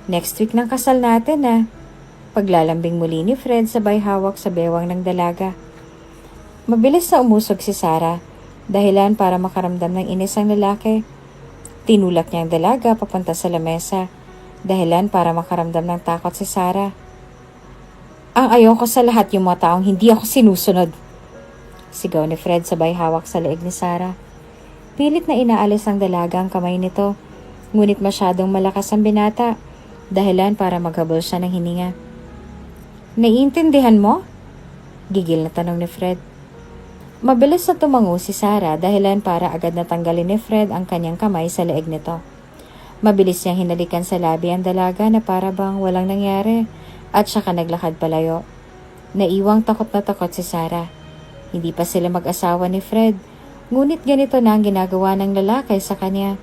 Next week ng kasal natin ah. Paglalambing muli ni Fred sabay hawak sa bewang ng dalaga. Mabilis na umusog si Sarah, dahilan para makaramdam ng inis ang lalaki. Tinulak niya ang dalaga papunta sa lamesa, dahilan para makaramdam ng takot si Sarah. Ang ayoko sa lahat yung mga taong hindi ako sinusunod. Sigaw ni Fred sabay hawak sa leeg ni Sarah. Pilit na inaalis ang dalaga ang kamay nito, ngunit masyadong malakas ang binata, dahilan para maghabol siya ng hininga. Naiintindihan mo? Gigil na tanong ni Fred. Mabilis na tumango si Sarah dahilan para agad natanggalin ni Fred ang kanyang kamay sa leeg nito. Mabilis niyang hinalikan sa labi ang dalaga na para bang walang nangyari at saka naglakad palayo. Naiwang takot na takot si Sarah. Hindi pa sila mag-asawa ni Fred, ngunit ganito na ang ginagawa ng lalaki sa kanya.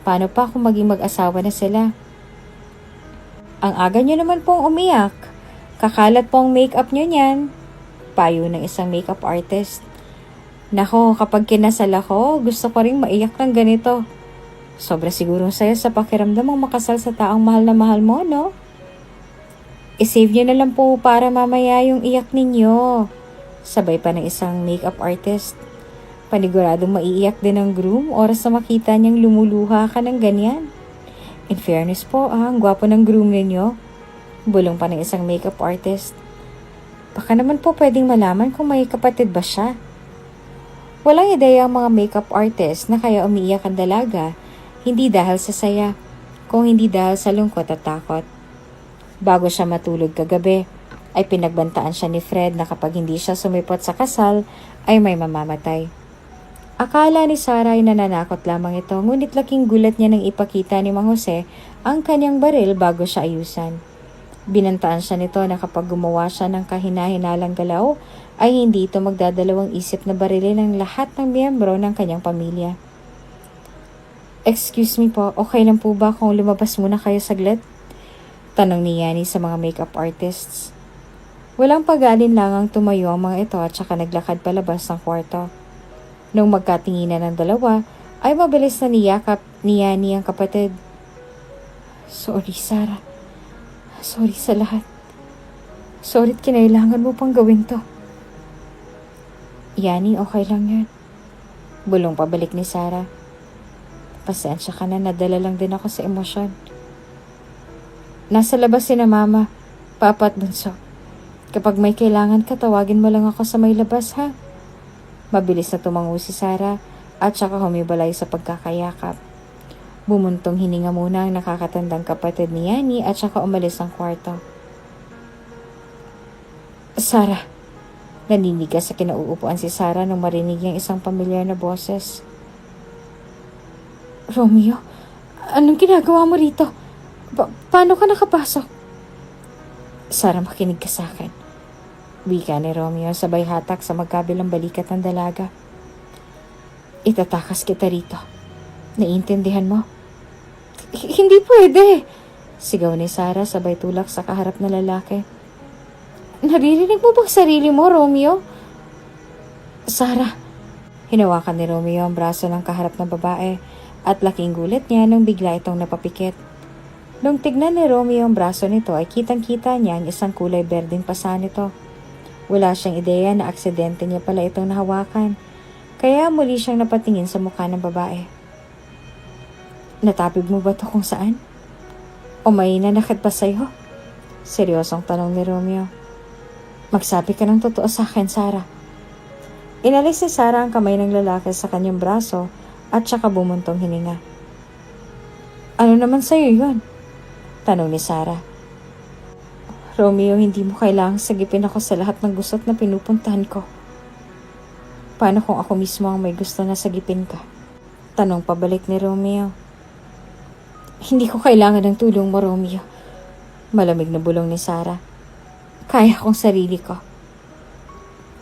Paano pa kung maging mag-asawa na sila? Ang aga niyo naman pong umiyak. Kakalat pong make-up niyo niyan. Payo ng isang make-up artist. Nako, kapag kinasal ako, gusto ko ring maiyak ng ganito. Sobra sigurong saya sa pakiramdam mong makasal sa taong mahal na mahal mo, no? I-save niyo na lang po para mamaya yung iyak ninyo. Sabay pa ng isang makeup artist. Paniguradong maiiyak din ang groom oras na makita niyang lumuluha ka ng ganyan. In fairness po, ang gwapo ng groom ninyo. Bulong pa ng isang makeup artist. Baka naman po pwedeng malaman kung may kapatid ba siya. Walang ideya ang mga makeup artist na kaya umiiyak ang dalaga, hindi dahil sa saya, kung hindi dahil sa lungkot at takot. Bago siya matulog kagabi, ay pinagbantaan siya ni Fred na kapag hindi siya sumipot sa kasal, ay may mamamatay. Akala ni Sarah ay nananakot lamang ito, ngunit laking gulat niya nang ipakita ni Mang Jose ang kanyang baril bago siya ayusan. Binantaan siya nito na kapag gumawa siya ng kahina-hinalang galaw, ay hindi ito magdadalawang isip na barilin ng lahat ng miyembro ng kanyang pamilya. Excuse me po, okay lang po ba kung lumabas muna kayo saglit? Tanong ni Yani sa mga makeup artists. Walang pag-alinlangang tumayo ang mga ito at saka naglakad palabas ng kwarto. Nung magkatinginan ng dalawa, ay mabilis na niyakap ni Yani ang kapatid. Sorry, Sarah. Sorry sa lahat. Sorry't kinailangan mo pang gawin to. Yani, okay lang yan. Bulong pabalik ni Sarah. Pasensya ka na, nadala lang din ako sa emosyon. Nasa labas si na Mama, Papa at Bunso. Kapag may kailangan ka, tawagin mo lang ako sa may labas, ha? Mabilis na tumango si Sarah at saka humibalay sa pagkakayakap. Bumuntong hininga muna ang nakakatandang kapatid ni Yani at saka umalis ang kwarto. Sarah, naninigas sa kinauupuan si Sarah nung marinig ang isang pamilyar na boses. Romeo, anong ginagawa mo rito? Paano ka nakapasok? Sarah, makinig ka sa akin. Wika ni Romeo sabay hatak sa magkabilang balikat ng dalaga. Itatakas kita rito. Naiintindihan mo? Hindi pwede! Sigaw ni Sarah sabay tulak sa kaharap na lalaki. Naririnig mo bang sarili mo, Romeo? Sarah! Hinawakan ni Romeo ang braso ng kaharap ng babae at laking gulat niya nung bigla itong napapikit. Nung tignan ni Romeo ang braso nito ay kitang-kita niya ang isang kulay berdeng pasa nito. Wala siyang ideya na aksidente niya pala itong nahawakan, kaya muli siyang napatingin sa mukha ng babae. Natapig mo ba ito kung saan? O may nanakit pa sa'yo? Seryosong tanong ni Romeo. Magsabi ka ng totoo sa akin, Sarah. Inalis ni Sarah ang kamay ng lalaki sa kanyang braso at saka bumuntong hininga. Ano naman sa'yo yun? Tanong ni Sarah. Romeo, hindi mo kailangang sagipin ako sa lahat ng gusot na pinupuntahan ko. Paano kung ako mismo ang may gusto na sagipin ka? Tanong pabalik ni Romeo. Hindi ko kailangan ng tulong mo, Romeo. Malamig na bulong ni Sarah. Kaya kong sarili ko.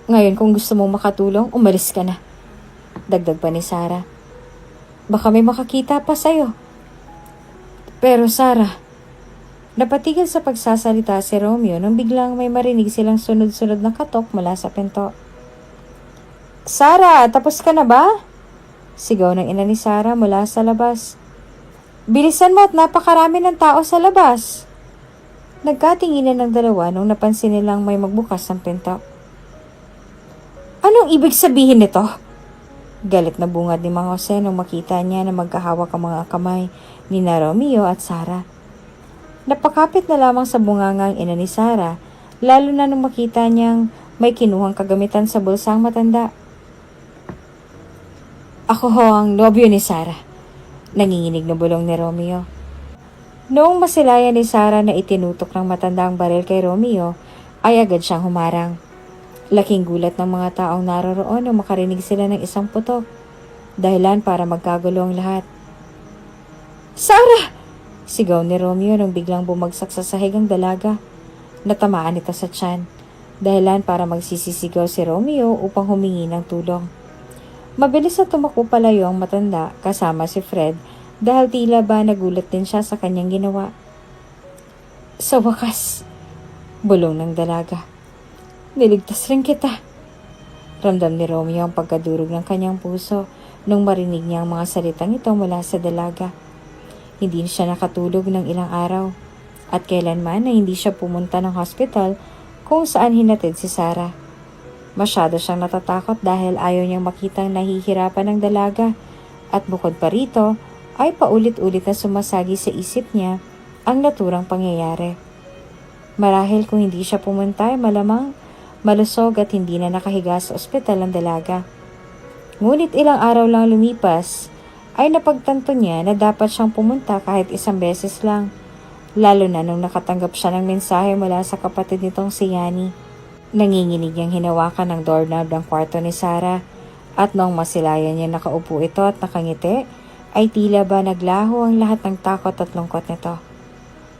Ngayon kung gusto mong makatulong, umalis ka na. Dagdag pa ni Sarah. Baka may makakita pa sa'yo. Pero Sarah, napatigil sa pagsasalita si Romeo nang biglang may marinig silang sunod-sunod na katok mula sa pinto. Sarah, tapos ka na ba? Sigaw ng ina ni Sarah mula sa labas. Bilisan mo at napakarami ng tao sa labas. Nagkatinginan ng dalawa nung napansin nilang may magbukas ng pinto. Anong ibig sabihin nito? Galit na bungad ni Mang Jose nung makita niya na magkahawak ang mga kamay ni Romeo at Sarah. Napakapit na lamang sa bungangang ina ni Sarah, lalo na nung makita niyang may kinuhang kagamitan sa bulsang matanda. Ako ho ang nobyo ni Sarah, nanginginig na bulong ni Romeo. Noong masilayan ni Sarah na itinutok ng matandang baril kay Romeo, ay agad siyang humarang. Laking gulat ng mga taong naroroon nung makarinig sila ng isang putok, dahilan para magkagulo ang lahat. Sarah! Sigaw ni Romeo nung biglang bumagsak sa sahig ang dalaga. Natamaan ito sa tiyan, dahilan para magsisisigaw si Romeo upang humingi ng tulong. Mabilis na tumakbo palayo ang matanda kasama si Fred dahil tila ba nagulat din siya sa kanyang ginawa. Sa wakas, bulong ng dalaga. Niligtas rin kita. Ramdam ni Romeo ang pagkadurog ng kanyang puso nung marinig niya ang mga salitang ito mula sa dalaga. Hindi siya nakatulog ng ilang araw at kailanman na hindi siya pumunta ng hospital kung saan hinatid si Sarah. Masyado siyang natatakot dahil ayaw niyang makitang nahihirapan ng dalaga at bukod pa rito ay paulit-ulit na sumasagi sa isip niya ang naturang pangyayari. Marahil kung hindi siya pumunta ay malamang malusog at hindi na nakahiga sa ospital ang dalaga. Ngunit ilang araw lang lumipas ay napagtanto niya na dapat siyang pumunta kahit isang beses lang, lalo na nung nakatanggap siya ng mensahe mula sa kapatid nitong si Yani. Nanginginig niyang hinawakan ng doorknob ng kwarto ni Sarah at noong masilayan niya nakaupo ito at nakangiti, ay tila ba naglaho ang lahat ng takot at lungkot nito.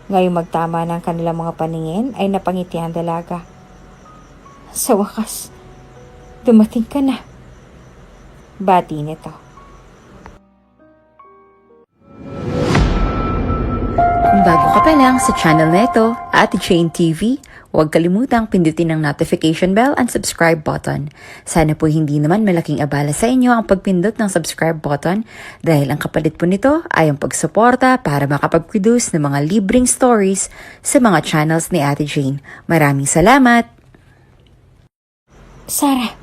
Ngayong magtama ng kanilang mga paningin ay napangiti ang dalaga. Sa wakas, dumating ka na. Bati nito. Kung bago ka pa lang sa channel na ito, Ate Jane TV, huwag kalimutang pindutin ang notification bell and subscribe button. Sana po hindi naman malaking abala sa inyo ang pagpindot ng subscribe button dahil ang kapalit po nito ay ang pagsuporta para makapag-produce ng mga libreng stories sa mga channels ni Ate Jane. Maraming salamat! Sarah,